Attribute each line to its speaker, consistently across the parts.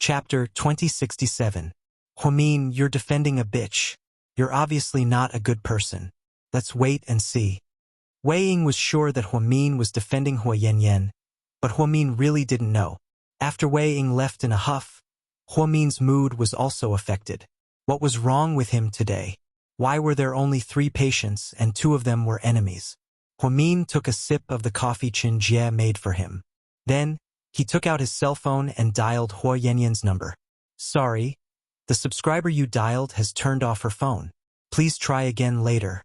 Speaker 1: Chapter 2067. Huamin, you're defending a bitch. You're obviously not a good person. Let's wait and see. Wei Ying was sure that Huamin was defending Hua Yanyan, but Huamin really didn't know. After Wei Ying left in a huff, Huamin's mood was also affected. What was wrong with him today? Why were there only 3 patients and 2 of them were enemies? Huamin took a sip of the coffee Chen Jie made for him. Then, he took out his cell phone and dialed Hua Yanyan's number. Sorry, the subscriber you dialed has turned off her phone. Please try again later.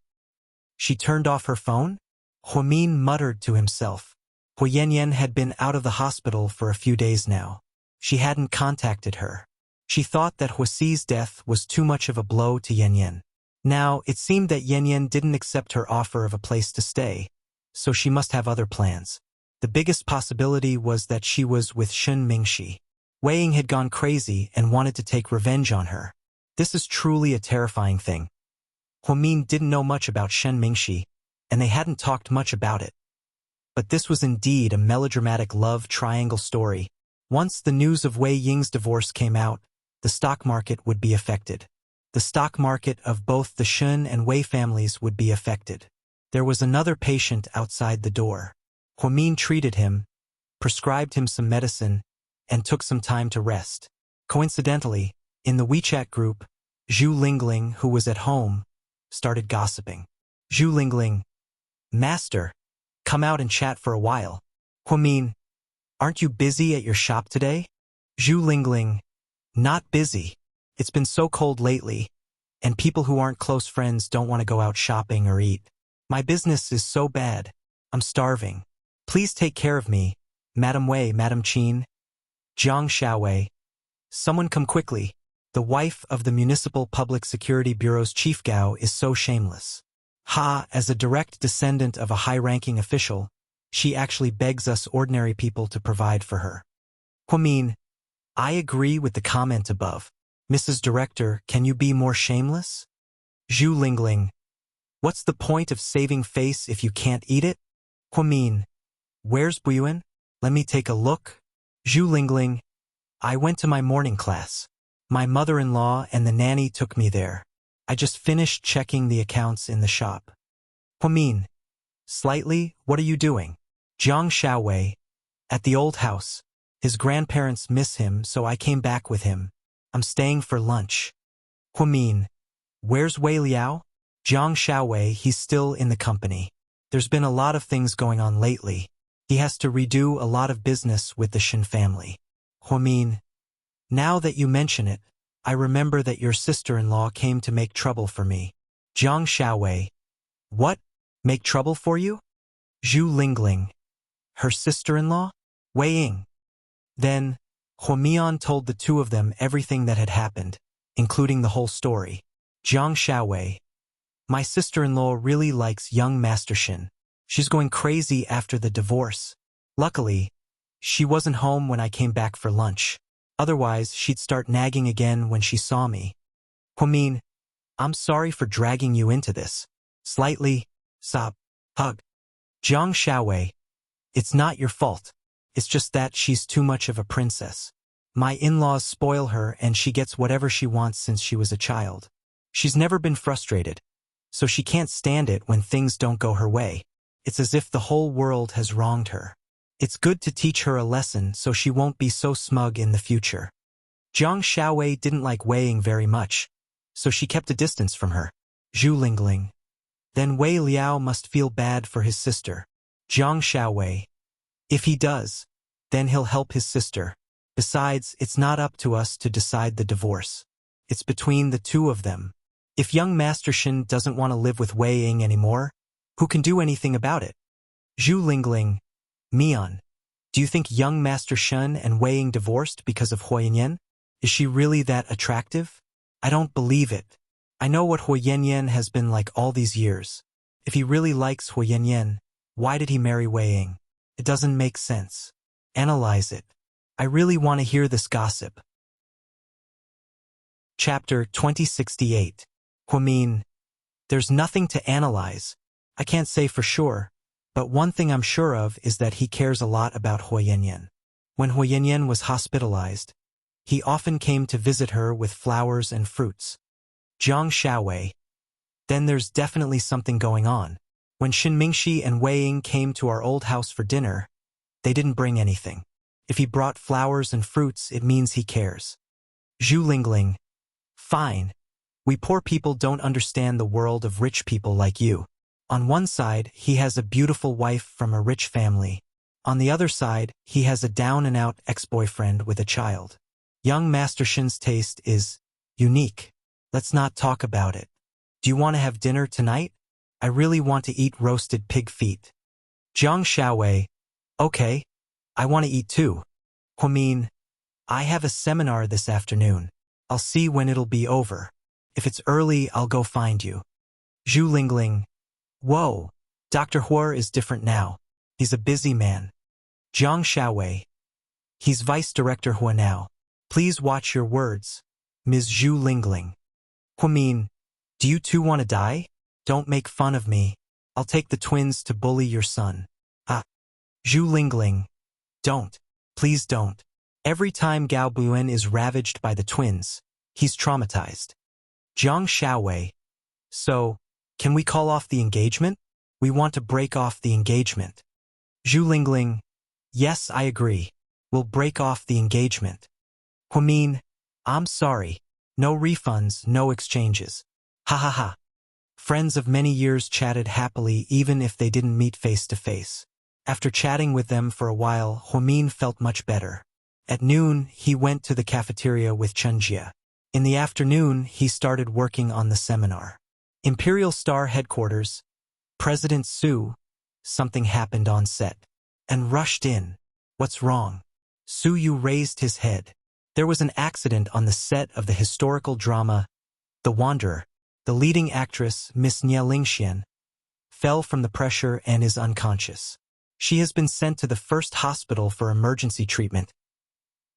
Speaker 1: She turned off her phone? Huamin muttered to himself. Hua Yanyan had been out of the hospital for a few days now. She hadn't contacted her. She thought that Huasi's death was too much of a blow to Yanyan. Now, it seemed that Yanyan didn't accept her offer of a place to stay, so she must have other plans. The biggest possibility was that she was with Shen Mingxi. Wei Ying had gone crazy and wanted to take revenge on her. This is truly a terrifying thing. Huamin didn't know much about Shen Mingxi, and they hadn't talked much about it. But this was indeed a melodramatic love triangle story. Once the news of Wei Ying's divorce came out, the stock market would be affected. The stock market of both the Shen and Wei families would be affected. There was another patient outside the door. Huamin treated him, prescribed him some medicine, and took some time to rest. Coincidentally, in the WeChat group, Zhu Lingling, who was at home, started gossiping. Zhu Lingling, Master, come out and chat for a while. Huamin, aren't you busy at your shop today? Zhu Lingling, not busy. It's been so cold lately, and people who aren't close friends don't want to go out shopping or eat. My business is so bad. I'm starving. Please take care of me, Madam Wei, Madam Qin. Jiang Xiaowei. Someone come quickly. The wife of the Municipal Public Security Bureau's chief Gao is so shameless. As a direct descendant of a high-ranking official, she actually begs us ordinary people to provide for her. Huamin, I agree with the comment above. Mrs. Director, can you be more shameless? Zhu Lingling, what's the point of saving face if you can't eat it? Huamin, where's Buyuan? Let me take a look. Zhu Lingling, I went to my morning class. My mother-in-law and the nanny took me there. I just finished checking the accounts in the shop. Huamin, slightly, what are you doing? Jiang Xiaowei, at the old house. His grandparents miss him, so I came back with him. I'm staying for lunch. Huamin, where's Wei Liao? Jiang Xiaowei, he's still in the company. There's been a lot of things going on lately. He has to redo a lot of business with the Shen family. Huamin, now that you mention it, I remember that your sister-in-law came to make trouble for me. Jiang Xiaowei, what? Make trouble for you? Zhu Lingling, her sister-in-law? Wei Ying. Then, Huamian told the 2 of them everything that had happened, including the whole story. Jiang Xiaowei, my sister-in-law really likes young Master Shen. She's going crazy after the divorce. Luckily, she wasn't home when I came back for lunch. Otherwise, she'd start nagging again when she saw me. Huamin, I'm sorry for dragging you into this. Slightly, sob, hug. Jiang Xiaowei, it's not your fault. It's just that she's too much of a princess. My in-laws spoil her and she gets whatever she wants since she was a child. She's never been frustrated, so she can't stand it when things don't go her way. It's as if the whole world has wronged her. It's good to teach her a lesson so she won't be so smug in the future. Jiang Xiaowei didn't like Wei Ying very much, so she kept a distance from her. Zhu Lingling. Then Wei Liao must feel bad for his sister. Jiang Xiaowei. If he does, then he'll help his sister. Besides, it's not up to us to decide the divorce. It's between the 2 of them. If young Master Shen doesn't want to live with Wei Ying anymore, who can do anything about it? Zhu Lingling. Mian, do you think young Master Shen and Wei Ying divorced because of Hua Yanyan? Is she really that attractive? I don't believe it. I know what Hua Yanyan has been like all these years. If he really likes Hua Yanyan, why did he marry Wei Ying? It doesn't make sense. Analyze it. I really want to hear this gossip. Chapter 2068. Huamin, there's nothing to analyze. I can't say for sure, but one thing I'm sure of is that he cares a lot about Hua Yanyan. When Hua Yanyan was hospitalized, He often came to visit her with flowers and fruits. Jiang Xiaowei. Then there's definitely something going on. When Xin Mingxi and Wei Ying came to our old house for dinner, they didn't bring anything. If he brought flowers and fruits, it means he cares. Zhu Lingling. Fine. We poor people don't understand the world of rich people like you. On one side, he has a beautiful wife from a rich family. On the other side, he has a down-and-out ex-boyfriend with a child. Young Master Shin's taste is unique. Let's not talk about it. Do you want to have dinner tonight? I really want to eat roasted pig feet. Jiang Xiaowei. Okay. I want to eat too. Huamin. I have a seminar this afternoon. I'll see when it'll be over. If it's early, I'll go find you. Zhu Lingling. Whoa. Dr. Huar is different now. He's a busy man. Jiang Xiaowei. He's Vice Director Hua now. Please watch your words. Ms. Zhu Lingling. Huamin. Do you two want to die? Don't make fun of me. I'll take the twins to bully your son. Zhu Lingling. Don't. Please don't. Every time Gao Buen is ravaged by the twins, he's traumatized. Jiang Xiaowei. So, can we call off the engagement? We want to break off the engagement. Zhu Lingling. Yes, I agree. We'll break off the engagement. Huamin. I'm sorry. No refunds, no exchanges. Ha ha ha. Friends of many years chatted happily even if they didn't meet face to face. After chatting with them for a while, Huamin felt much better. At noon, he went to the cafeteria with Chenjia. In the afternoon, he started working on the seminar. Imperial Star Headquarters. President Su. Something happened on set. And rushed in. What's wrong? Su Yu raised his head. There was an accident on the set of the historical drama, The Wanderer. The leading actress, Miss Nie Lingxian, fell from the pressure and is unconscious. She has been sent to the first hospital for emergency treatment.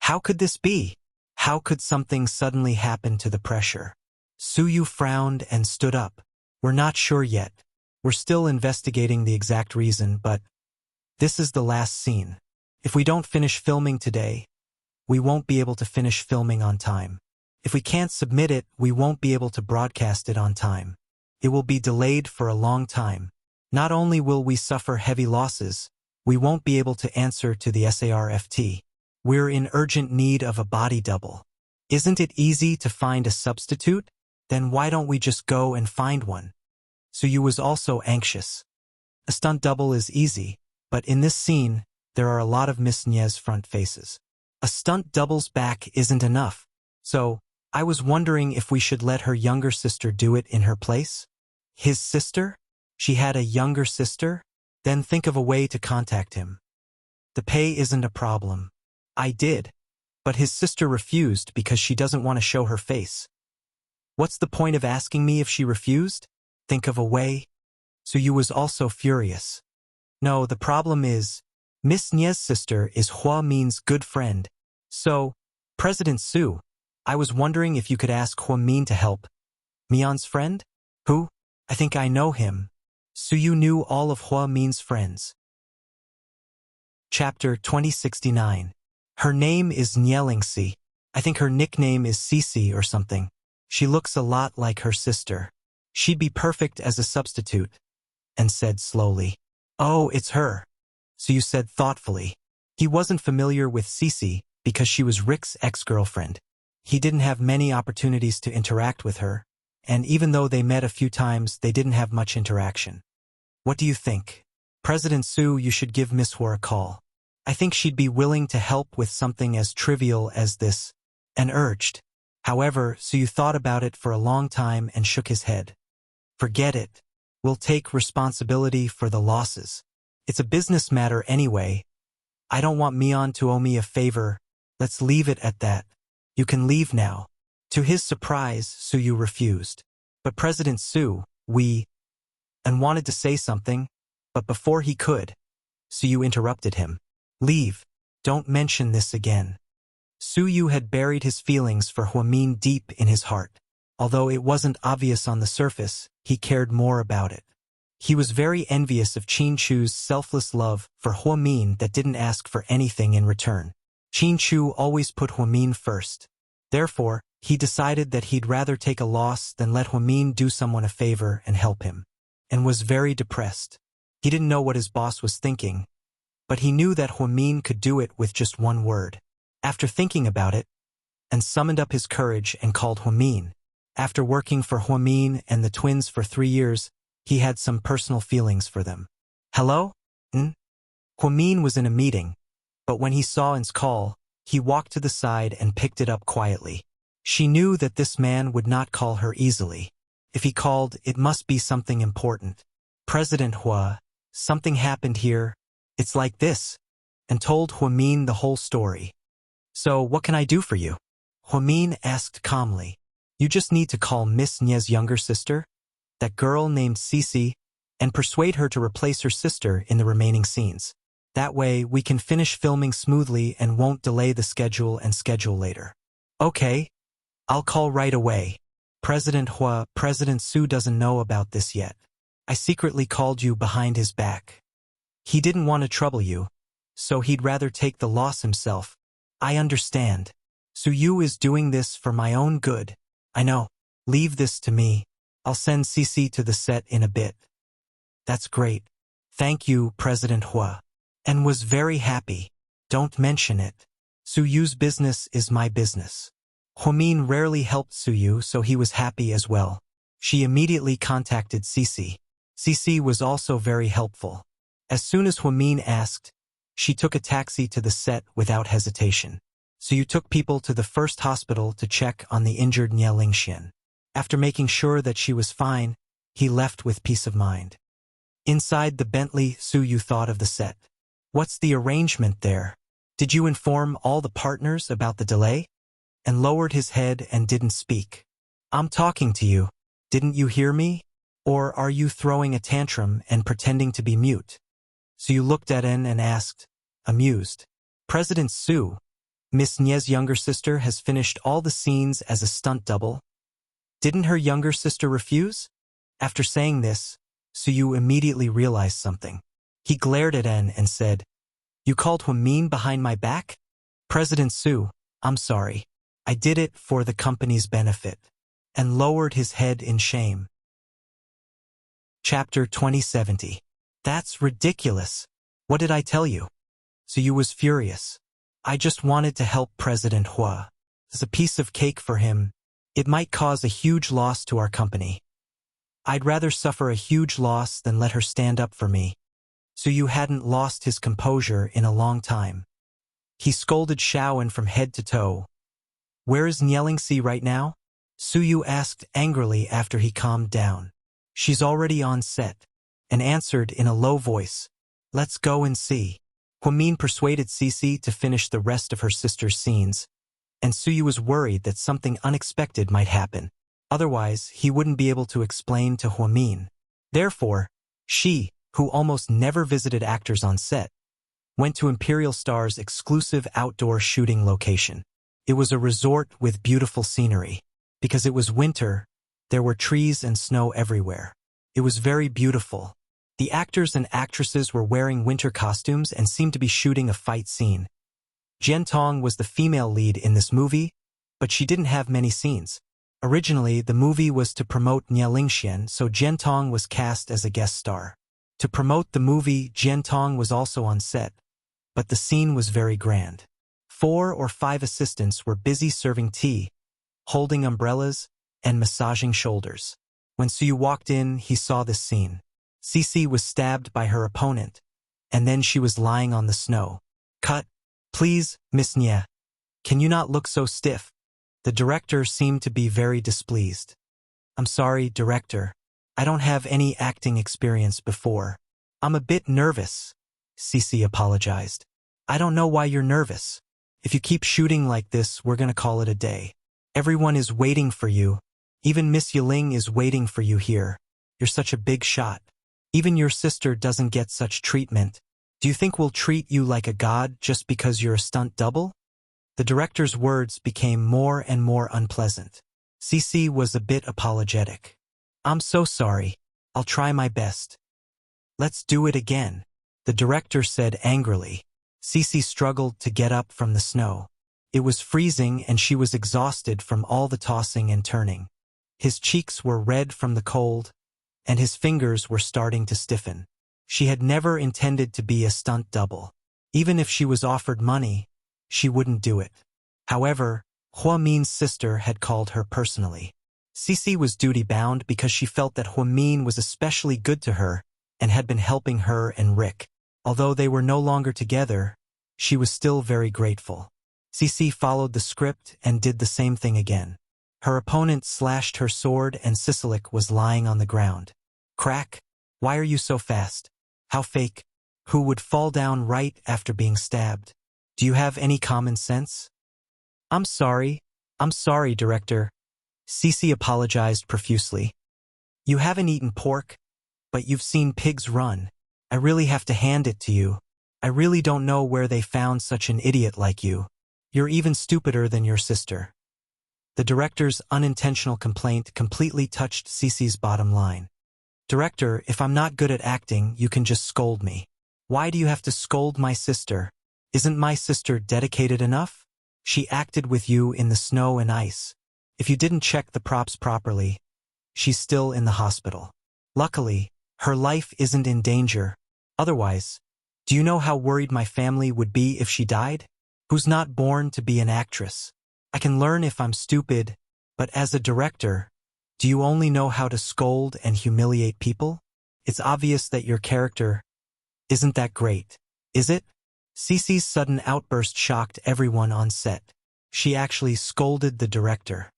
Speaker 1: How could this be? How could something suddenly happen to the pressure? Su Yu frowned and stood up. We're not sure yet. We're still investigating the exact reason, but this is the last scene. If we don't finish filming today, we won't be able to finish filming on time. If we can't submit it, we won't be able to broadcast it on time. It will be delayed for a long time. Not only will we suffer heavy losses, we won't be able to answer to the SARFT. We're in urgent need of a body double. Isn't it easy to find a substitute? Then why don't we just go and find one? Su Yu was also anxious. A stunt double is easy, but in this scene, there are a lot of Miss Nie's front faces. A stunt double's back isn't enough. So, I was wondering if we should let her younger sister do it in her place? His sister? She had a younger sister? Then think of a way to contact him. The pay isn't a problem. I did. But his sister refused because she doesn't want to show her face. What's the point of asking me if she refused? Think of a way. Su Yu was also furious. No, the problem is, Miss Nie's sister is Hua Min's good friend. So, President Su, I was wondering if you could ask Hua Min to help. Mion's friend? Who? I think I know him. Su Yu knew all of Hua Min's friends. Chapter 2069. Her name is Nielingxi. I think her nickname is Cici or something. She looks a lot like her sister. She'd be perfect as a substitute. And said slowly. Oh, it's her. Su Yu said thoughtfully. He wasn't familiar with Cici because she was Rick's ex-girlfriend. He didn't have many opportunities to interact with her, and even though they met a few times, they didn't have much interaction. What do you think? President Su, you should give Miss Hua a call. I think she'd be willing to help with something as trivial as this, and urged. However, Su Yu thought about it for a long time and shook his head. Forget it. We'll take responsibility for the losses. It's a business matter anyway. I don't want Mion to owe me a favor. Let's leave it at that. You can leave now. To his surprise, Su Yu refused. But President Su, and wanted to say something, but before he could, Su Yu interrupted him. Leave. Don't mention this again. Su Yu had buried his feelings for Hua Min deep in his heart. Although it wasn't obvious on the surface, he cared more about it. He was very envious of Qin Chu's selfless love for Hua Min that didn't ask for anything in return. Chin Chu always put Huamin first. Therefore, he decided that he'd rather take a loss than let Huamin do someone a favor and help him, and was very depressed. He didn't know what his boss was thinking, but he knew that Huamin could do it with just one word. After thinking about it, and summoned up his courage and called Huamin. After working for Huamin and the twins for 3 years, he had some personal feelings for them. Hello? Huamin was in a meeting, but when he saw N's call, he walked to the side and picked it up quietly. She knew that this man would not call her easily. If he called, it must be something important. President Hua, something happened here. It's like this, and told Huamin the whole story. So what can I do for you? Huamin asked calmly. You just need to call Miss Nye's younger sister, that girl named Cici, and persuade her to replace her sister in the remaining scenes. That way, we can finish filming smoothly and won't delay the schedule and schedule later. Okay, I'll call right away. President Su doesn't know about this yet. I secretly called you behind his back. He didn't want to trouble you, so he'd rather take the loss himself. I understand. Su Yu is doing this for my own good. I know. Leave this to me. I'll send Cici to the set in a bit. That's great. Thank you, President Hua. And was very happy. Don't mention it. Su Yu's business is my business. Huamin rarely helped Su Yu, so he was happy as well. She immediately contacted Cici. Cici was also very helpful. As soon as Huamin asked, she took a taxi to the set without hesitation. Su Yu took people to the first hospital to check on the injured Nye Lingxian. After making sure that she was fine, he left with peace of mind. Inside the Bentley, Su Yu thought of the set. What's the arrangement there? Did you inform all the partners about the delay? And lowered his head and didn't speak. I'm talking to you. Didn't you hear me? Or are you throwing a tantrum and pretending to be mute? So you looked at N and asked, amused. President Su, Miss Nye's younger sister has finished all the scenes as a stunt double. Didn't her younger sister refuse? After saying this, Su Yu immediately realized something. He glared at N and said, You called Huamin behind my back? President Su, I'm sorry. I did it for the company's benefit. And lowered his head in shame. Chapter 2070. That's ridiculous. What did I tell you? Su Yu was furious. I just wanted to help President Hua. As a piece of cake for him, it might cause a huge loss to our company. I'd rather suffer a huge loss than let her stand up for me. Su Yu hadn't lost his composure in a long time. He scolded Shaoan from head to toe. Where is Nielingxi right now? Su Yu asked angrily after he calmed down. She's already on set, and answered in a low voice. Let's go and see. Huamin persuaded Cici to finish the rest of her sister's scenes, and Su Yu was worried that something unexpected might happen. Otherwise, he wouldn't be able to explain to Huamin. Therefore, she, who almost never visited actors on set, went to Imperial Star's exclusive outdoor shooting location. It was a resort with beautiful scenery. Because it was winter, there were trees and snow everywhere. It was very beautiful. The actors and actresses were wearing winter costumes and seemed to be shooting a fight scene. Jian Tong was the female lead in this movie, but she didn't have many scenes. Originally, the movie was to promote Nye Lingxian, so Jian Tong was cast as a guest star. To promote the movie, Jian Tong was also on set, but the scene was very grand. 4 or 5 assistants were busy serving tea, holding umbrellas, and massaging shoulders. When Su Yu walked in, he saw this scene. Cici was stabbed by her opponent, and then she was lying on the snow. Cut. Please, Miss Nye. Can you not look so stiff? The director seemed to be very displeased. I'm sorry, director. I don't have any acting experience before. I'm a bit nervous, Cici apologized. I don't know why you're nervous. If you keep shooting like this, we're gonna call it a day. Everyone is waiting for you. Even Miss Yiling is waiting for you here. You're such a big shot. Even your sister doesn't get such treatment. Do you think we'll treat you like a god just because you're a stunt double? The director's words became more and more unpleasant. Cici was a bit apologetic. I'm so sorry. I'll try my best. Let's do it again, the director said angrily. Cece struggled to get up from the snow. It was freezing and she was exhausted from all the tossing and turning. His cheeks were red from the cold, and his fingers were starting to stiffen. She had never intended to be a stunt double. Even if she was offered money, she wouldn't do it. However, Hua Min's sister had called her personally. Cece was duty-bound because she felt that Hua Min was especially good to her and had been helping her and Rick. Although they were no longer together, she was still very grateful. Cece followed the script and did the same thing again. Her opponent slashed her sword and Sisalik was lying on the ground. Crack! Why are you so fast? How fake? Who would fall down right after being stabbed? Do you have any common sense? I'm sorry, director. Cece apologized profusely. You haven't eaten pork, but you've seen pigs run. I really have to hand it to you. I really don't know where they found such an idiot like you. You're even stupider than your sister. The director's unintentional complaint completely touched Cece's bottom line. Director, if I'm not good at acting, you can just scold me. Why do you have to scold my sister? Isn't my sister dedicated enough? She acted with you in the snow and ice. If you didn't check the props properly, she's still in the hospital. Luckily, her life isn't in danger. Otherwise, do you know how worried my family would be if she died? Who's not born to be an actress? I can learn if I'm stupid, but as a director, do you only know how to scold and humiliate people? It's obvious that your character isn't that great, is it? Cece's sudden outburst shocked everyone on set. She actually scolded the director.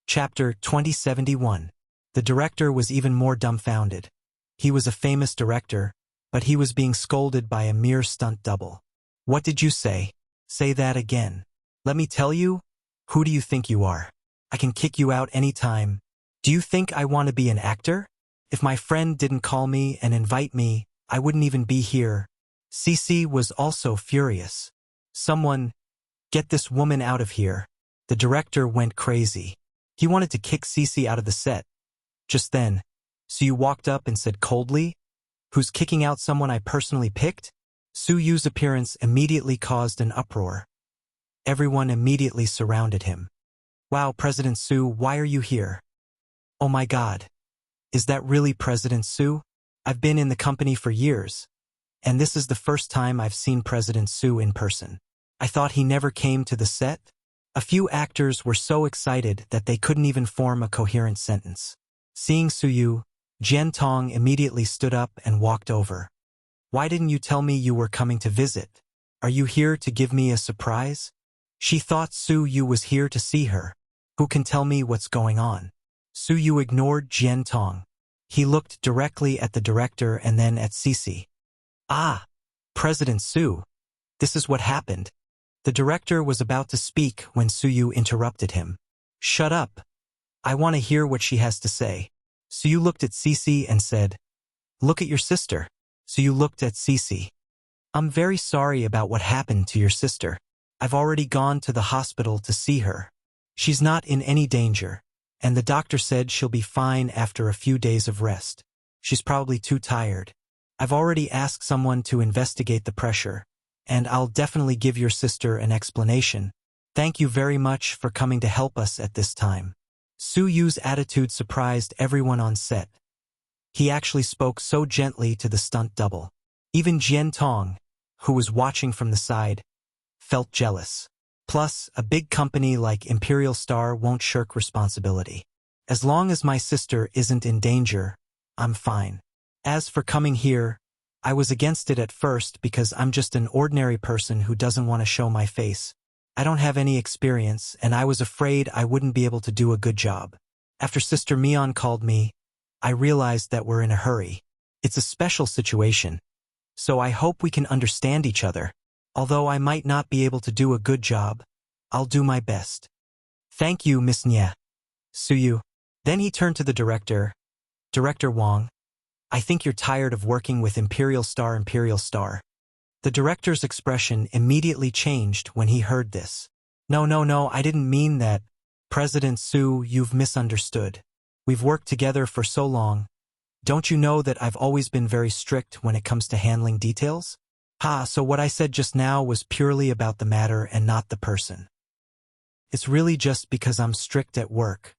Speaker 1: Chapter 2071. The director was even more dumbfounded. He was a famous director, but he was being scolded by a mere stunt double. What did you say? Say that again. Let me tell you, who do you think you are? I can kick you out anytime. Do you think I want to be an actor? If my friend didn't call me and invite me, I wouldn't even be here. Cece was also furious. Someone, get this woman out of here. The director went crazy. He wanted to kick Cece out of the set. Just then, So you walked up and said coldly, "Who's kicking out someone I personally picked?" Su Yu's appearance immediately caused an uproar. Everyone immediately surrounded him. "Wow, President Su, why are you here?" "Oh my God. Is that really President Su? I've been in the company for years, and this is the first time I've seen President Su in person. I thought he never came to the set." A few actors were so excited that they couldn't even form a coherent sentence. Seeing Su Yu, Jian Tong immediately stood up and walked over. "Why didn't you tell me you were coming to visit? Are you here to give me a surprise?" She thought Su Yu was here to see her. "Who can tell me what's going on?" Su Yu ignored Jian Tong. He looked directly at the director and then at Cece. "Ah, President Su, this is what happened." The director was about to speak when Su Yu interrupted him. "Shut up. I want to hear what she has to say." Su Yu looked at Cece and said, "Look at your sister." Su Yu looked at Cece. "I'm very sorry about what happened to your sister. I've already gone to the hospital to see her. She's not in any danger, and the doctor said she'll be fine after a few days of rest. She's probably too tired. I've already asked someone to investigate the pressure, and I'll definitely give your sister an explanation. Thank you very much for coming to help us at this time." Su Yu's attitude surprised everyone on set. He actually spoke so gently to the stunt double. Even Jian Tong, who was watching from the side, felt jealous. Plus, a big company like Imperial Star won't shirk responsibility. As long as my sister isn't in danger, I'm fine. As for coming here, I was against it at first because I'm just an ordinary person who doesn't want to show my face. I don't have any experience, and I was afraid I wouldn't be able to do a good job. After Sister Mion called me, I realized that we're in a hurry. It's a special situation, so I hope we can understand each other. Although I might not be able to do a good job, I'll do my best. Thank you, Miss Nye. Su Yu. Then he turned to the director. "Director Wang, I think you're tired of working with Imperial Star. The director's expression immediately changed when he heard this. No, I didn't mean that. President Su, you've misunderstood. We've worked together for so long. Don't you know that I've always been very strict when it comes to handling details? Ha, so what I said just now was purely about the matter and not the person. It's really just because I'm strict at work.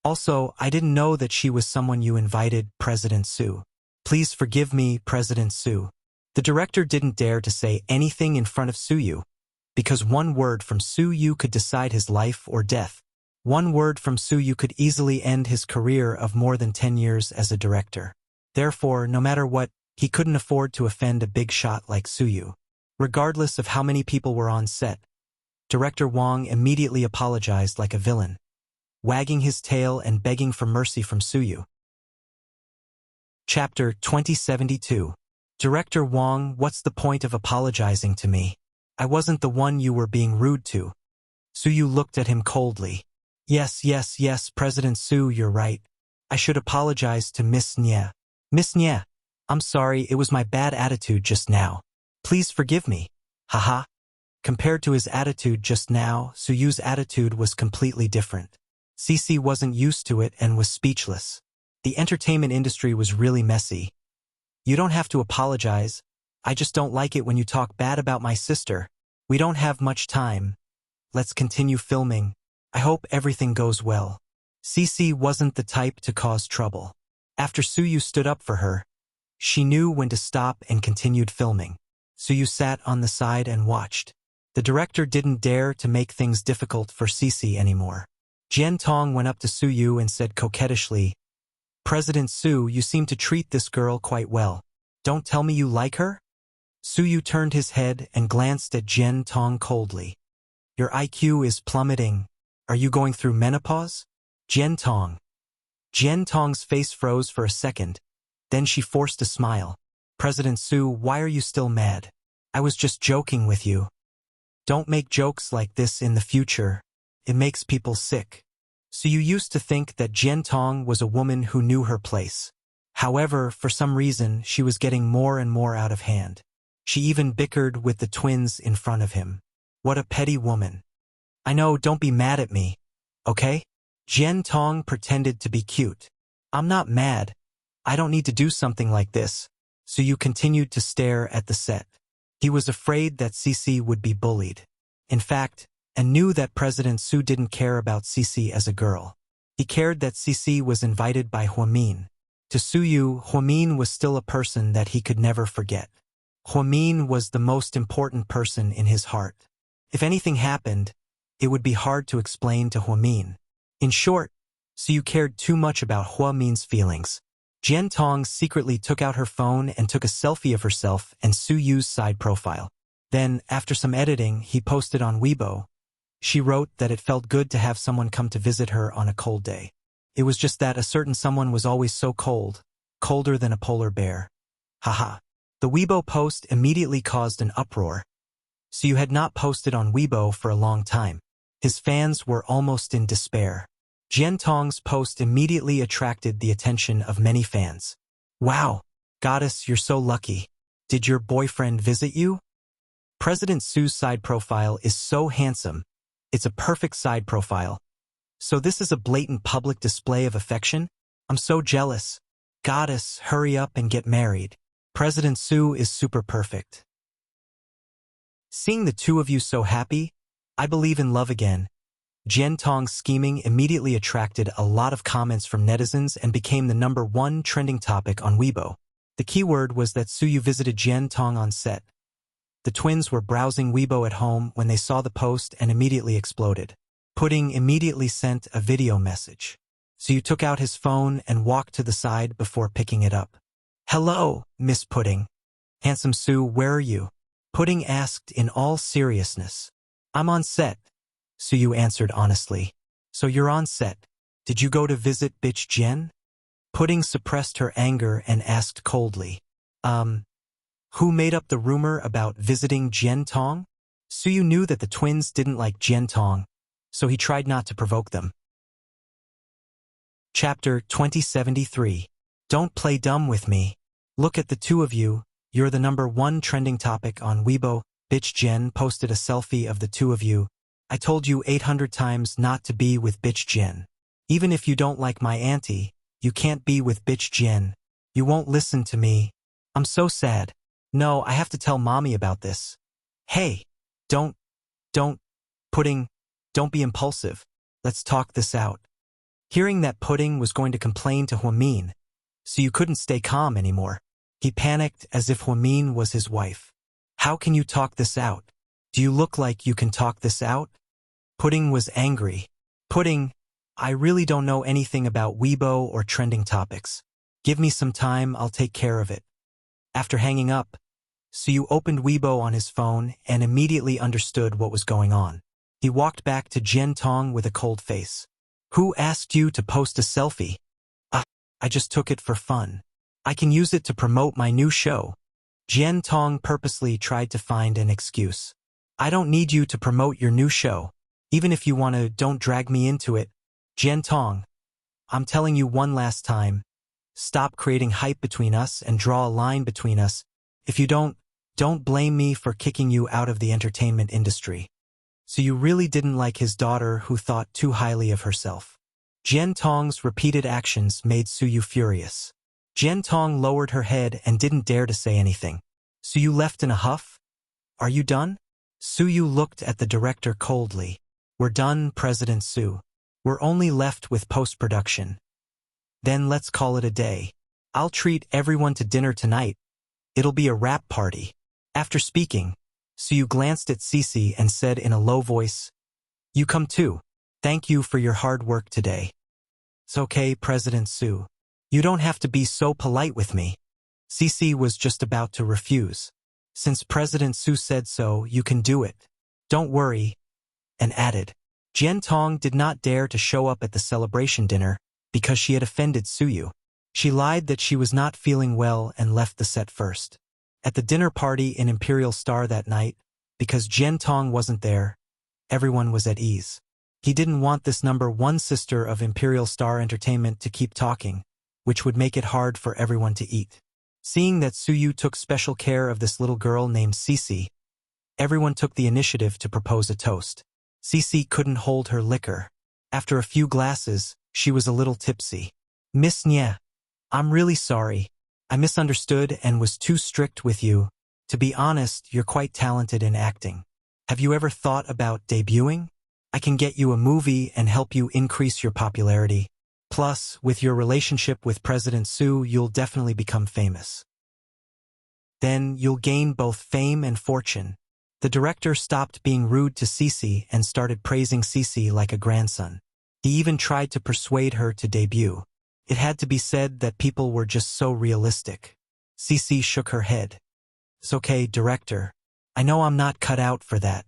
Speaker 1: Also, I didn't know that she was someone you invited, President Su. Please forgive me, President Su. The director didn't dare to say anything in front of Suyu, because one word from Suyu could decide his life or death. One word from Suyu could easily end his career of more than 10 years as a director. Therefore, no matter what, he couldn't afford to offend a big shot like Suyu. Regardless of how many people were on set, Director Wong immediately apologized like a villain, wagging his tail and begging for mercy from Suyu. Chapter 2072. Director Wong, what's the point of apologizing to me? I wasn't the one you were being rude to. Suyu looked at him coldly. Yes, President Su, you're right. I should apologize to Miss Nye. Miss Nye, I'm sorry, it was my bad attitude just now. Please forgive me. Haha. Compared to his attitude just now, Suyu's attitude was completely different. Cici wasn't used to it and was speechless. The entertainment industry was really messy. You don't have to apologize. I just don't like it when you talk bad about my sister. We don't have much time. Let's continue filming. I hope everything goes well. Cici wasn't the type to cause trouble. After Suyu stood up for her, she knew when to stop and continued filming. Suyu sat on the side and watched. The director didn't dare to make things difficult for Cici anymore. Jian Tong went up to Suyu and said coquettishly, President Su, you seem to treat this girl quite well. Don't tell me you like her? Suyu turned his head and glanced at Jian Tong coldly. Your IQ is plummeting. Are you going through menopause? Jian Tong's face froze for a second. Then she forced a smile. President Su, why are you still mad? I was just joking with you. Don't make jokes like this in the future. It makes people sick. So you used to think that Jian Tong was a woman who knew her place. However, for some reason, she was getting more and more out of hand. She even bickered with the twins in front of him. What a petty woman. I know, don't be mad at me. Okay? Jian Tong pretended to be cute. I'm not mad. I don't need to do something like this. So you continued to stare at the set. He was afraid that Cici would be bullied. In fact, and knew that President Su didn't care about Cici as a girl. He cared that Cici was invited by Huamin. To Suyu, Huamin was still a person that he could never forget. Huamin was the most important person in his heart. If anything happened, it would be hard to explain to Huamin. In short, Suyu cared too much about Huamin's feelings. Jian Tong secretly took out her phone and took a selfie of herself and Suyu's side profile. Then, after some editing, he posted on Weibo. She wrote that it felt good to have someone come to visit her on a cold day. It was just that a certain someone was always so cold, colder than a polar bear. Haha. The Weibo post immediately caused an uproar. Suyu had not posted on Weibo for a long time. His fans were almost in despair. Jian Tong's post immediately attracted the attention of many fans. Wow, goddess, you're so lucky. Did your boyfriend visit you? President Su's side profile is so handsome. It's a perfect side profile. So this is a blatant public display of affection? I'm so jealous. Goddess, hurry up and get married. President Su is super perfect. Seeing the two of you so happy, I believe in love again. Jian Tong's scheming immediately attracted a lot of comments from netizens and became the #1 trending topic on Weibo. The keyword was that Suyu visited Jian Tong on set. The twins were browsing Weibo at home when they saw the post and immediately exploded. Pudding immediately sent a video message. Suyu took out his phone and walked to the side before picking it up. Hello, Miss Pudding. Handsome Su, where are you? Pudding asked in all seriousness. I'm on set. Suyu answered honestly. So you're on set. Did you go to visit bitch Jen? Pudding suppressed her anger and asked coldly. Who made up the rumor about visiting Jian Tong? Suyu knew that the twins didn't like Jian Tong, so he tried not to provoke them. Chapter 2073. Don't play dumb with me. Look at the two of you. You're the #1 trending topic on Weibo. Bitch Jen posted a selfie of the two of you. I told you 800 times not to be with bitch Jen. Even if you don't like my auntie, you can't be with bitch Jen. You won't listen to me. I'm so sad. No, I have to tell mommy about this. Hey, don't, don't, Pudding, don't be impulsive. Let's talk this out. Hearing that Pudding was going to complain to Huamin, so you couldn't stay calm anymore. He panicked as if Huamin was his wife. How can you talk this out? Do you look like you can talk this out? Pudding was angry. Pudding, I really don't know anything about Weibo or trending topics. Give me some time, I'll take care of it. After hanging up, Suyu opened Weibo on his phone and immediately understood what was going on. He walked back to Jian Tong with a cold face. Who asked you to post a selfie? I just took it for fun. I can use it to promote my new show. Jian Tong purposely tried to find an excuse. I don't need you to promote your new show. Even if you want to, don't drag me into it. Jian Tong, I'm telling you one last time. Stop creating hype between us and draw a line between us. If you don't blame me for kicking you out of the entertainment industry. So you really didn't like his daughter who thought too highly of herself. Jian Tong's repeated actions made Suyu furious. Jian Tong lowered her head and didn't dare to say anything. Suyu left in a huff. Are you done? Suyu looked at the director coldly. We're done, President Su. We're only left with post-production. Then let's call it a day. I'll treat everyone to dinner tonight. It'll be a wrap party. After speaking, Suyu glanced at Cici and said in a low voice, You come too. Thank you for your hard work today. It's okay, President Su. You don't have to be so polite with me. Cici was just about to refuse. Since President Su said so, you can do it. Don't worry. And added, Jian Tong did not dare to show up at the celebration dinner because she had offended Suyu. She lied that she was not feeling well and left the set first. At the dinner party in Imperial Star that night, because Jian Tong wasn't there, everyone was at ease. He didn't want this #1 sister of Imperial Star Entertainment to keep talking, which would make it hard for everyone to eat. Seeing that Suyu took special care of this little girl named Cici, everyone took the initiative to propose a toast. Cici couldn't hold her liquor. After a few glasses, she was a little tipsy. Miss Nye, I'm really sorry. I misunderstood and was too strict with you. To be honest, you're quite talented in acting. Have you ever thought about debuting? I can get you a movie and help you increase your popularity. Plus, with your relationship with President Su, you'll definitely become famous. Then you'll gain both fame and fortune. The director stopped being rude to Cici and started praising Cici like a grandson. He even tried to persuade her to debut. It had to be said that people were just so realistic. Cici shook her head. It's okay, director. I know I'm not cut out for that.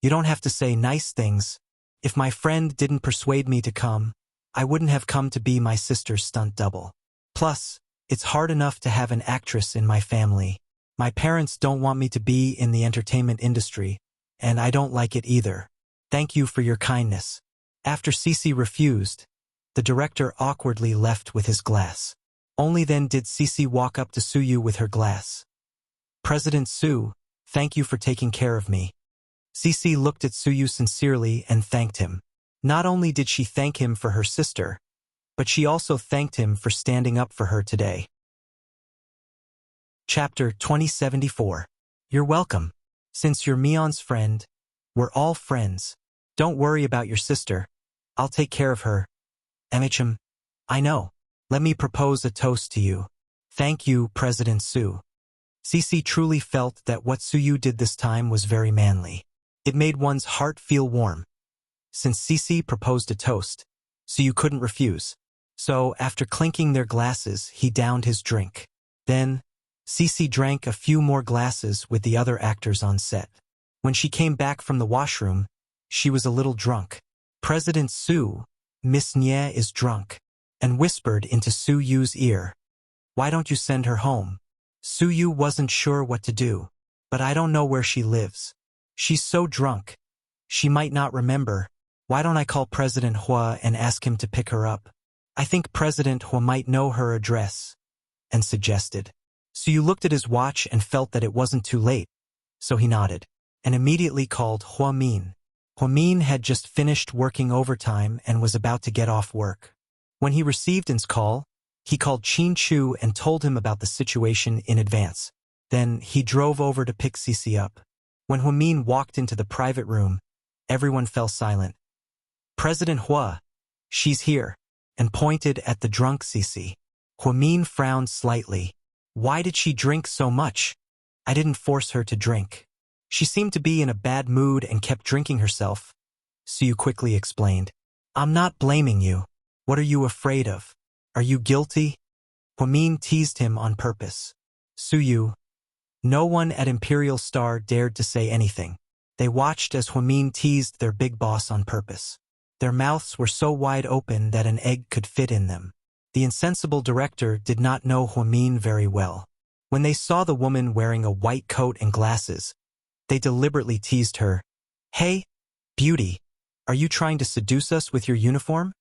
Speaker 1: You don't have to say nice things. If my friend didn't persuade me to come, I wouldn't have come to be my sister's stunt double. Plus, it's hard enough to have an actress in my family. My parents don't want me to be in the entertainment industry, and I don't like it either. Thank you for your kindness. After Cici refused, the director awkwardly left with his glass. Only then did Cici walk up to Suyu with her glass. President Su, thank you for taking care of me. Cici looked at Suyu sincerely and thanked him. Not only did she thank him for her sister, but she also thanked him for standing up for her today. Chapter 2074. You're welcome. Since you're Mion's friend, we're all friends. Don't worry about your sister. I'll take care of her. Emichim, I know. Let me propose a toast to you. Thank you, President Su. Cici truly felt that what Suyu did this time was very manly. It made one's heart feel warm. Since Cici proposed a toast, Suyu couldn't refuse. So, after clinking their glasses, he downed his drink. Then, Cici drank a few more glasses with the other actors on set. When she came back from the washroom, she was a little drunk. President Su, Miss Nye is drunk, and whispered into Suyu's ear. Why don't you send her home? Suyu wasn't sure what to do, but I don't know where she lives. She's so drunk. She might not remember. Why don't I call President Hua and ask him to pick her up? I think President Hua might know her address, and suggested. Suyu looked at his watch and felt that it wasn't too late, so he nodded, and immediately called Hua Min. Hua Min had just finished working overtime and was about to get off work. When he received his call, he called Qin Chu and told him about the situation in advance. Then he drove over to pick Cici up. When Huamin walked into the private room, everyone fell silent. President Hua, she's here, and pointed at the drunk Cici. Huamin frowned slightly. Why did she drink so much? I didn't force her to drink. She seemed to be in a bad mood and kept drinking herself. Suyu quickly explained. I'm not blaming you. What are you afraid of? Are you guilty? Huamin teased him on purpose. Suyu. No one at Imperial Star dared to say anything. They watched as Huamin teased their big boss on purpose. Their mouths were so wide open that an egg could fit in them. The insensible director did not know Huamin very well. When they saw the woman wearing a white coat and glasses, they deliberately teased her. Hey, beauty, are you trying to seduce us with your uniform?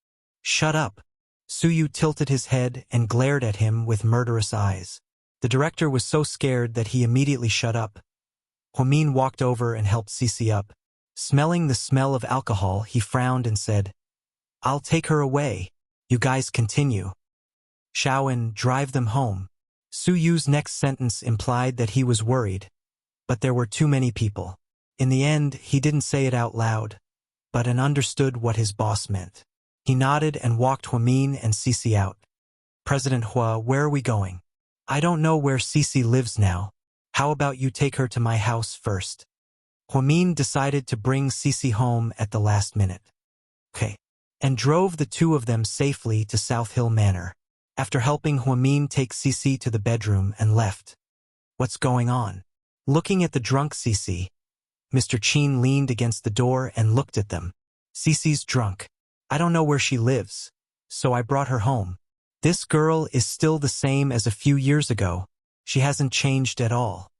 Speaker 1: Shut up. Suyu tilted his head and glared at him with murderous eyes. The director was so scared that he immediately shut up. Huamin walked over and helped Cici up. Smelling the smell of alcohol, he frowned and said, I'll take her away. You guys continue. Shaoan, drive them home. Suyu's next sentence implied that he was worried, but there were too many people. In the end, he didn't say it out loud, but understood what his boss meant. He nodded and walked Huamin and Cici out. President Hua, where are we going? I don't know where Cici lives now. How about you take her to my house first? Huamin decided to bring Cici home at the last minute. Okay. And drove the two of them safely to South Hill Manor. After helping Huamin take Cici to the bedroom and left. What's going on? Looking at the drunk Cici, Mr. Qin leaned against the door and looked at them. Cici's drunk. I don't know where she lives, so I brought her home. This girl is still the same as a few years ago. She hasn't changed at all.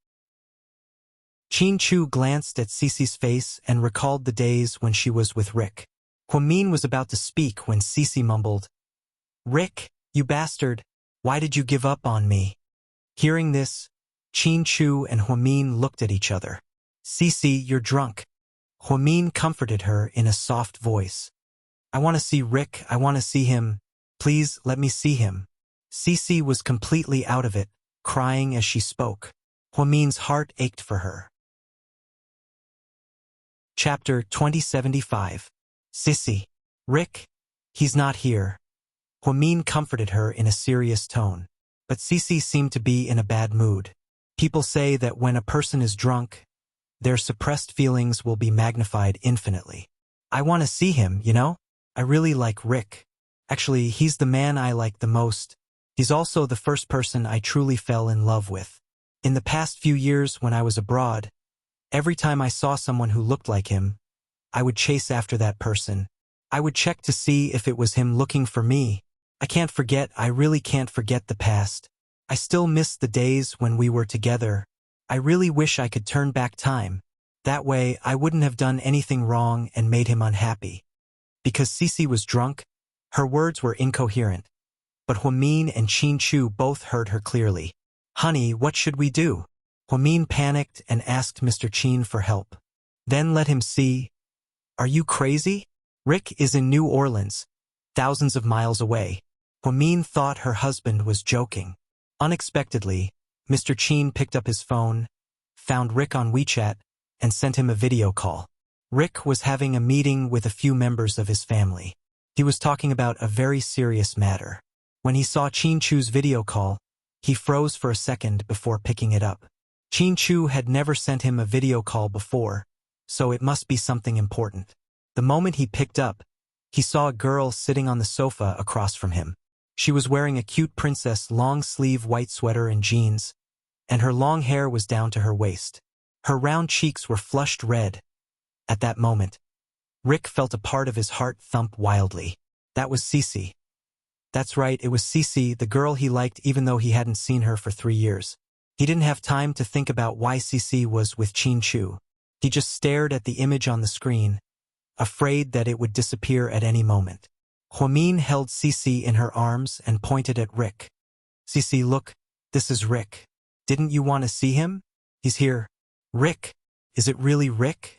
Speaker 1: Qin Chu glanced at Cici's face and recalled the days when she was with Rick. Huamin was about to speak when Cici mumbled, Rick, you bastard, why did you give up on me? Hearing this, Qin Chu and Huamin looked at each other. Cici, you're drunk. Huamin comforted her in a soft voice. I want to see Rick, I want to see him. Please, let me see him. Cici was completely out of it, crying as she spoke. Huamin's heart ached for her. Chapter 2075. Cici. Rick? He's not here. Huamin comforted her in a serious tone. But Cici seemed to be in a bad mood. People say that when a person is drunk, their suppressed feelings will be magnified infinitely. I want to see him, you know? I really like Rick. Actually, he's the man I like the most. He's also the first person I truly fell in love with. In the past few years when I was abroad, every time I saw someone who looked like him, I would chase after that person. I would check to see if it was him looking for me. I really can't forget the past. I still miss the days when we were together. I really wish I could turn back time. That way, I wouldn't have done anything wrong and made him unhappy. Because Cici was drunk, her words were incoherent. But Huamin and Qin Chu both heard her clearly. Honey, what should we do? Huamin panicked and asked Mr. Qin for help. Then let him see. Are you crazy? Rick is in New Orleans, thousands of miles away. Huamin thought her husband was joking. Unexpectedly, Mr. Qin picked up his phone, found Rick on WeChat, and sent him a video call. Rick was having a meeting with a few members of his family. He was talking about a very serious matter. When he saw Qin Chu's video call, he froze for a second before picking it up. Qin Chu had never sent him a video call before, so it must be something important. The moment he picked up, he saw a girl sitting on the sofa across from him. She was wearing a cute princess long-sleeve white sweater and jeans, and her long hair was down to her waist. Her round cheeks were flushed red. At that moment, Rick felt a part of his heart thump wildly. That was Cici. That's right, it was Cici, the girl he liked even though he hadn't seen her for 3 years. He didn't have time to think about why Cici was with Qin Chu. He just stared at the image on the screen, afraid that it would disappear at any moment. Huamin held Cici in her arms and pointed at Rick. Cici, look, this is Rick. Didn't you want to see him? He's here. Rick, is it really Rick?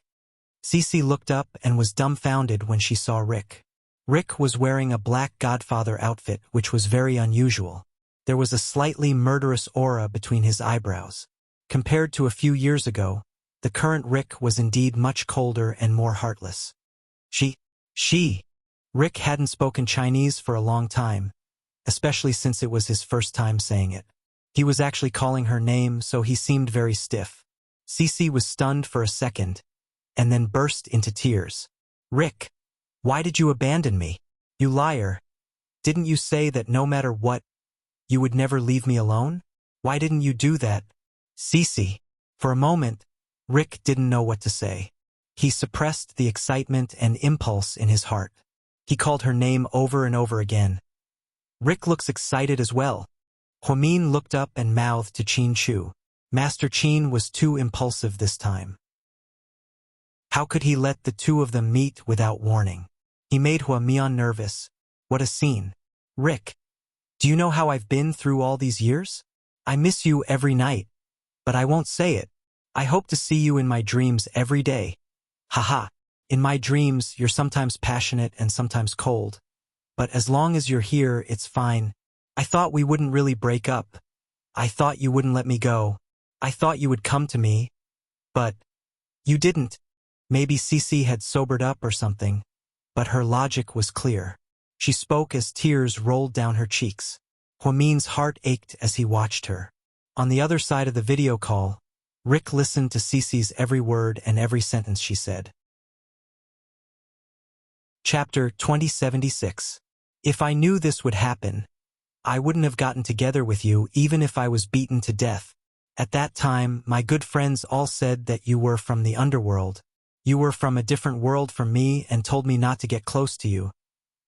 Speaker 1: Cici looked up and was dumbfounded when she saw Rick. Rick was wearing a black Godfather outfit, which was very unusual. There was a slightly murderous aura between his eyebrows. Compared to a few years ago, the current Rick was indeed much colder and more heartless. She. Rick hadn't spoken Chinese for a long time, especially since it was his first time saying it. He was actually calling her name, so he seemed very stiff. Cece was stunned for a second, and then burst into tears. Rick, why did you abandon me? You liar. Didn't you say that no matter what, you would never leave me alone? Why didn't you do that? Cece. For a moment, Rick didn't know what to say. He suppressed the excitement and impulse in his heart. He called her name over and over again. Rick looks excited as well. Huamin looked up and mouthed to Qin Chu. Master Qin was too impulsive this time. How could he let the two of them meet without warning? He made Huamian nervous. What a scene. Rick, do you know how I've been through all these years? I miss you every night. But I won't say it. I hope to see you in my dreams every day. Haha. In my dreams, you're sometimes passionate and sometimes cold. But as long as you're here, it's fine. I thought we wouldn't really break up. I thought you wouldn't let me go. I thought you would come to me. But you didn't. Maybe Cece had sobered up or something. But her logic was clear. She spoke as tears rolled down her cheeks. Huamin's heart ached as he watched her. On the other side of the video call, Rick listened to Cece's every word and every sentence she said. Chapter 2076. If I knew this would happen, I wouldn't have gotten together with you even if I was beaten to death. At that time, my good friends all said that you were from the underworld. You were from a different world from me and told me not to get close to you.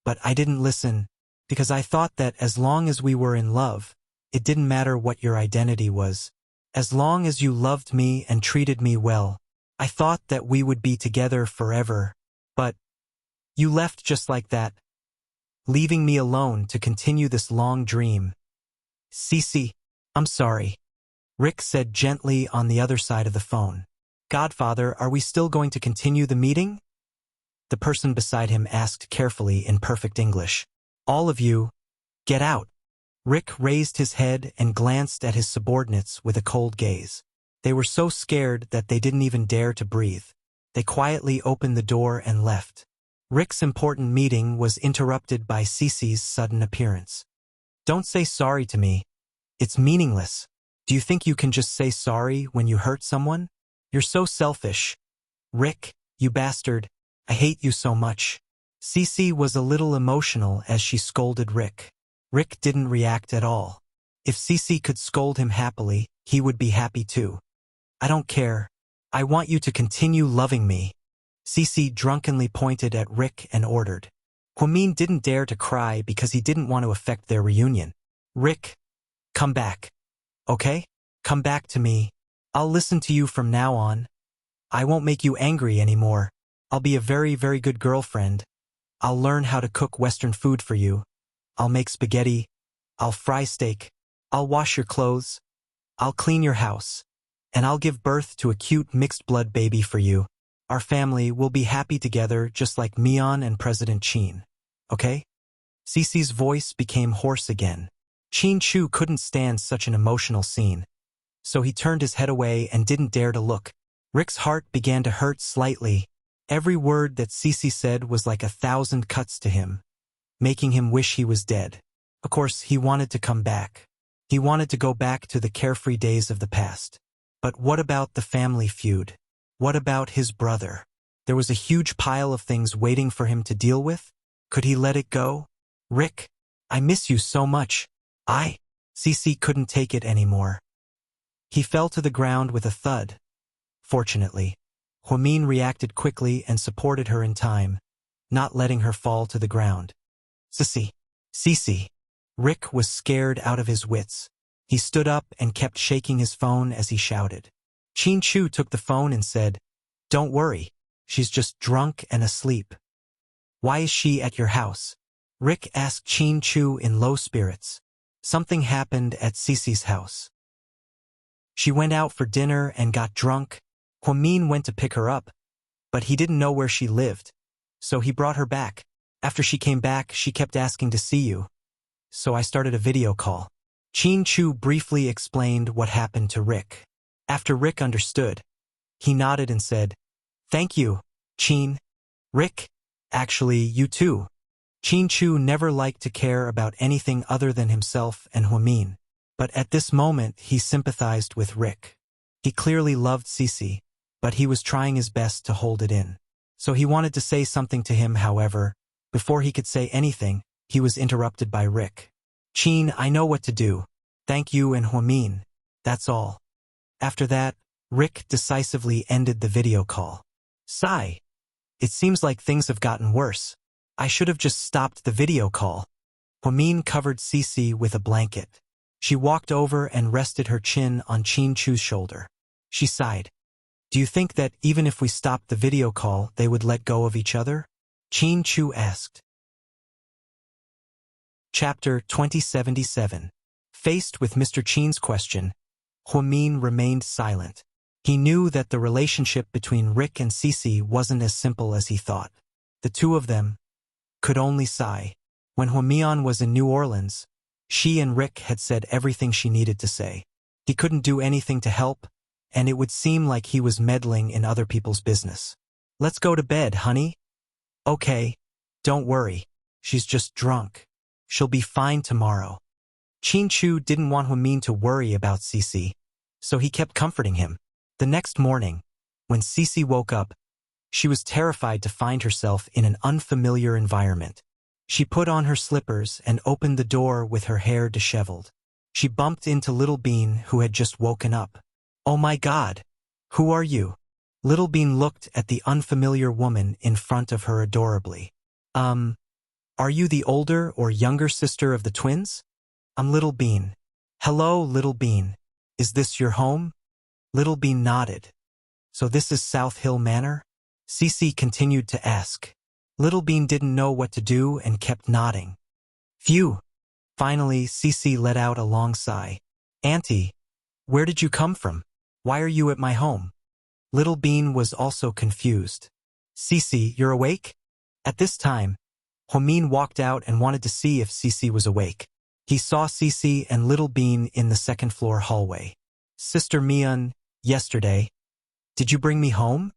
Speaker 1: But I didn't listen, because I thought that as long as we were in love, it didn't matter what your identity was. As long as you loved me and treated me well, I thought that we would be together forever. But you left just like that, leaving me alone to continue this long dream. Cece, I'm sorry, Rick said gently on the other side of the phone. Godfather, are we still going to continue the meeting? The person beside him asked carefully in perfect English. All of you, get out. Rick raised his head and glanced at his subordinates with a cold gaze. They were so scared that they didn't even dare to breathe. They quietly opened the door and left. Rick's important meeting was interrupted by Cece's sudden appearance. Don't say sorry to me. It's meaningless. Do you think you can just say sorry when you hurt someone? You're so selfish. Rick, you bastard. I hate you so much. Cece was a little emotional as she scolded Rick. Rick didn't react at all. If Cece could scold him happily, he would be happy too. I don't care. I want you to continue loving me. Cece drunkenly pointed at Rick and ordered. Huamin didn't dare to cry because he didn't want to affect their reunion. Rick, come back. Okay? Come back to me. I'll listen to you from now on. I won't make you angry anymore. I'll be a very, very good girlfriend. I'll learn how to cook Western food for you. I'll make spaghetti. I'll fry steak. I'll wash your clothes. I'll clean your house. And I'll give birth to a cute mixed-blood baby for you. Our family will be happy together just like Mian and President Qin. Okay? Cece's voice became hoarse again. Qin Chu couldn't stand such an emotional scene. So he turned his head away and didn't dare to look. Rick's heart began to hurt slightly. Every word that Cece said was like 1,000 cuts to him, making him wish he was dead. Of course, he wanted to come back. He wanted to go back to the carefree days of the past. But what about the family feud? What about his brother? There was a huge pile of things waiting for him to deal with. Could he let it go? Rick, I miss you so much. Cece couldn't take it anymore. He fell to the ground with a thud. Fortunately, Huamin reacted quickly and supported her in time, not letting her fall to the ground. Cece. Rick was scared out of his wits. He stood up and kept shaking his phone as he shouted. Qin Chu took the phone and said, Don't worry, she's just drunk and asleep. Why is she at your house? Rick asked Qin Chu in low spirits. Something happened at Cece's house. She went out for dinner and got drunk. Huamin went to pick her up, but he didn't know where she lived, so he brought her back. After she came back, she kept asking to see you, so I started a video call. Qin Chu briefly explained what happened to Rick. After Rick understood, he nodded and said, "Thank you, Chin." Rick, actually, you too. Chin Chu never liked to care about anything other than himself and Huamin, but at this moment he sympathized with Rick. He clearly loved Cici, but he was trying his best to hold it in. So he wanted to say something to him, however, before he could say anything, he was interrupted by Rick. "Chin, I know what to do. Thank you and Huamin. That's all." After that, Rick decisively ended the video call. Sigh. It seems like things have gotten worse. I should have just stopped the video call. Huamin covered Cici with a blanket. She walked over and rested her chin on Chin Chu's shoulder. She sighed. "Do you think that even if we stopped the video call, they would let go of each other?" Chin Chu asked. Chapter 2077. Faced with Mr. Chin's question, Huamin remained silent. He knew that the relationship between Rick and Cici wasn't as simple as he thought. The two of them could only sigh. When Huamian was in New Orleans, she and Rick had said everything she needed to say. He couldn't do anything to help, and it would seem like he was meddling in other people's business. "Let's go to bed, honey." "Okay, don't worry. She's just drunk. She'll be fine tomorrow." Chin Chu didn't want Huamin to worry about Cici, so he kept comforting him. The next morning, when Cici woke up, she was terrified to find herself in an unfamiliar environment. She put on her slippers and opened the door with her hair disheveled. She bumped into Little Bean, who had just woken up. "Oh my God! Who are you?" Little Bean looked at the unfamiliar woman in front of her adorably. Are you the older or younger sister of the twins?" "I'm Little Bean." "Hello, Little Bean. Is this your home?" Little Bean nodded. "So this is South Hill Manor?" Cici continued to ask. Little Bean didn't know what to do and kept nodding. Phew! Finally, Cici let out a long sigh. "Auntie, where did you come from? Why are you at my home?" Little Bean was also confused. "Cici, you're awake?" At this time, Huamin walked out and wanted to see if Cici was awake. He saw Cici and Little Bean in the second-floor hallway. "Sister Mian, yesterday. Did you bring me home?"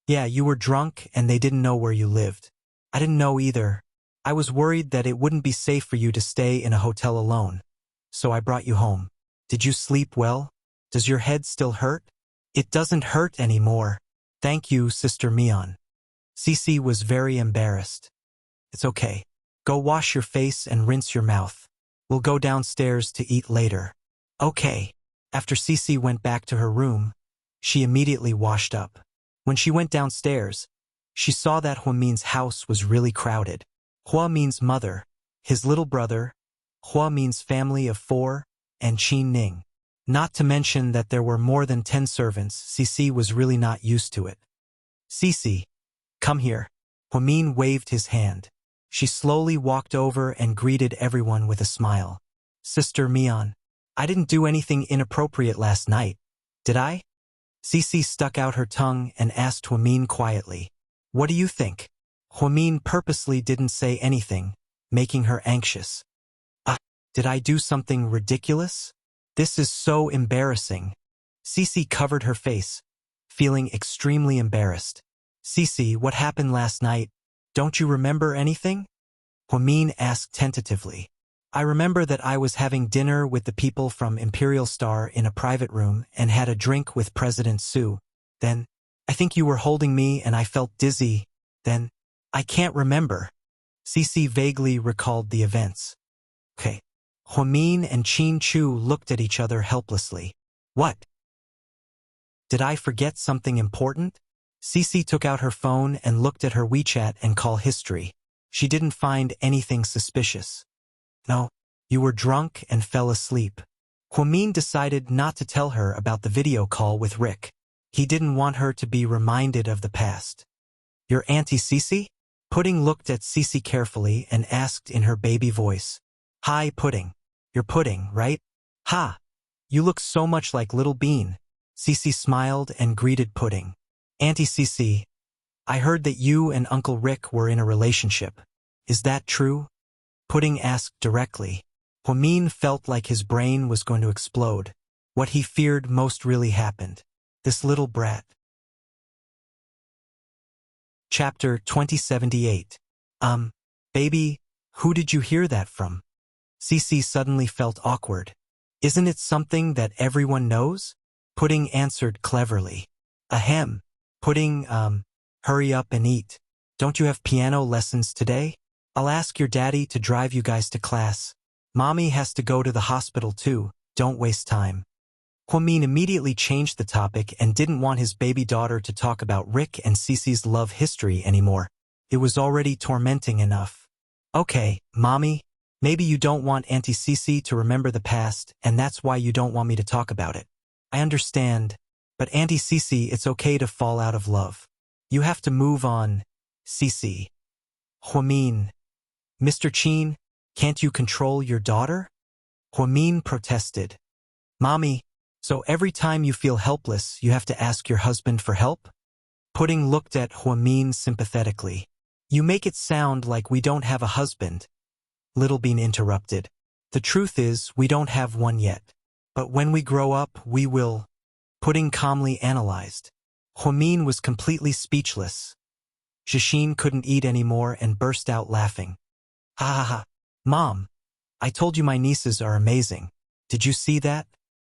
Speaker 1: "Yeah, you were drunk and they didn't know where you lived." "I didn't know either. I was worried that it wouldn't be safe for you to stay in a hotel alone. So I brought you home. Did you sleep well? Does your head still hurt?" "It doesn't hurt anymore. Thank you, Sister Mian." Cici was very embarrassed. "It's okay. Go wash your face and rinse your mouth. We'll go downstairs to eat later." "Okay." After Cici went back to her room, she immediately washed up. When she went downstairs, she saw that Huamin's house was really crowded. Huamin's mother, his little brother, Huamin's family of 4, and Qin Ning. Not to mention that there were more than 10 servants. Cici was really not used to it. "Cici, come here." Huamin waved his hand. She slowly walked over and greeted everyone with a smile. "Sister Mian, I didn't do anything inappropriate last night, did I?" Cici stuck out her tongue and asked Huamin quietly, "What do you think?" Huamin purposely didn't say anything, making her anxious. Did I do something ridiculous? This is so embarrassing." Cici covered her face, feeling extremely embarrassed. "Cici, what happened last night? Don't you remember anything?" Huamin asked tentatively. "I remember that I was having dinner with the people from Imperial Star in a private room and had a drink with President Su. Then, I think you were holding me and I felt dizzy. Then, I can't remember." Cici vaguely recalled the events. "Okay." Huamin and Chin Chu looked at each other helplessly. "What? Did I forget something important?" Cici took out her phone and looked at her WeChat and call history. She didn't find anything suspicious. "No, you were drunk and fell asleep." Huamin decided not to tell her about the video call with Rick. He didn't want her to be reminded of the past. "Your Auntie Cici?" Pudding looked at Cici carefully and asked in her baby voice. "Hi, Pudding. You're Pudding, right?" "Ha! You look so much like Little Bean." Cici smiled and greeted Pudding. "Auntie Cici, I heard that you and Uncle Rick were in a relationship. Is that true?" Pudding asked directly. Huamin felt like his brain was going to explode. What he feared most really happened. This little brat. Chapter 2078. Baby, who did you hear that from? Cece suddenly felt awkward. Isn't it something that everyone knows? Pudding answered cleverly. Ahem. Pudding, hurry up and eat. Don't you have piano lessons today? I'll ask your daddy to drive you guys to class. Mommy has to go to the hospital too. Don't waste time. Hwamin immediately changed the topic and didn't want his baby daughter to talk about Rick and Cece's love history anymore. It was already tormenting enough. Okay, Mommy, maybe you don't want Auntie Cece to remember the past, and that's why you don't want me to talk about it. I understand, but Auntie Cece, it's okay to fall out of love. You have to move on, Cece. Hwamin. Mr. Chin, can't you control your daughter? Hwamin protested. Mommy, so every time you feel helpless, you have to ask your husband for help? Pudding looked at Hwamin sympathetically. You make it sound like we don't have a husband. Little Bean interrupted. The truth is, we don't have one yet. But when we grow up, we will. Pudding calmly analyzed. Hwamin was completely speechless. Jishin couldn't eat anymore and burst out laughing. Ha ha ha. Mom, I told you my nieces are amazing. Did you see that?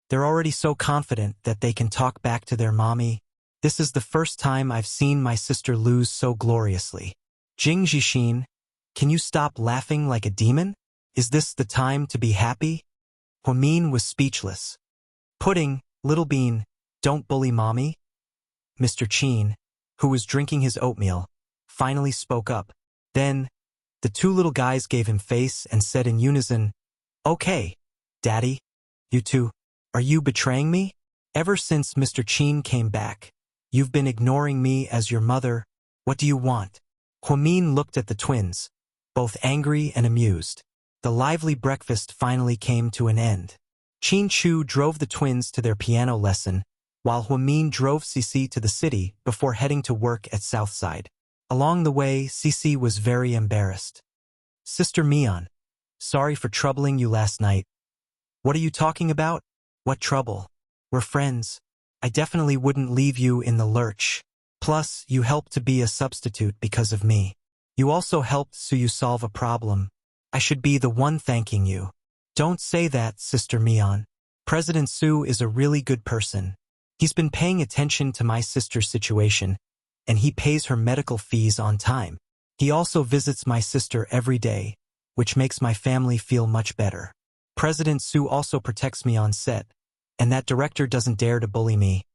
Speaker 1: They're already so confident that they can talk back to their mommy. This is the first time I've seen my sister lose so gloriously. Jing Jishin, can you stop laughing like a demon? Is this the time to be happy? Hwamin was speechless. Pudding, Little Bean, don't bully mommy. Mr. Chin, who was drinking his oatmeal, finally spoke up. Then, the two little guys gave him face and said in unison, Okay, Daddy, you two. Are you betraying me? Ever since Mr. Chin came back, you've been ignoring me as your mother. What do you want? Hwamin looked at the twins, both angry and amused. The lively breakfast finally came to an end. Chin Chu drove the twins to their piano lesson, while Hwamin drove Cece to the city before heading to work at Southside. Along the way, Cece was very embarrassed. Sister Mion, sorry for troubling you last night. What are you talking about? What trouble? We're friends. I definitely wouldn't leave you in the lurch. Plus, you helped to be a substitute because of me. You also helped Suyu solve a problem. I should be the one thanking you. Don't say that, Sister Mion. President Su is a really good person. He's been paying attention to my sister's situation, and he pays her medical fees on time. He also visits my sister every day, which makes my family feel much better. President Su also protects me on set, and that director doesn't dare to bully me.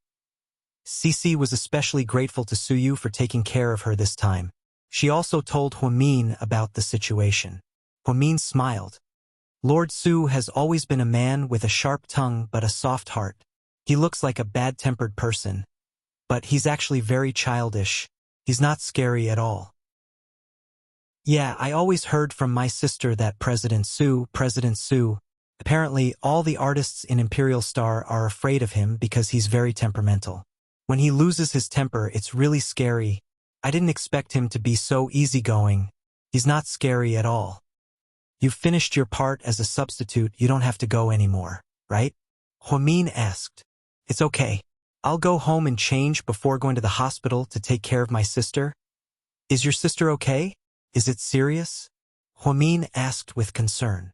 Speaker 1: Cece was especially grateful to Suyu for taking care of her this time. She also told Hwamin about the situation. Hwamin smiled. Lord Su has always been a man with a sharp tongue but a soft heart. He looks like a bad-tempered person, but he's actually very childish. He's not scary at all. Yeah, I always heard from my sister that President Su, apparently all the artists in Imperial Star are afraid of him because he's very temperamental. When he loses his temper, it's really scary. I didn't expect him to be so easygoing. He's not scary at all. You've finished your part as a substitute, you don't have to go anymore, right? Hwamin asked. It's okay. I'll go home and change before going to the hospital to take care of my sister. Is your sister okay? Is it serious? Hwamin asked with concern.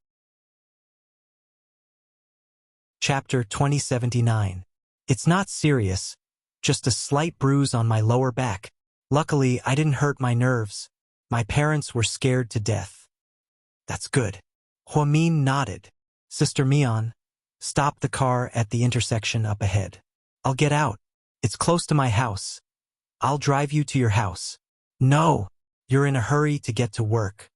Speaker 1: Chapter 2079. It's not serious, just a slight bruise on my lower back. Luckily, I didn't hurt my nerves. My parents were scared to death. That's good. Hwamin nodded. Sister Mion, stop the car at the intersection up ahead. I'll get out. It's close to my house. I'll drive you to your house. No, you're in a hurry to get to work.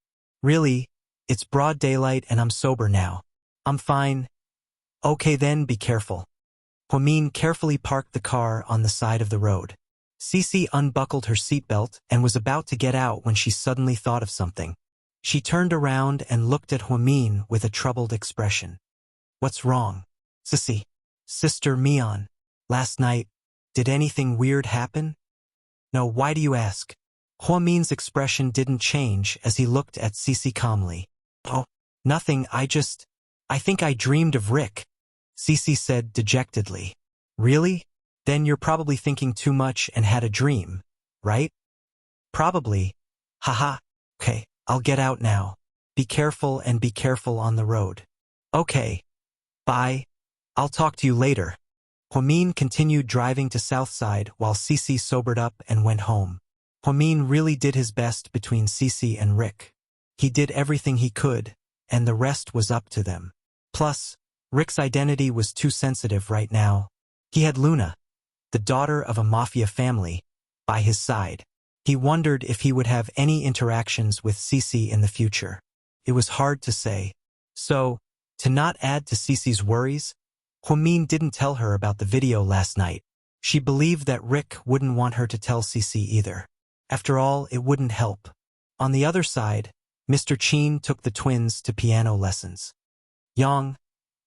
Speaker 1: Really, it's broad daylight and I'm sober now. I'm fine. Okay then, be careful. Hwamin carefully parked the car on the side of the road. Cece unbuckled her seatbelt and was about to get out when she suddenly thought of something. She turned around and looked at Hwamin with a troubled expression. What's wrong? Cece. Sister Mion. Last night, did anything weird happen? No, why do you ask? Hwamin's expression didn't change as he looked at Cece calmly. Oh, nothing, I think I dreamed of Rick. Cece said dejectedly. Really? Then you're probably thinking too much and had a dream, right? Probably. Haha. Okay, I'll get out now. Be careful and be careful on the road. Okay. Bye. I'll talk to you later. Hwamin continued driving to Southside while Cece sobered up and went home. Hwamin really did his best between Cece and Rick. He did everything he could, and the rest was up to them. Plus, Rick's identity was too sensitive right now. He had Luna, the daughter of a mafia family, by his side. He wondered if he would have any interactions with Cece in the future. It was hard to say. So, to not add to Cece's worries, Hwamin didn't tell her about the video last night. She believed that Rick wouldn't want her to tell Cece either. After all, it wouldn't help. On the other side, Mr. Chin took the twins to piano lessons. Yang,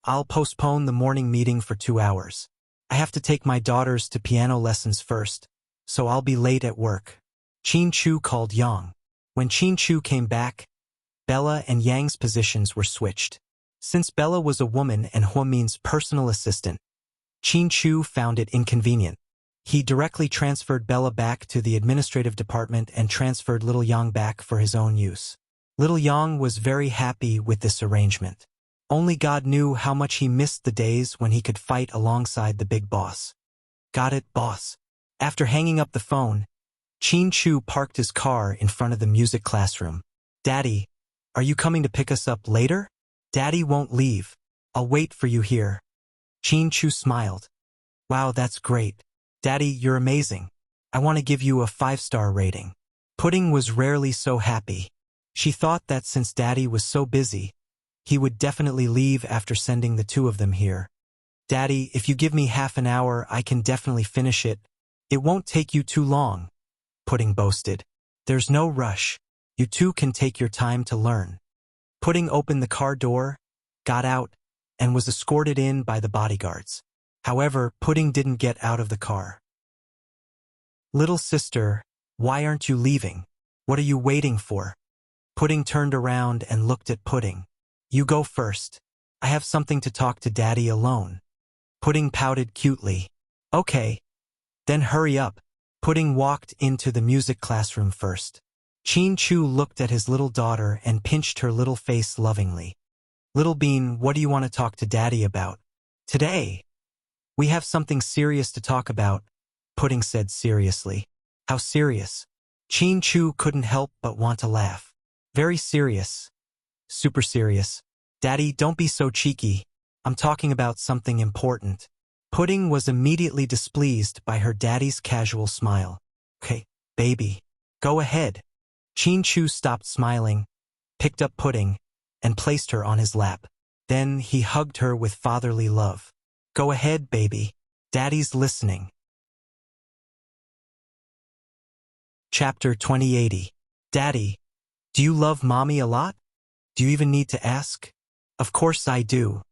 Speaker 1: I'll postpone the morning meeting for 2 hours. I have to take my daughters to piano lessons first, so I'll be late at work. Chin Chu called Yang. When Chin Chu came back, Bella and Yang's positions were switched. Since Bella was a woman and Hwamin's personal assistant, Chin Chu found it inconvenient. He directly transferred Bella back to the administrative department and transferred little Yang back for his own use. Little Yang was very happy with this arrangement. Only God knew how much he missed the days when he could fight alongside the big boss. Got it, boss. After hanging up the phone, Chin Chu parked his car in front of the music classroom. Daddy, are you coming to pick us up later? Daddy won't leave. I'll wait for you here. Chin Chu smiled. Wow, that's great. Daddy, you're amazing. I want to give you a 5-star rating. Pudding was rarely so happy. She thought that since Daddy was so busy, he would definitely leave after sending the two of them here. Daddy, if you give me half an hour, I can definitely finish it. It won't take you too long, Pudding boasted. There's no rush. You two can take your time to learn. Pudding opened the car door, got out, and was escorted in by the bodyguards. However, Pudding didn't get out of the car. Little sister, why aren't you leaving? What are you waiting for? Pudding turned around and looked at Pudding. You go first. I have something to talk to Daddy alone. Pudding pouted cutely. Okay. Then hurry up. Pudding walked into the music classroom first. Chin Chu looked at his little daughter and pinched her little face lovingly. Little Bean, what do you want to talk to Daddy about? Today. We have something serious to talk about, Pudding said seriously. How serious? Chin Chu couldn't help but want to laugh. Very serious. Super serious. Daddy, don't be so cheeky. I'm talking about something important. Pudding was immediately displeased by her daddy's casual smile. Okay, baby. Go ahead. Chin Chu stopped smiling, picked up Pudding, and placed her on his lap. Then he hugged her with fatherly love. Go ahead, baby. Daddy's listening. Chapter 2080. Daddy, do you love Mommy a lot? Do you even need to ask? Of course I do,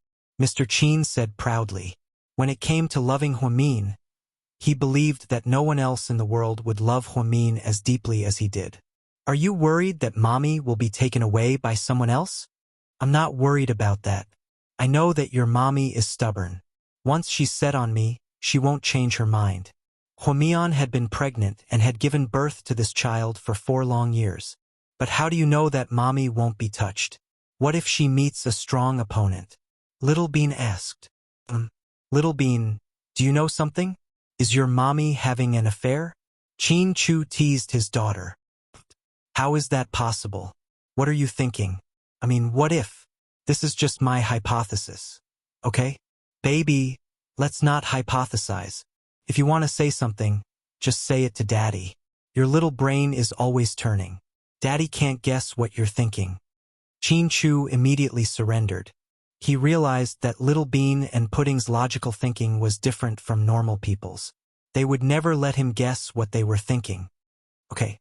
Speaker 1: Mr. Chin said proudly. When it came to loving Hwamin, he believed that no one else in the world would love Hwamin as deeply as he did. Are you worried that Mommy will be taken away by someone else? I'm not worried about that. I know that your Mommy is stubborn. Once she's set on me, she won't change her mind. Hwamion had been pregnant and had given birth to this child for 4 long years. But how do you know that Mommy won't be touched? What if she meets a strong opponent? Little Bean asked. Little Bean, do you know something? Is your Mommy having an affair? Chin Chu teased his daughter. How is that possible? What are you thinking? I mean, what if? This is just my hypothesis. Okay? Baby, let's not hypothesize. If you want to say something, just say it to Daddy. Your little brain is always turning. Daddy can't guess what you're thinking. Chin Chu immediately surrendered. He realized that Little Bean and Pudding's logical thinking was different from normal people's. They would never let him guess what they were thinking. Okay.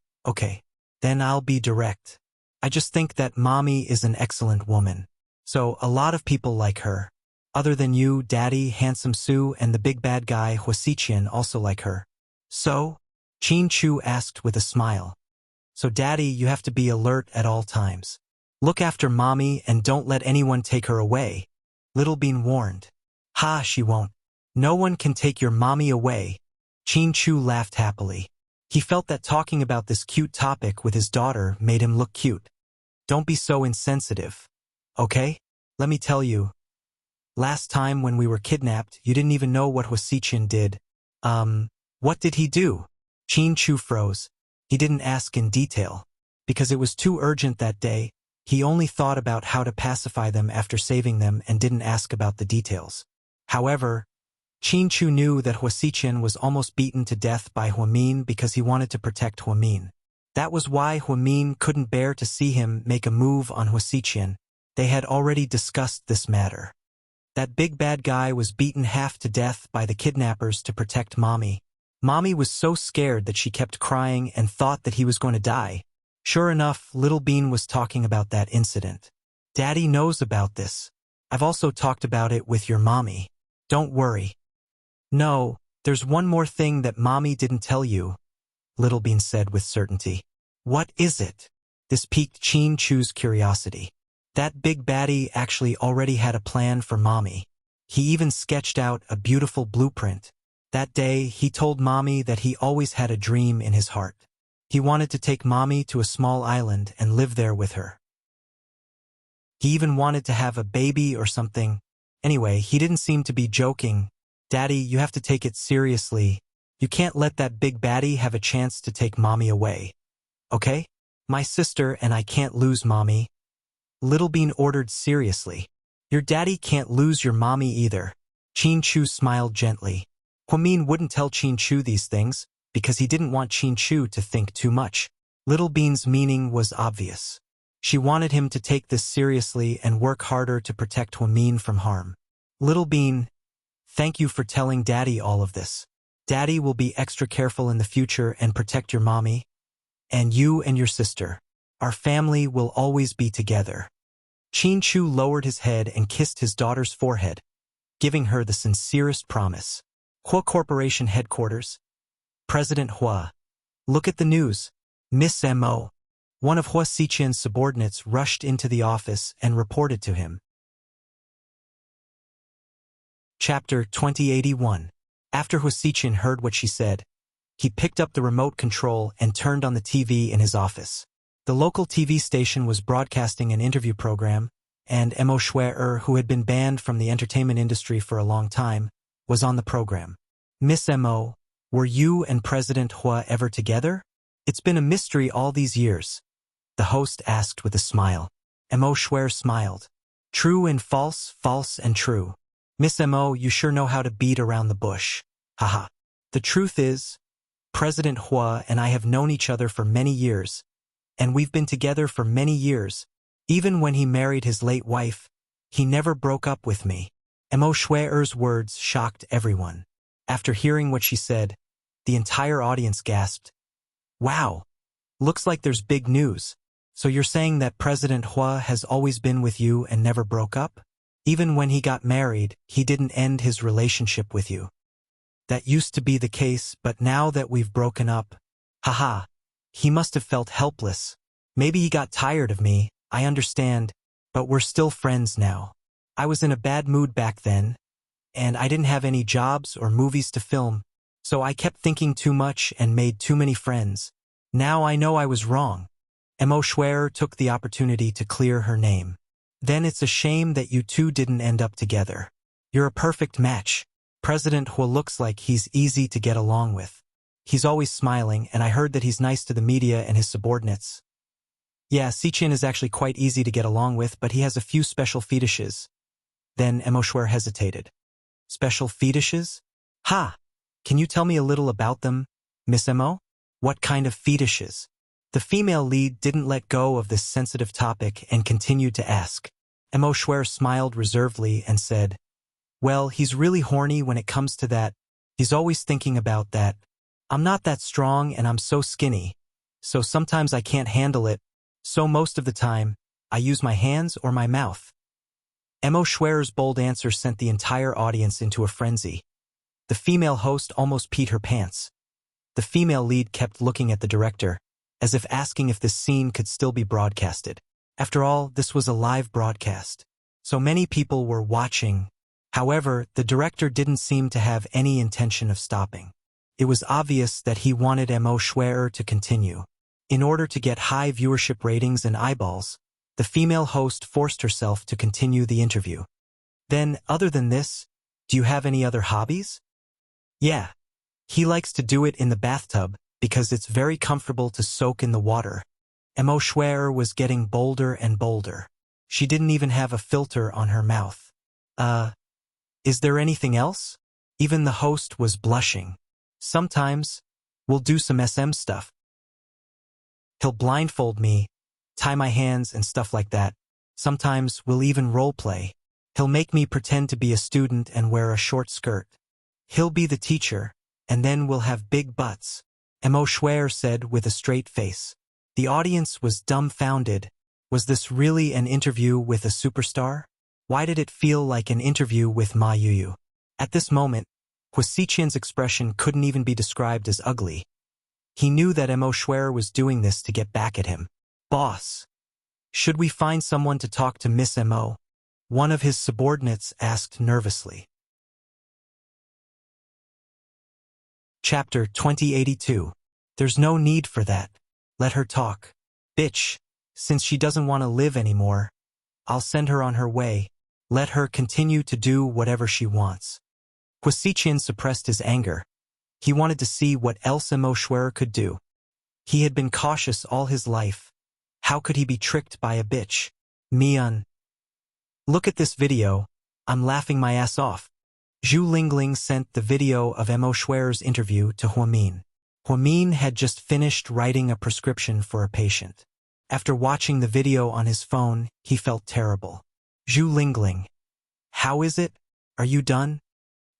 Speaker 1: Then I'll be direct. I just think that Mommy is an excellent woman. So a lot of people like her. Other than you, Daddy, Handsome Sue, and the big bad guy Hwasichian also like her. So? Chin Chu asked with a smile. So Daddy, you have to be alert at all times. Look after Mommy and don't let anyone take her away, Little Bean warned. Ha, she won't. No one can take your mommy away. Chin Chu laughed happily. He felt that talking about this cute topic with his daughter made him look cute. Don't be so insensitive. Okay? Let me tell you. Last time when we were kidnapped, you didn't even know what Huasichin did. What did he do? Chin Chu froze. He didn't ask in detail. Because it was too urgent that day, he only thought about how to pacify them after saving them and didn't ask about the details. However, Chin Chu knew that Huasichin was almost beaten to death by Huamin because he wanted to protect Huamin. That was why Huamin couldn't bear to see him make a move on Huasichin. They had already discussed this matter. That big bad guy was beaten half to death by the kidnappers to protect Mommy. Mommy was so scared that she kept crying and thought that he was going to die. Sure enough, Little Bean was talking about that incident. Daddy knows about this. I've also talked about it with your mommy. Don't worry. No, there's one more thing that Mommy didn't tell you, Little Bean said with certainty. What is it? This piqued Chin Chu's curiosity. That big baddie actually already had a plan for Mommy. He even sketched out a beautiful blueprint. That day, he told Mommy that he always had a dream in his heart. He wanted to take Mommy to a small island and live there with her. He even wanted to have a baby or something. Anyway, he didn't seem to be joking. Daddy, you have to take it seriously. You can't let that big baddie have a chance to take Mommy away. Okay? My sister and I can't lose Mommy. Little Bean ordered seriously. Your daddy can't lose your mommy either. Chin Chu smiled gently. Huamin wouldn't tell Chin Chu these things, because he didn't want Chin Chu to think too much. Little Bean's meaning was obvious. She wanted him to take this seriously and work harder to protect Huamin from harm. Little Bean, thank you for telling Daddy all of this. Daddy will be extra careful in the future and protect your mommy. And you and your sister. Our family will always be together. Chin Chu lowered his head and kissed his daughter's forehead, giving her the sincerest promise. Hua Corporation Headquarters. President Hua. Look at the news. Miss M.O. One of Huasichin's subordinates rushed into the office and reported to him. Chapter 2081. After Huasichin heard what she said, he picked up the remote control and turned on the TV in his office. The local TV station was broadcasting an interview program, and Mo Shui, who had been banned from the entertainment industry for a long time, was on the program. Miss Mo, were you and President Hua ever together? It's been a mystery all these years, the host asked with a smile. Mo Shui smiled. True and false, false and true. Miss Mo, you sure know how to beat around the bush. Haha. The truth is, President Hua and I have known each other for many years, and we've been together for many years. Even when he married his late wife, he never broke up with me. Mo Shui's words shocked everyone. After hearing what she said, the entire audience gasped. Wow! Looks like there's big news. So you're saying that President Hua has always been with you and never broke up? Even when he got married, he didn't end his relationship with you. That used to be the case, but now that we've broken up, haha. He must have felt helpless. Maybe he got tired of me, I understand, but we're still friends now. I was in a bad mood back then, and I didn't have any jobs or movies to film, so I kept thinking too much and made too many friends. Now I know I was wrong. Mo Shui took the opportunity to clear her name. Then it's a shame that you two didn't end up together. You're a perfect match. President Hua looks like he's easy to get along with. He's always smiling, and I heard that he's nice to the media and his subordinates. Yeah, Sichin is actually quite easy to get along with, but he has a few special fetishes. Then Mo Shui hesitated. Special fetishes? Ha! Can you tell me a little about them, Miss Mo? What kind of fetishes? The female lead didn't let go of this sensitive topic and continued to ask. Mo Shui smiled reservedly and said, well, he's really horny when it comes to that. He's always thinking about that. I'm not that strong and I'm so skinny, so sometimes I can't handle it, so most of the time, I use my hands or my mouth. Mo Shui's bold answer sent the entire audience into a frenzy. The female host almost peed her pants. The female lead kept looking at the director, as if asking if this scene could still be broadcasted. After all, this was a live broadcast. So many people were watching. However, the director didn't seem to have any intention of stopping. It was obvious that he wanted Mo Schwerer to continue. In order to get high viewership ratings and eyeballs, the female host forced herself to continue the interview. Then, other than this, do you have any other hobbies? Yeah. He likes to do it in the bathtub because it's very comfortable to soak in the water. Mo Schwerer was getting bolder and bolder. She didn't even have a filter on her mouth. Is there anything else? Even the host was blushing. Sometimes, we'll do some SM stuff. He'll blindfold me, tie my hands and stuff like that. Sometimes we'll even role-play. He'll make me pretend to be a student and wear a short skirt. He'll be the teacher, and then we'll have big butts, Mo Schwerer said with a straight face. The audience was dumbfounded. Was this really an interview with a superstar? Why did it feel like an interview with Ma Yuyu? At this moment, Hwasiqian's expression couldn't even be described as ugly. He knew that Mo Schwerer was doing this to get back at him. Boss, should we find someone to talk to Miss Mo? One of his subordinates asked nervously. Chapter 2082. There's no need for that. Let her talk. Bitch, since she doesn't want to live anymore, I'll send her on her way. Let her continue to do whatever she wants. Hwasiqian suppressed his anger. He wanted to see what else Mo Schwerer could do. He had been cautious all his life. How could he be tricked by a bitch? Mian. Look at this video. I'm laughing my ass off. Zhu Lingling sent the video of Mo Schwerer's interview to Huamin. Huamin had just finished writing a prescription for a patient. After watching the video on his phone, he felt terrible. Zhu Lingling. How is it? Are you done?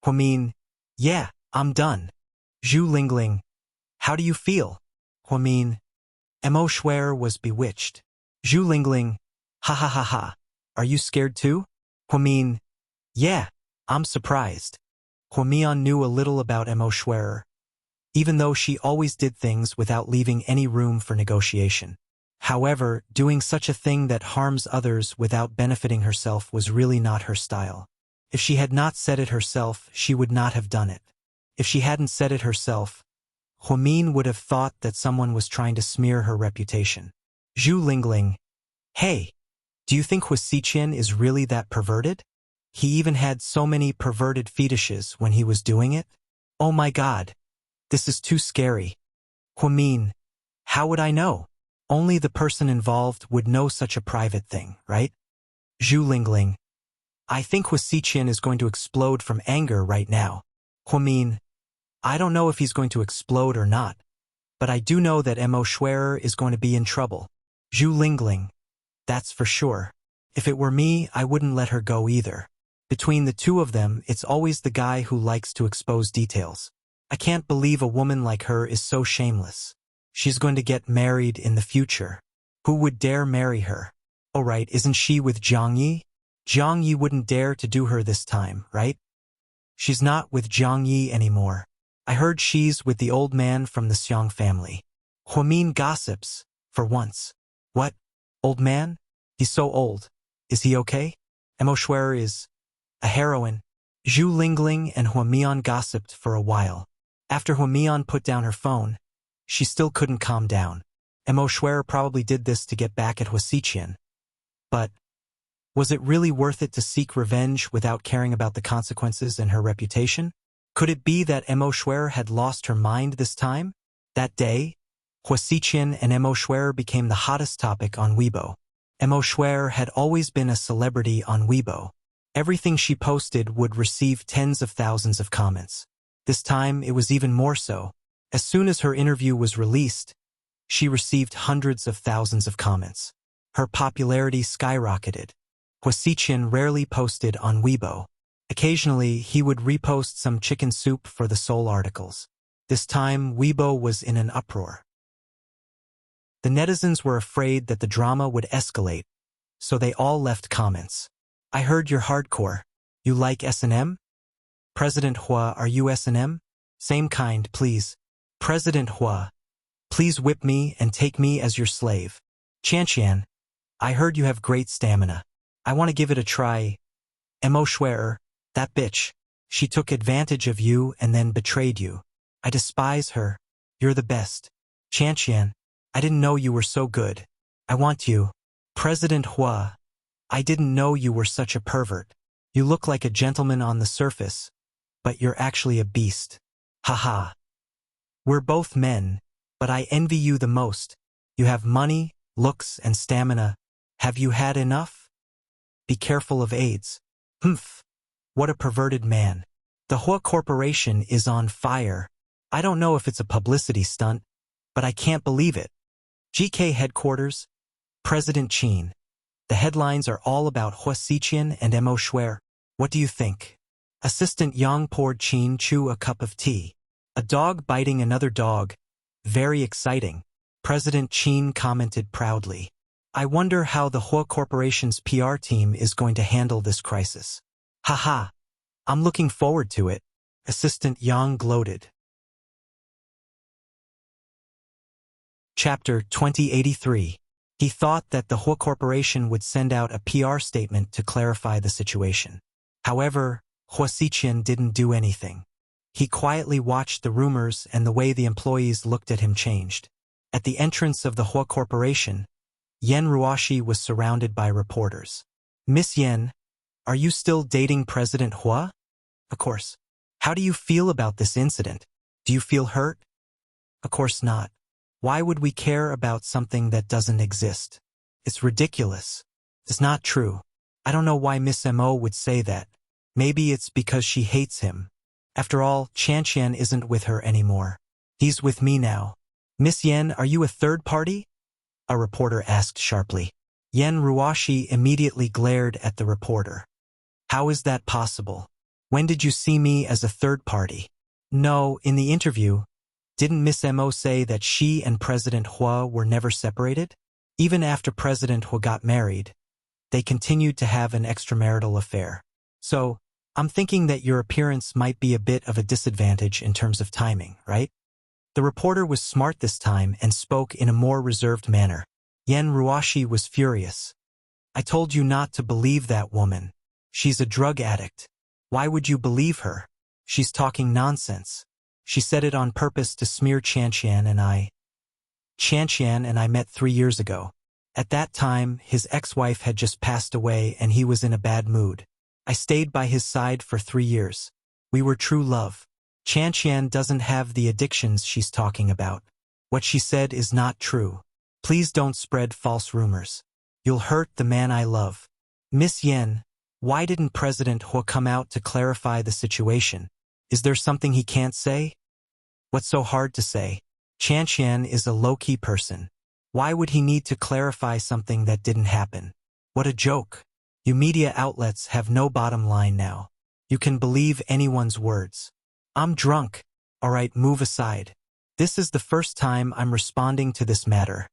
Speaker 1: Huamin. Yeah, I'm done. Zhu Lingling. How do you feel? Huamin. Mo Schwerer was bewitched. Zhu Lingling. Ha ha ha ha. Are you scared too? Huamin. Yeah, I'm surprised. Huamian knew a little about Mo Schwerer, even though she always did things without leaving any room for negotiation. However, doing such a thing that harms others without benefiting herself was really not her style. If she had not said it herself, she would not have done it. If she hadn't said it herself, Huamin would have thought that someone was trying to smear her reputation. Zhu Lingling. Hey, do you think Hwasiqian is really that perverted? He even had so many perverted fetishes when he was doing it? Oh my god. This is too scary. Huamin. How would I know? Only the person involved would know such a private thing, right? Zhu Lingling. I think Hwasiqian is going to explode from anger right now. Huamin. I don't know if he's going to explode or not, but I do know that Mo Schwerer is going to be in trouble. Zhu Lingling. That's for sure. If it were me, I wouldn't let her go either. Between the two of them, it's always the guy who likes to expose details. I can't believe a woman like her is so shameless. She's going to get married in the future. Who would dare marry her? Oh right, isn't she with Zhang Yi? Zhang Yi wouldn't dare to do her this time, right? She's not with Zhang Yi anymore. I heard she's with the old man from the Xiang family. Huamin gossips, for once. What? Old man? He's so old. Is he okay? Mo Schwerer is a heroine. Zhu Lingling and Huamian gossiped for a while. After Huamian put down her phone, she still couldn't calm down. Mo Schwerer probably did this to get back at Hwasiqian. But was it really worth it to seek revenge without caring about the consequences and her reputation? Could it be that Mo Schwerer had lost her mind this time? That day, Hwasiqian and Mo Schwerer became the hottest topic on Weibo. Mo Schwerer had always been a celebrity on Weibo. Everything she posted would receive tens of thousands of comments. This time, it was even more so. As soon as her interview was released, she received hundreds of thousands of comments. Her popularity skyrocketed. Hwasiqian rarely posted on Weibo. Occasionally, he would repost some chicken soup for the Seoul articles. This time, Weibo was in an uproar. The netizens were afraid that the drama would escalate, so they all left comments. I heard you're hardcore. You like S&M? President Hua, are you S&M? Same kind, please. President Hua, please whip me and take me as your slave. Chanqian, I heard you have great stamina. I want to give it a try. Mo Schwerer, That bitch. She took advantage of you and then betrayed you. I despise her. You're the best. Chanqian, I didn't know you were so good. I want you. President Hua, I didn't know you were such a pervert. You look like a gentleman on the surface, but you're actually a beast. Haha. We're both men, but I envy you the most. You have money, looks, and stamina. Have you had enough? Be careful of AIDS. Humph. What a perverted man. The Hua Corporation is on fire. I don't know if it's a publicity stunt, but I can't believe it. GK Headquarters, President Qin. The headlines are all about Hua Xiqian and Mo Shuer. What do you think? Assistant Yang poured Qin Chu a cup of tea. A dog biting another dog. Very exciting. President Qin commented proudly. I wonder how the Hua Corporation's PR team is going to handle this crisis. Haha. I'm looking forward to it. Assistant Yang gloated. Chapter 2083. He thought that the Hua Corporation would send out a PR statement to clarify the situation. However, Hua Xiqian didn't do anything. He quietly watched the rumors, and the way the employees looked at him changed. At the entrance of the Hua Corporation, Yan Ruoshi was surrounded by reporters. Miss Yan, are you still dating President Hua? Of course. How do you feel about this incident? Do you feel hurt? Of course not. Why would we care about something that doesn't exist? It's ridiculous. It's not true. I don't know why Miss Mo would say that. Maybe it's because she hates him. After all, Chanqian isn't with her anymore. He's with me now. Miss Yan, are you a third party? A reporter asked sharply. Yan Ruoshi immediately glared at the reporter. How is that possible? When did you see me as a third party? No, in the interview. Didn't Miss Mo say that she and President Hua were never separated? Even after President Hua got married, they continued to have an extramarital affair. So, I'm thinking that your appearance might be a bit of a disadvantage in terms of timing, right? The reporter was smart this time and spoke in a more reserved manner. Yan Ruoshi was furious. I told you not to believe that woman. She's a drug addict. Why would you believe her? She's talking nonsense. She said it on purpose to smear Chanqian and I. Chanqian and I met 3 years ago. At that time, his ex-wife had just passed away and he was in a bad mood. I stayed by his side for 3 years. We were true love. Chanqian doesn't have the addictions she's talking about. What she said is not true. Please don't spread false rumors. You'll hurt the man I love. Miss Yan, why didn't President Hua come out to clarify the situation? Is there something he can't say? What's so hard to say? Chanqian is a low-key person. Why would he need to clarify something that didn't happen? What a joke. You media outlets have no bottom line now. You can believe anyone's words. I'm drunk. All right, move aside. This is the first time I'm responding to this matter.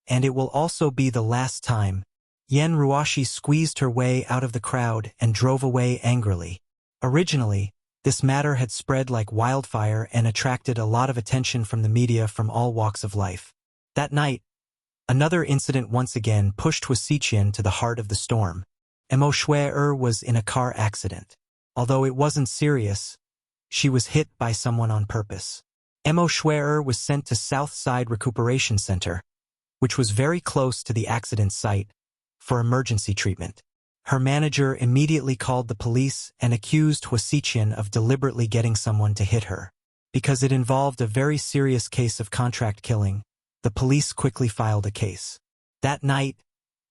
Speaker 1: And it will also be the last time. Yan Ruoshi squeezed her way out of the crowd and drove away angrily. Originally, this matter had spread like wildfire and attracted a lot of attention from the media from all walks of life. That night, another incident once again pushed Hua Xiqian to the heart of the storm. Mo Shuer was in a car accident. Although it wasn't serious, she was hit by someone on purpose. Mo Shuer was sent to South Side Recuperation Center, which was very close to the accident site, for emergency treatment. Her manager immediately called the police and accused Hua Xiqian of deliberately getting someone to hit her. Because it involved a very serious case of contract killing, the police quickly filed a case. That night,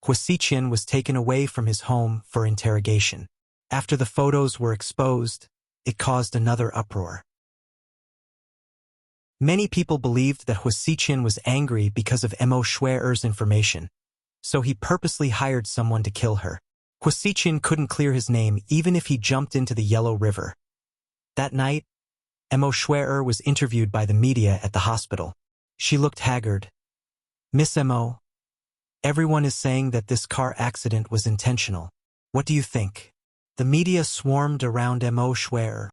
Speaker 1: Hua Xiqian was taken away from his home for interrogation. After the photos were exposed, it caused another uproar. Many people believed that Hua Xiqian was angry because of Mo Shuer's information, so he purposely hired someone to kill her. Hua Xiqian couldn't clear his name even if he jumped into the Yellow River. That night, Mo Shuer was interviewed by the media at the hospital. She looked haggard. Miss Mo, everyone is saying that this car accident was intentional. What do you think? The media swarmed around Mo Shuer.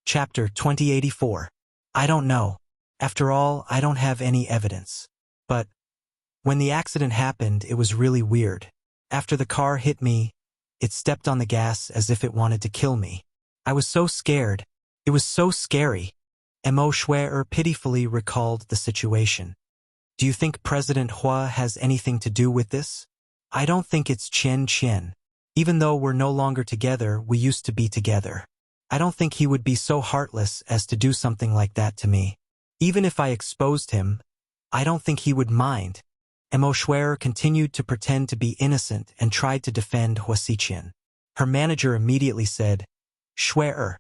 Speaker 1: Chapter 2084. I don't know. After all, I don't have any evidence. But when the accident happened, it was really weird. After the car hit me, It stepped on the gas as if it wanted to kill me. I was so scared. It was so scary. Mo Shuer pitifully recalled the situation. Do you think President Hua has anything to do with this? I don't think it's Chen Chen. Even though we're no longer together, we used to be together. I don't think he would be so heartless as to do something like that to me. Even if I exposed him, I don't think he would mind. Mo Shuer continued to pretend to be innocent and tried to defend Hua Xiqian. Her manager immediately said, Shuer,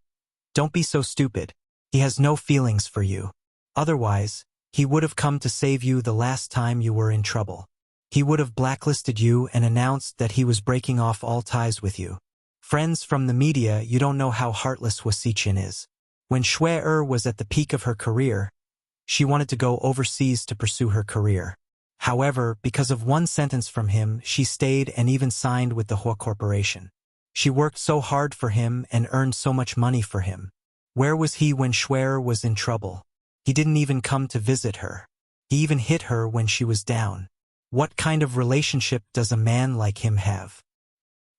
Speaker 1: don't be so stupid. He has no feelings for you. Otherwise, he would have come to save you the last time you were in trouble. He would have blacklisted you and announced that he was breaking off all ties with you. Friends from the media, you don't know how heartless Hua Xiqian is. When Shuer was at the peak of her career, she wanted to go overseas to pursue her career. However, because of one sentence from him, she stayed and even signed with the Hua Corporation. She worked so hard for him and earned so much money for him. Where was he when Shuer was in trouble? He didn't even come to visit her. He even hit her when she was down. What kind of relationship does a man like him have?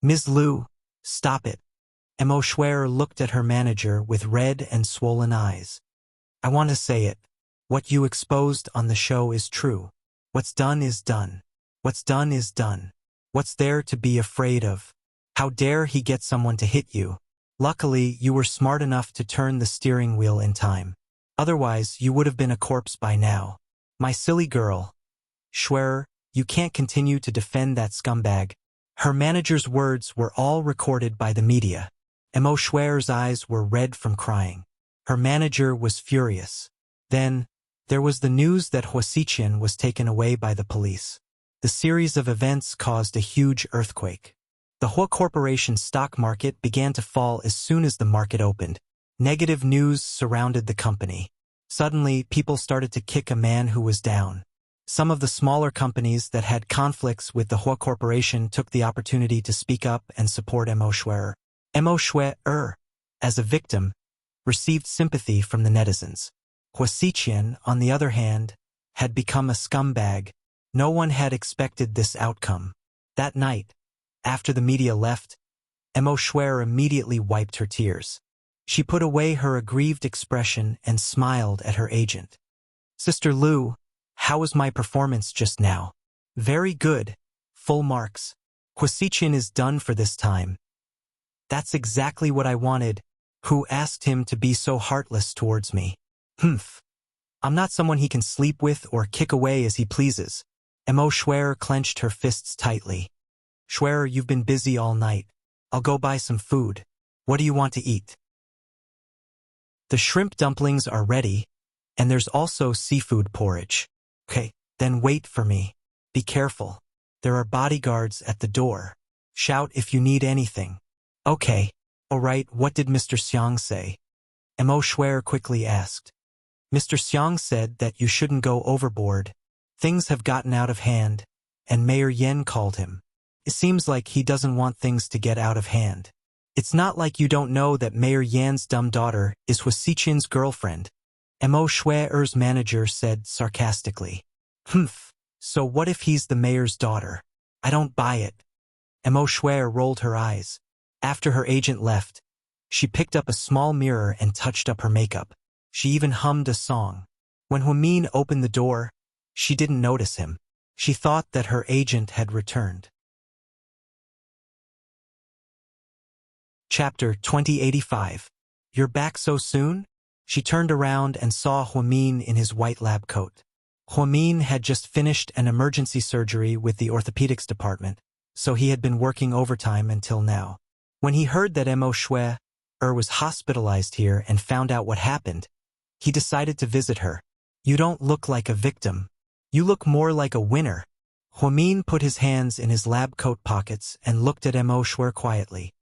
Speaker 1: Ms. Liu, stop it. Mo Shuer looked at her manager with red and swollen eyes. I want to say it. What you exposed on the show is true. What's done is done. What's done is done. What's there to be afraid of? How dare he get someone to hit you? Luckily, you were smart enough to turn the steering wheel in time. Otherwise, you would have been a corpse by now. My silly girl. Shuer, you can't continue to defend that scumbag. Her manager's words were all recorded by the media. Mo Shuer's eyes were red from crying. Her manager was furious. Then, there was the news that Hua Xiqian was taken away by the police. The series of events caused a huge earthquake. The Hua Corporation's stock market began to fall as soon as the market opened. Negative news surrounded the company. Suddenly, people started to kick a man who was down. Some of the smaller companies that had conflicts with the Hua Corporation took the opportunity to speak up and support Mo Shuer. Mo Shuer, as a victim, received sympathy from the netizens. Hua Xiqian, on the other hand, had become a scumbag. No one had expected this outcome. That night, after the media left, Mo Shuer immediately wiped her tears. She put away her aggrieved expression and smiled at her agent. Sister Liu, how was my performance just now? Very good. Full marks. Hua Xiqian is done for this time. That's exactly what I wanted. Who asked him to be so heartless towards me? Humph. I'm not someone he can sleep with or kick away as he pleases. Mo Shuer clenched her fists tightly. Shuer, you've been busy all night. I'll go buy some food. What do you want to eat? The shrimp dumplings are ready, and there's also seafood porridge. Okay, then wait for me. Be careful. There are bodyguards at the door. Shout if you need anything. Okay. All right, what did Mr. Xiang say? Mo Shuer quickly asked. Mr. Xiang said that you shouldn't go overboard. Things have gotten out of hand, and Mayor Yan called him. It seems like he doesn't want things to get out of hand. It's not like you don't know that Mayor Yan's dumb daughter is Hua Xiqian's girlfriend. Mo Shuer's manager said sarcastically. Humph, so what if he's the mayor's daughter? I don't buy it. Mo Shuer rolled her eyes. After her agent left, she picked up a small mirror and touched up her makeup. She even hummed a song. When Huamin opened the door, she didn't notice him. She thought that her agent had returned. Chapter 2085. You're back so soon? She turned around and saw Huamin in his white lab coat. Huamin had just finished an emergency surgery with the orthopedics department, so he had been working overtime until now. When he heard that Mo Shuer was hospitalized here and found out what happened, he decided to visit her. You don't look like a victim. You look more like a winner. Huamin put his hands in his lab coat pockets and looked at Mo Shuer quietly.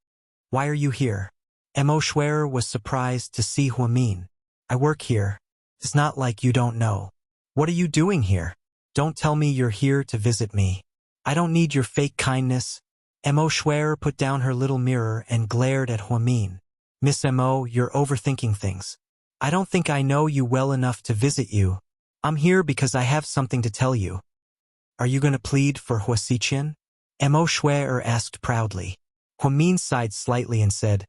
Speaker 1: Why are you here? Mo Shuer was surprised to see Huamin. I work here. It's not like you don't know. What are you doing here? Don't tell me you're here to visit me. I don't need your fake kindness. Mo Shuer put down her little mirror and glared at Huamin. Miss Mo, you're overthinking things. I don't think I know you well enough to visit you. I'm here because I have something to tell you. Are you going to plead for Hua Xiqian? Mo Shuer asked proudly. Huamin sighed slightly and said,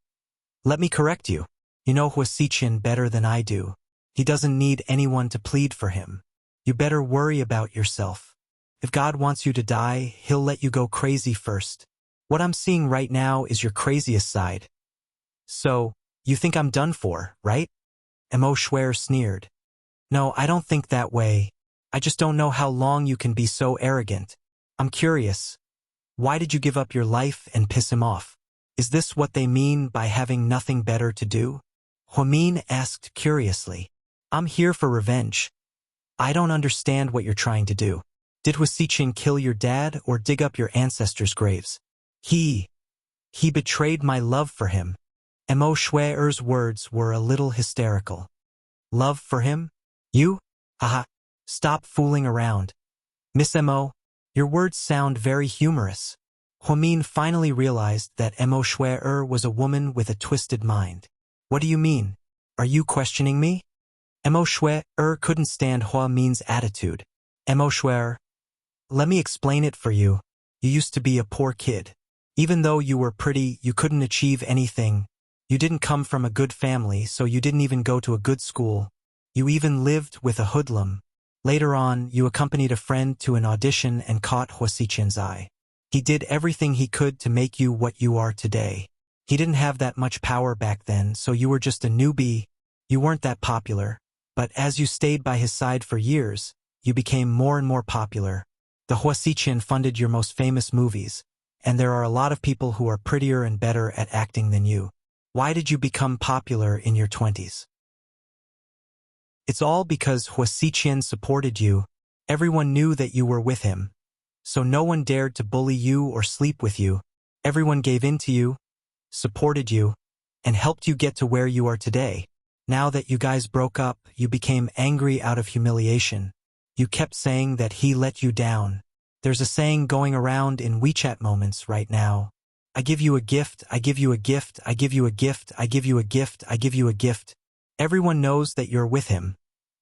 Speaker 1: "Let me correct you. You know Huasiqian better than I do. He doesn't need anyone to plead for him. You better worry about yourself. If God wants you to die, he'll let you go crazy first. What I'm seeing right now is your craziest side. So, you think I'm done for, right?" Emo Schwer sneered. "No, I don't think that way. I just don't know how long you can be so arrogant. I'm curious. Why did you give up your life and piss him off? Is this what they mean by having nothing better to do?" Huamin asked curiously. "I'm here for revenge. I don't understand what you're trying to do. Did Huasiqian kill your dad or dig up your ancestors' graves?" He betrayed my love for him." Emo Schwer's words were a little hysterical. "Love for him? You? Haha. Stop fooling around. Miss Emo, your words sound very humorous." Huamin finally realized that Emo Schwer was a woman with a twisted mind. "What do you mean? Are you questioning me?" Emo Schwer couldn't stand Huamin's attitude. "Emo Schwer, let me explain it for you. You used to be a poor kid. Even though you were pretty, you couldn't achieve anything. You didn't come from a good family, so you didn't even go to a good school. You even lived with a hoodlum. Later on, you accompanied a friend to an audition and caught Huasiqian's eye. He did everything he could to make you what you are today. He didn't have that much power back then, so you were just a newbie. You weren't that popular. But as you stayed by his side for years, you became more and more popular. The Huasiqian funded your most famous movies, and there are a lot of people who are prettier and better at acting than you. Why did you become popular in your 20s? It's all because Huasiqian supported you. Everyone knew that you were with him. So no one dared to bully you or sleep with you. Everyone gave in to you, supported you, and helped you get to where you are today. Now that you guys broke up, you became angry out of humiliation. You kept saying that he let you down. There's a saying going around in WeChat moments right now. I give you a gift, I give you a gift, I give you a gift, I give you a gift, I give you a gift. Everyone knows that you're with him.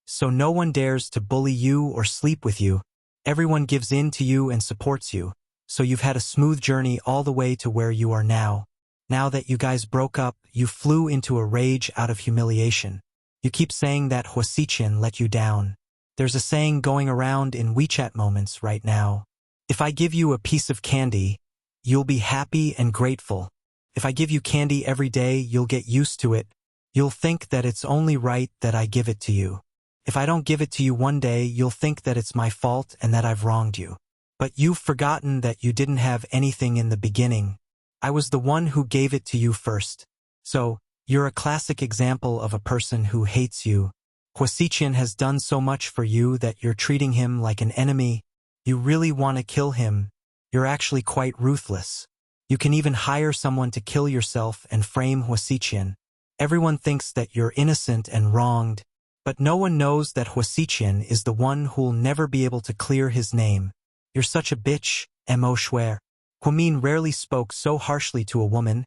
Speaker 1: So no one dares to bully you or sleep with you. Everyone gives in to you and supports you. So you've had a smooth journey all the way to where you are now. Now that you guys broke up, you flew into a rage out of humiliation. You keep saying that Huasiqian let you down. There's a saying going around in WeChat moments right now. If I give you a piece of candy, you'll be happy and grateful. If I give you candy every day, you'll get used to it. You'll think that it's only right that I give it to you. If I don't give it to you one day, you'll think that it's my fault and that I've wronged you. But you've forgotten that you didn't have anything in the beginning. I was the one who gave it to you first. So, you're a classic example of a person who hates you. Huasiqian has done so much for you that you're treating him like an enemy. You really want to kill him. You're actually quite ruthless. You can even hire someone to kill yourself and frame Huasiqian. Everyone thinks that you're innocent and wronged, but no one knows that Huasiqian is the one who'll never be able to clear his name. You're such a bitch, Emo Schwer. Huamin rarely spoke so harshly to a woman,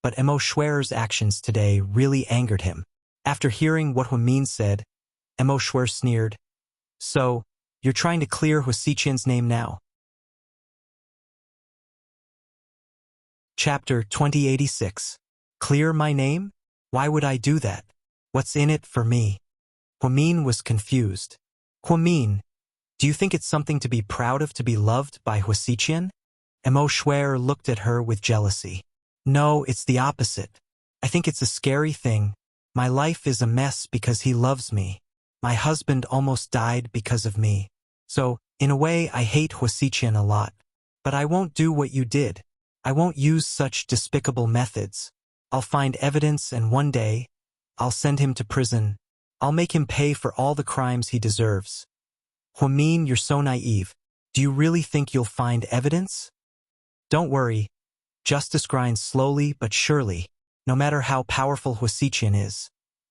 Speaker 1: but Emo Schwer's actions today really angered him. After hearing what Huamin said, Emo Schwer sneered. So, you're trying to clear Huasiqian's name now? Chapter 2086. Clear my name? Why would I do that? What's in it for me? Huamin was confused. Huamin, do you think it's something to be proud of to be loved by Huasiqian? Emo Schwer looked at her with jealousy. No, it's the opposite. I think it's a scary thing. My life is a mess because he loves me. My husband almost died because of me. So, in a way, I hate Huasiqian a lot. But I won't do what you did. I won't use such despicable methods. I'll find evidence and one day, I'll send him to prison. I'll make him pay for all the crimes he deserves. Huamin, you're so naive. Do you really think you'll find evidence? Don't worry. Justice grinds slowly but surely. No matter how powerful Huasiqian is,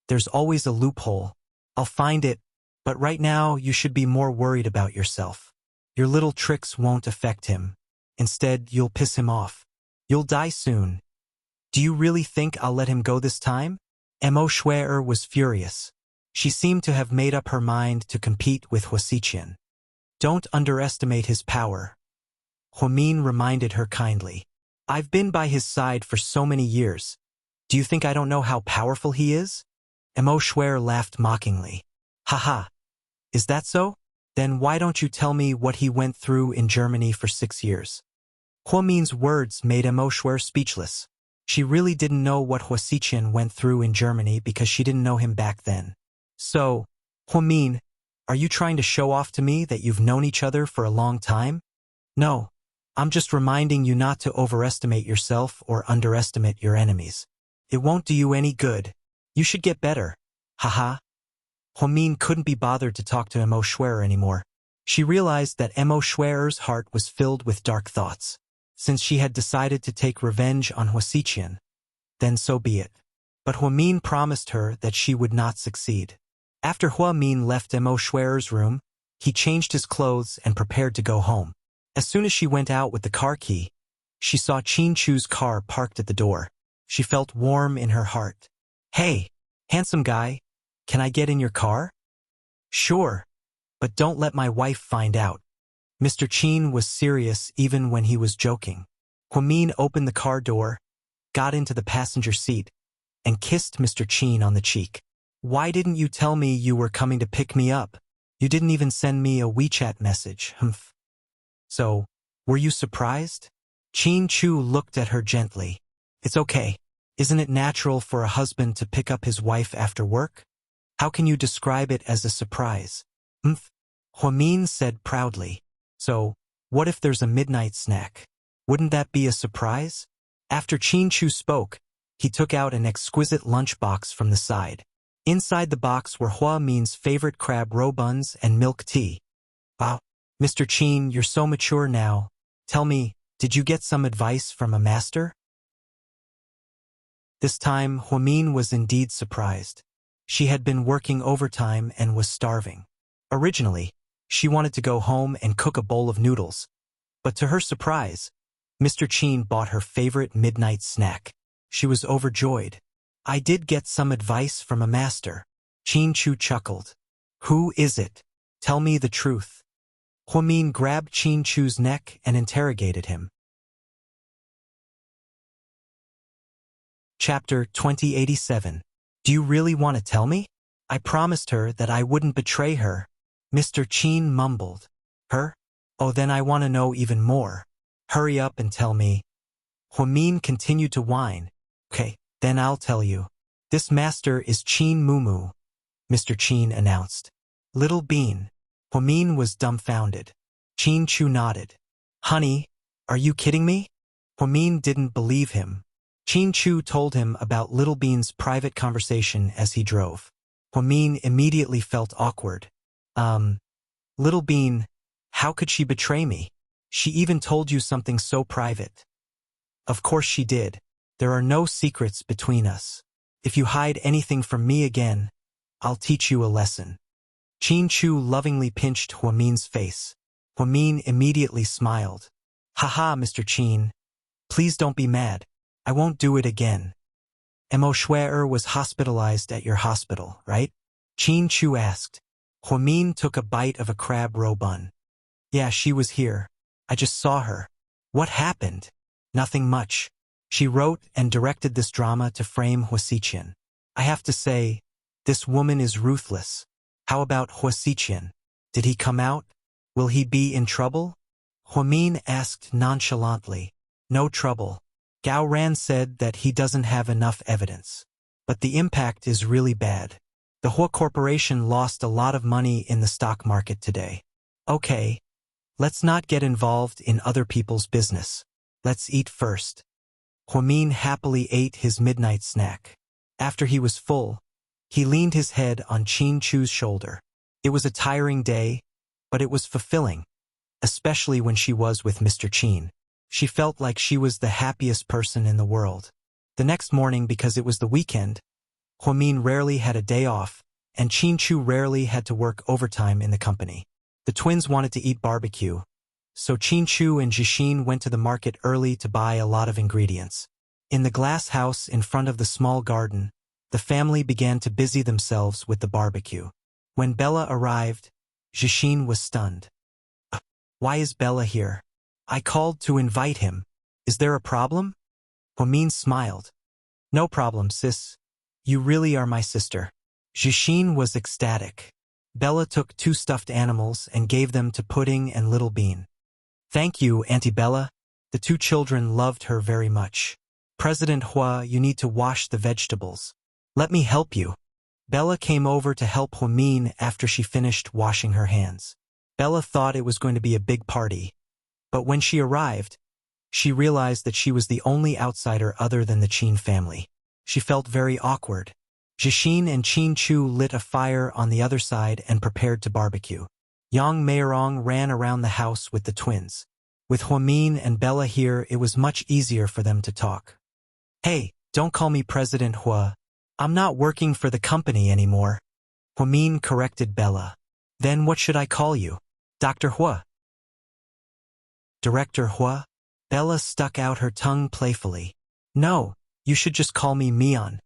Speaker 1: there's always a loophole. I'll find it, but right now you should be more worried about yourself. Your little tricks won't affect him. Instead, you'll piss him off. You'll die soon. Do you really think I'll let him go this time? Emo Schwer was furious. She seemed to have made up her mind to compete with Huasiqian. Don't underestimate his power. Huamin reminded her kindly. I've been by his side for so many years. Do you think I don't know how powerful he is? Emoshware laughed mockingly. Haha. Is that so? Then why don't you tell me what he went through in Germany for 6 years? Huamin's words made Emoshware speechless. She really didn't know what Huasiqian went through in Germany because she didn't know him back then. So, Huamin, are you trying to show off to me that you've known each other for a long time? No. I'm just reminding you not to overestimate yourself or underestimate your enemies. It won't do you any good. You should get better. Haha. Huamin couldn't be bothered to talk to Emoshware anymore. She realized that Emoshware's heart was filled with dark thoughts. Since she had decided to take revenge on Huasiqian, then so be it. But Huamin promised her that she would not succeed. After Huamin left Emoshware's room, he changed his clothes and prepared to go home. As soon as she went out with the car key, she saw Qin Chu's car parked at the door. She felt warm in her heart. Hey, handsome guy, can I get in your car? Sure, but don't let my wife find out. Mr. Qin was serious even when he was joking. Huamin opened the car door, got into the passenger seat, and kissed Mr. Qin on the cheek. Why didn't you tell me you were coming to pick me up? You didn't even send me a WeChat message, humph. So, were you surprised? Qin Chu looked at her gently. It's okay. Isn't it natural for a husband to pick up his wife after work? How can you describe it as a surprise? Humph. Huamin said proudly. So, what if there's a midnight snack? Wouldn't that be a surprise? After Qin Chu spoke, he took out an exquisite lunchbox from the side. Inside the box were Huamin's favorite crab roe buns and milk tea. Wow, Mr. Qin, you're so mature now. Tell me, did you get some advice from a master? This time, Huamin was indeed surprised. She had been working overtime and was starving. Originally, she wanted to go home and cook a bowl of noodles. But to her surprise, Mr. Qin bought her favorite midnight snack. She was overjoyed. I did get some advice from a master. Qin Chu chuckled. Who is it? Tell me the truth. Huamin grabbed Qin Chu's neck and interrogated him. Chapter 2087. Do you really want to tell me? I promised her that I wouldn't betray her. Mr. Qin mumbled. Her? Oh, then I want to know even more. Hurry up and tell me. Huamin continued to whine. Okay, then I'll tell you. This master is Qin Mumu, Mr. Qin announced. Little Bean. Huamin was dumbfounded. Qin Chu nodded. Honey, are you kidding me? Huamin didn't believe him. Qin Chu told him about Little Bean's private conversation as he drove. Huamin immediately felt awkward. Little Bean, how could she betray me? She even told you something so private. Of course she did. There are no secrets between us. If you hide anything from me again, I'll teach you a lesson. Qin Chu lovingly pinched Huamin's face. Huamin immediately smiled. Haha, Mr. Qin. Please don't be mad. I won't do it again. Emoshware was hospitalized at your hospital, right? Qin Chu asked. Huamin took a bite of a crab roe bun. Yeah, she was here. I just saw her. What happened? Nothing much. She wrote and directed this drama to frame Huasiqian. I have to say, this woman is ruthless. How about Huasiqian? Did he come out? Will he be in trouble? Huamin asked nonchalantly. No trouble. Gao Ran said that he doesn't have enough evidence. But the impact is really bad. The Hua Corporation lost a lot of money in the stock market today. Okay, let's not get involved in other people's business. Let's eat first. Huamin happily ate his midnight snack. After he was full, he leaned his head on Qin Chu's shoulder. It was a tiring day, but it was fulfilling, especially when she was with Mr. Qin. She felt like she was the happiest person in the world. The next morning, because it was the weekend, Huamin rarely had a day off, and Qin Chu rarely had to work overtime in the company. The twins wanted to eat barbecue, so Qin Chu and Jixin went to the market early to buy a lot of ingredients. In the glass house in front of the small garden, the family began to busy themselves with the barbecue. When Bella arrived, Jixin was stunned. Why is Bella here? I called to invite him. Is there a problem? Huamin smiled. No problem, sis. You really are my sister. Jishin was ecstatic. Bella took 2 stuffed animals and gave them to Pudding and Little Bean. Thank you, Auntie Bella. The 2 children loved her very much. President Hua, you need to wash the vegetables. Let me help you. Bella came over to help Huamin after she finished washing her hands. Bella thought it was going to be a big party, but when she arrived, she realized that she was the only outsider other than the Qin family. She felt very awkward. Jishin and Qin Chu lit a fire on the other side and prepared to barbecue. Yang Meirong ran around the house with the twins. With Huamin and Bella here, it was much easier for them to talk. Hey, don't call me President Hua. I'm not working for the company anymore. Huamin corrected Bella. Then what should I call you? Dr. Hua? Director Hua? Bella stuck out her tongue playfully. No, you should just call me Mian.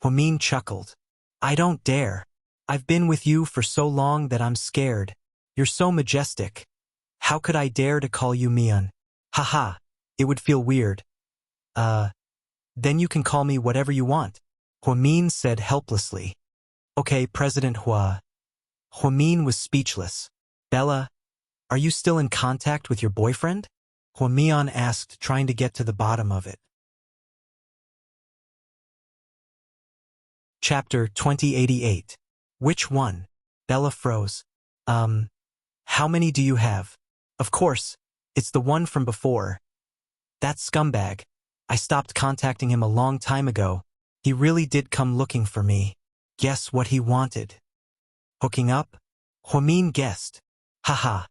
Speaker 1: Huamin chuckled. I don't dare. I've been with you for so long that I'm scared. You're so majestic. How could I dare to call you Mian? Haha, it would feel weird. Then you can call me whatever you want. Huamin said helplessly. Okay, President Hua. Huamin was speechless. Bella, are you still in contact with your boyfriend? Huamian asked, trying to get to the bottom of it. Chapter 2088. Which one? Bella froze. How many do you have? Of course, it's the one from before. That scumbag. I stopped contacting him a long time ago. He really did come looking for me. Guess what he wanted? Hooking up? Huamin guessed. Haha.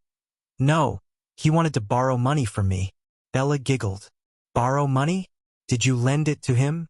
Speaker 1: No, he wanted to borrow money from me. Bella giggled. Borrow money? Did you lend it to him?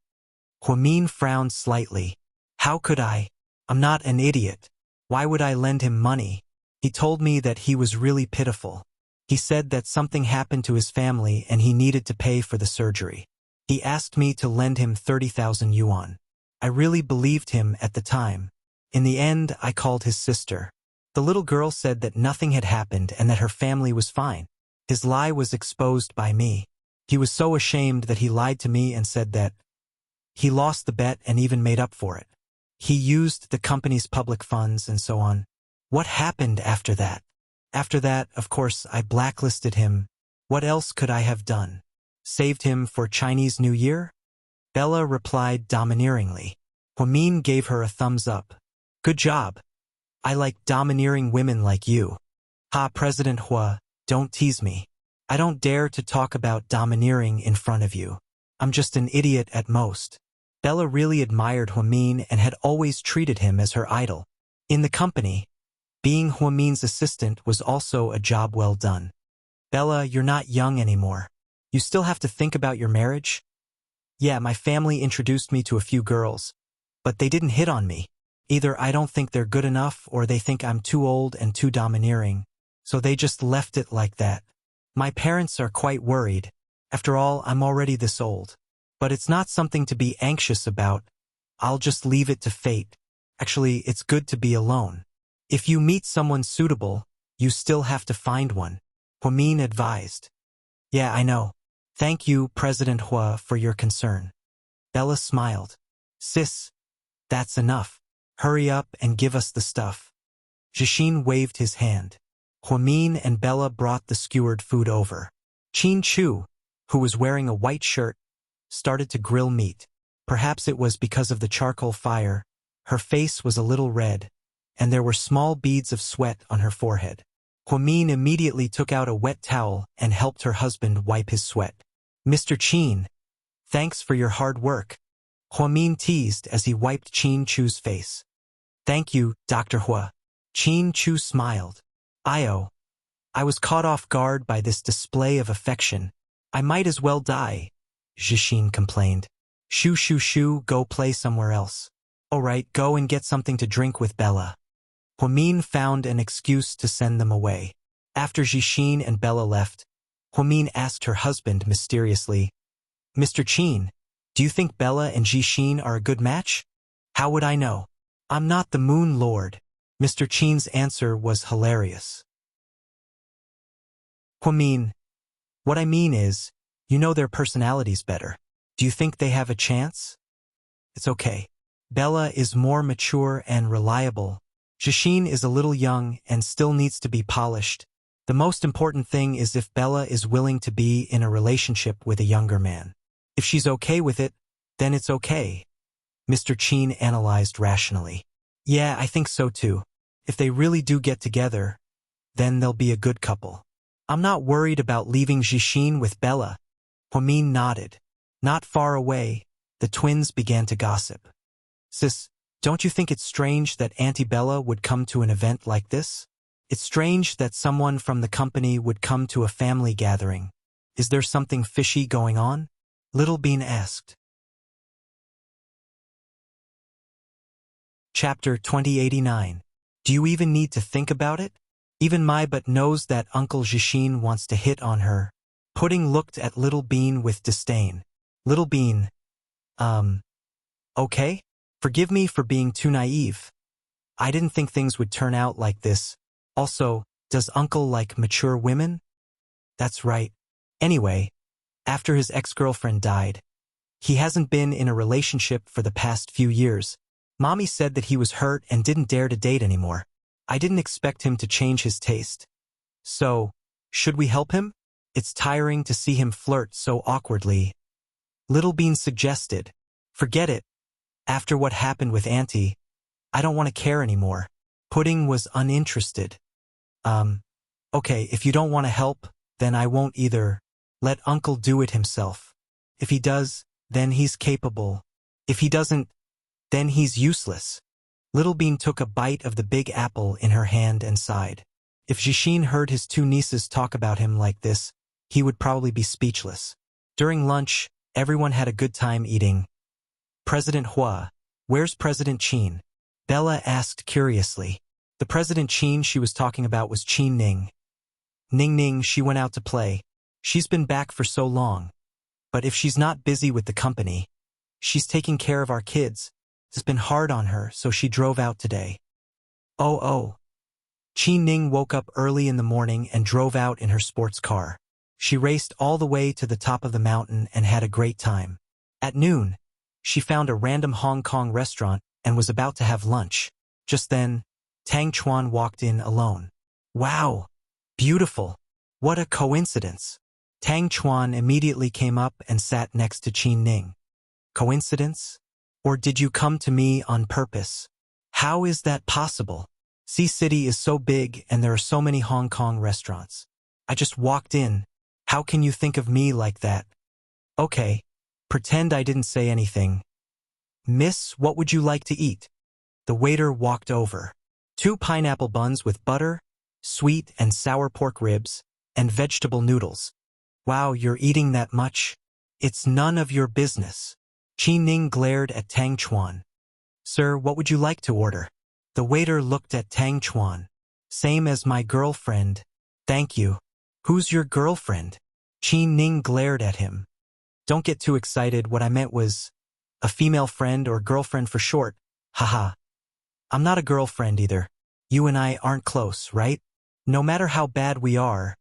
Speaker 1: Huamin frowned slightly. How could I? I'm not an idiot. Why would I lend him money? He told me that he was really pitiful. He said that something happened to his family and he needed to pay for the surgery. He asked me to lend him 30,000 yuan. I really believed him at the time. In the end, I called his sister. The little girl said that nothing had happened and that her family was fine. His lie was exposed by me. He was so ashamed that he lied to me and said that he lost the bet and even made up for it. He used the company's public funds and so on. What happened after that? After that, of course, I blacklisted him. What else could I have done? Saved him for Chinese New Year? Bella replied domineeringly. Huamin gave her a thumbs up. Good job. I like domineering women like you. Ha, President Hua, don't tease me. I don't dare to talk about domineering in front of you. I'm just an idiot at most. Bella really admired Huamin and had always treated him as her idol. In the company, being Huamin's assistant was also a job well done. Bella, you're not young anymore. You still have to think about your marriage? Yeah, my family introduced me to a few girls, but they didn't hit on me. Either I don't think they're good enough or they think I'm too old and too domineering, so they just left it like that. My parents are quite worried. After all, I'm already this old. But it's not something to be anxious about. I'll just leave it to fate. Actually, it's good to be alone. If you meet someone suitable, you still have to find one. Huamin advised. Yeah, I know. Thank you, President Hua, for your concern. Bella smiled. Sis, that's enough. Hurry up and give us the stuff. Jishin waved his hand. Huamin and Bella brought the skewered food over. Qin Chu, who was wearing a white shirt, started to grill meat. Perhaps it was because of the charcoal fire. Her face was a little red, and there were small beads of sweat on her forehead. Huamin immediately took out a wet towel and helped her husband wipe his sweat. Mr. Qin, thanks for your hard work. Huamin teased as he wiped Qin Chu's face. Thank you, Dr. Hua. Qin Chu smiled. I was caught off guard by this display of affection. I might as well die, Jishin complained. Shoo shoo shoo, go play somewhere else. All right, go and get something to drink with Bella. Huamin found an excuse to send them away. After Jishin and Bella left, Huamin asked her husband mysteriously, Mr. Qin, do you think Bella and Jishin are a good match? How would I know? I'm not the Moon Lord. Mr. Qin's answer was hilarious. Huamin, what I mean is, You know their personalities better. Do you think they have a chance? It's okay. Bella is more mature and reliable. Jishin is a little young and still needs to be polished. The most important thing is if Bella is willing to be in a relationship with a younger man. If she's okay with it, then it's okay. Mr. Chin analyzed rationally. Yeah, I think so too. If they really do get together, then they'll be a good couple. I'm not worried about leaving Jishin with Bella. Huamin nodded. Not far away, the twins began to gossip. Sis, don't you think it's strange that Auntie Bella would come to an event like this? It's strange that someone from the company would come to a family gathering. Is there something fishy going on? Little Bean asked. Chapter 2089. Do you even need to think about it? Even my butt knows that Uncle Jishin wants to hit on her. Pudding looked at Little Bean with disdain. Little Bean, okay? Forgive me for being too naive. I didn't think things would turn out like this. Also, does Uncle like mature women? That's right. Anyway, after his ex-girlfriend died, he hasn't been in a relationship for the past few years. Mommy said that he was hurt and didn't dare to date anymore. I didn't expect him to change his taste. So, should we help him? It's tiring to see him flirt so awkwardly. Little Bean suggested. Forget it. After what happened with Auntie, I don't want to care anymore. Pudding was uninterested. Okay, if you don't want to help, then I won't either. Let Uncle do it himself. If he does, then he's capable. If he doesn't, then he's useless. Little Bean took a bite of the big apple in her hand and sighed. If Jishin heard his two nieces talk about him like this, he would probably be speechless. During lunch, everyone had a good time eating. President Hua, where's President Chin? Bella asked curiously. The President Chin she was talking about was Qin Ning. Ning, she went out to play. She's been back for so long. But if she's not busy with the company, she's taking care of our kids. It's been hard on her, so she drove out today. Oh. Qin Ning woke up early in the morning and drove out in her sports car. She raced all the way to the top of the mountain and had a great time. At noon, she found a random Hong Kong restaurant and was about to have lunch. Just then, Tang Chuan walked in alone. Wow! Beautiful! What a coincidence! Tang Chuan immediately came up and sat next to Qin Ning. Coincidence? Or did you come to me on purpose? How is that possible? Sea City is so big and there are so many Hong Kong restaurants. I just walked in. How can you think of me like that? Okay, pretend I didn't say anything. Miss, what would you like to eat? The waiter walked over. 2 pineapple buns with butter, sweet and sour pork ribs, and vegetable noodles. Wow, you're eating that much? It's none of your business. Qin Ning glared at Tang Chuan. Sir, what would you like to order? The waiter looked at Tang Chuan. Same as my girlfriend. Thank you. Who's your girlfriend? Qin Ning glared at him. Don't get too excited, what I meant was a female friend or girlfriend for short. Haha. I'm not a girlfriend either. You and I aren't close, right? No matter how bad we are,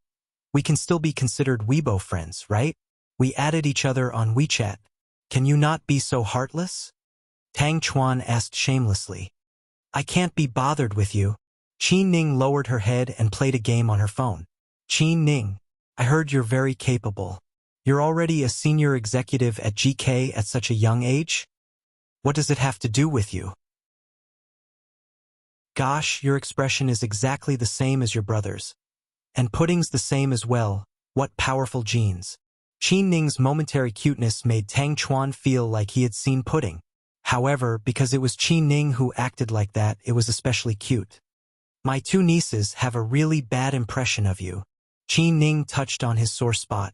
Speaker 1: we can still be considered Weibo friends, right? We added each other on WeChat. Can you not be so heartless? Tang Chuan asked shamelessly. I can't be bothered with you. Qin Ning lowered her head and played a game on her phone. Qin Ning, I heard you're very capable. You're already a senior executive at GK at such a young age? What does it have to do with you? Gosh, your expression is exactly the same as your brother's. And Pudding's the same as well. What powerful genes. Qin Ning's momentary cuteness made Tang Chuan feel like he had seen Pudding. However, because it was Qin Ning who acted like that, it was especially cute. My 2 nieces have a really bad impression of you. Qin Ning touched on his sore spot.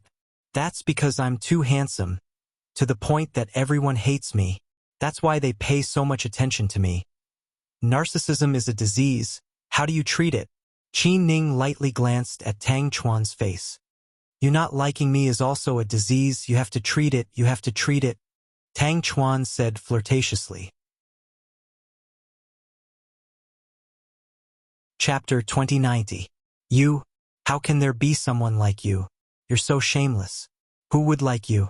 Speaker 1: That's because I'm too handsome. To the point that everyone hates me. That's why they pay so much attention to me. Narcissism is a disease. How do you treat it? Qin Ning lightly glanced at Tang Chuan's face. You not liking me is also a disease. You have to treat it. You have to treat it. Tang Chuan said flirtatiously. Chapter 2090. You, how can there be someone like you? You're so shameless. Who would like you?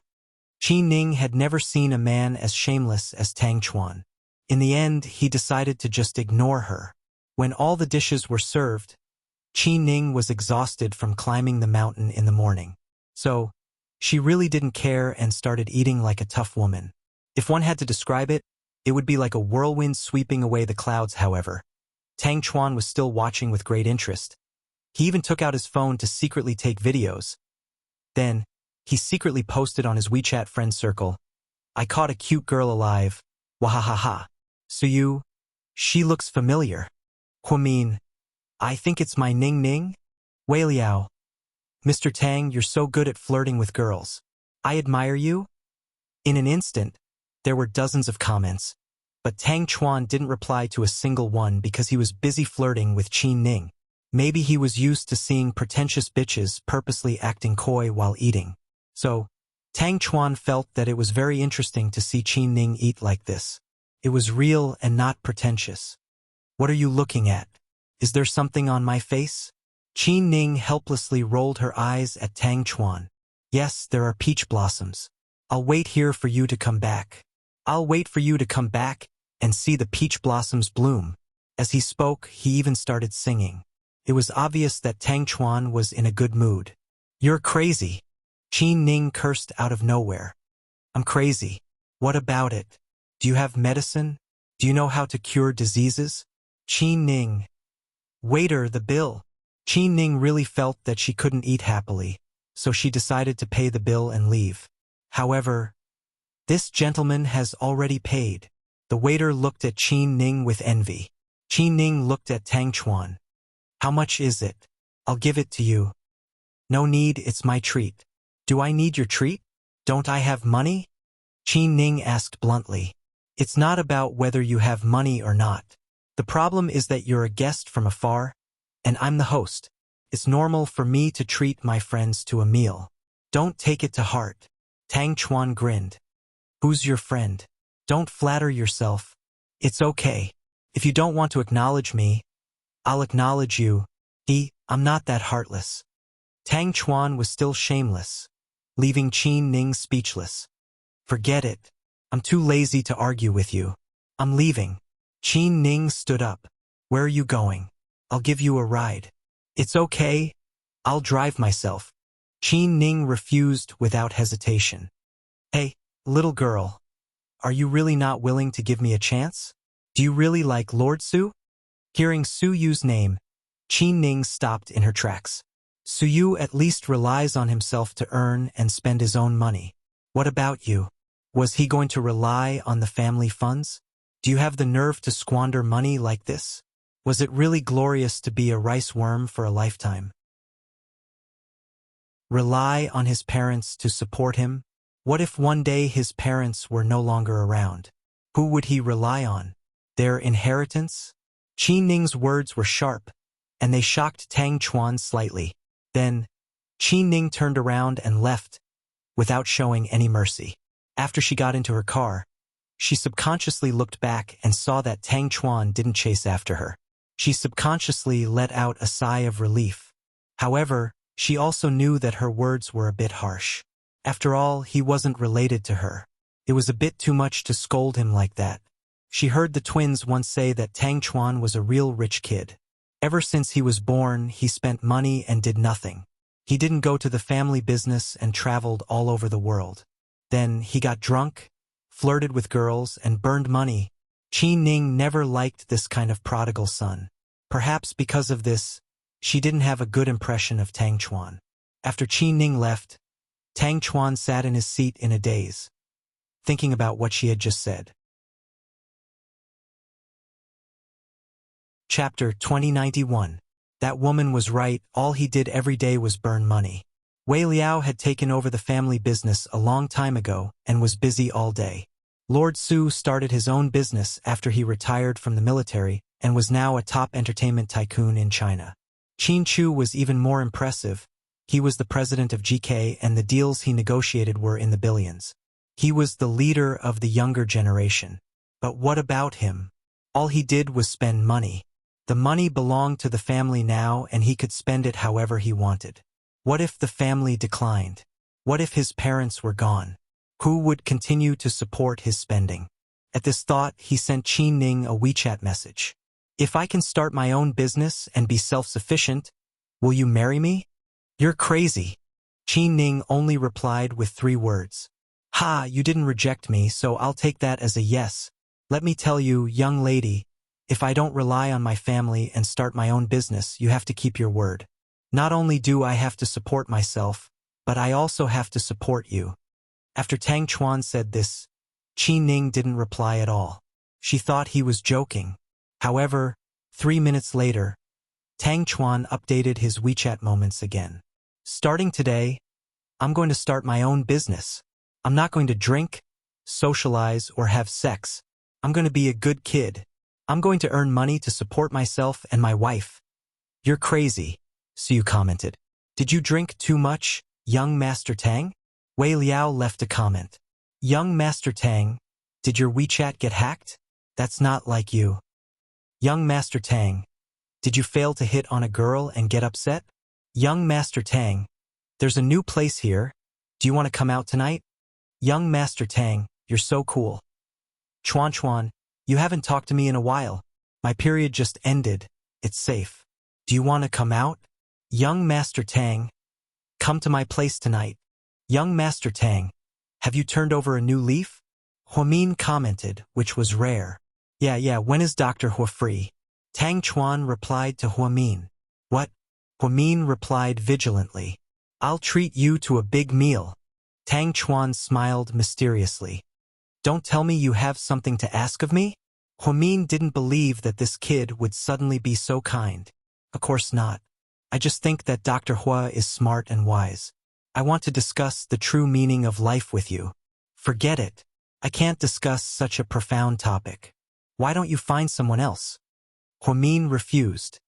Speaker 1: Qi Ning had never seen a man as shameless as Tang Chuan. In the end, he decided to just ignore her. When all the dishes were served, Qi Ning was exhausted from climbing the mountain in the morning. So, she really didn't care and started eating like a tough woman. If one had to describe it, it would be like a whirlwind sweeping away the clouds, however. Tang Chuan was still watching with great interest. He even took out his phone to secretly take videos. Then, he secretly posted on his WeChat friend circle, "I caught a cute girl alive. Wahahaha. Suyu, she looks familiar. Huamin, I think it's my Ning Ning? Wei Liao. Mr. Tang, you're so good at flirting with girls. I admire you." In an instant, there were dozens of comments, but Tang Chuan didn't reply to a single one because he was busy flirting with Qi Ning. Maybe he was used to seeing pretentious bitches purposely acting coy while eating. So, Tang Chuan felt that it was very interesting to see Qi Ning eat like this. It was real and not pretentious. "What are you looking at? Is there something on my face?" Qi Ning helplessly rolled her eyes at Tang Chuan. "Yes, there are peach blossoms. I'll wait here for you to come back. I'll wait for you to come back and see the peach blossoms bloom." As he spoke, he even started singing. It was obvious that Tang Chuan was in a good mood. "You're crazy." Qi Ning cursed out of nowhere. "I'm crazy. What about it? Do you have medicine? Do you know how to cure diseases?" Qi Ning. "Waiter, the bill." Qi Ning really felt that she couldn't eat happily, so she decided to pay the bill and leave. However, this gentleman has already paid. The waiter looked at Qi Ning with envy. Qi Ning looked at Tang Chuan. "How much is it? I'll give it to you." "No need, it's my treat." "Do I need your treat? Don't I have money?" Qi Ning asked bluntly. "It's not about whether you have money or not. The problem is that you're a guest from afar, and I'm the host. It's normal for me to treat my friends to a meal. Don't take it to heart." Tang Chuan grinned. "Who's your friend? Don't flatter yourself. It's okay. If you don't want to acknowledge me, I'll acknowledge you. I'm not that heartless." Tang Chuan was still shameless, leaving Qi Ning speechless. "Forget it. I'm too lazy to argue with you. I'm leaving." Qi Ning stood up. "Where are you going? I'll give you a ride." "It's okay. I'll drive myself." Qi Ning refused without hesitation. "Hey, little girl. Are you really not willing to give me a chance? Do you really like Lord Su?" Hearing Su Yu's name, Qi Ning stopped in her tracks. Su Yu at least relies on himself to earn and spend his own money. What about you? Was he going to rely on the family funds? Do you have the nerve to squander money like this? Was it really glorious to be a rice worm for a lifetime? Rely on his parents to support him? What if one day his parents were no longer around? Who would he rely on? Their inheritance? Qi Ning's words were sharp, and they shocked Tang Chuan slightly. Then, Qi Ning turned around and left, without showing any mercy. After she got into her car, she subconsciously looked back and saw that Tang Chuan didn't chase after her. She subconsciously let out a sigh of relief. However, she also knew that her words were a bit harsh. After all, he wasn't related to her. It was a bit too much to scold him like that. She heard the twins once say that Tang Chuan was a real rich kid. Ever since he was born, he spent money and did nothing. He didn't go to the family business and traveled all over the world. Then he got drunk, flirted with girls, and burned money. Qi Ning never liked this kind of prodigal son. Perhaps because of this, she didn't have a good impression of Tang Chuan. After Qi Ning left, Tang Chuan sat in his seat in a daze, thinking about what she had just said. Chapter 2091. That woman was right, all he did every day was burn money. Wei Liao had taken over the family business a long time ago and was busy all day. Lord Su started his own business after he retired from the military and was now a top entertainment tycoon in China. Qin Chu was even more impressive. He was the president of GK and the deals he negotiated were in the billions. He was the leader of the younger generation. But what about him? All he did was spend money. The money belonged to the family now and he could spend it however he wanted. What if the family declined? What if his parents were gone? Who would continue to support his spending? At this thought, he sent Qin Ning a WeChat message. If I can start my own business and be self-sufficient, will you marry me? You're crazy. Qin Ning only replied with 3 words. Ha, you didn't reject me, so I'll take that as a yes. Let me tell you, young lady, if I don't rely on my family and start my own business, you have to keep your word. Not only do I have to support myself, but I also have to support you. After Tang Chuan said this, Qin Ning didn't reply at all. She thought he was joking. However, 3 minutes later, Tang Chuan updated his WeChat moments again. Starting today, I'm going to start my own business. I'm not going to drink, socialize, or have sex. I'm going to be a good kid. I'm going to earn money to support myself and my wife. You're crazy, Su commented. Did you drink too much, young Master Tang? Wei Liao left a comment. Young Master Tang, did your WeChat get hacked? That's not like you. Young Master Tang, did you fail to hit on a girl and get upset? Young Master Tang, there's a new place here. Do you want to come out tonight? Young Master Tang, you're so cool. Chuan Chuan, you haven't talked to me in a while. My period just ended. It's safe. Do you want to come out? Young Master Tang, come to my place tonight. Young Master Tang, have you turned over a new leaf? Huamin commented, which was rare. Yeah, when is Dr. Hua free? Tang Chuan replied to Huamin. What? Huamin replied vigilantly. I'll treat you to a big meal. Tang Chuan smiled mysteriously. Don't tell me you have something to ask of me? Huamin didn't believe that this kid would suddenly be so kind. Of course not. I just think that Dr. Hua is smart and wise. I want to discuss the true meaning of life with you. Forget it. I can't discuss such a profound topic. Why don't you find someone else? Huamin refused.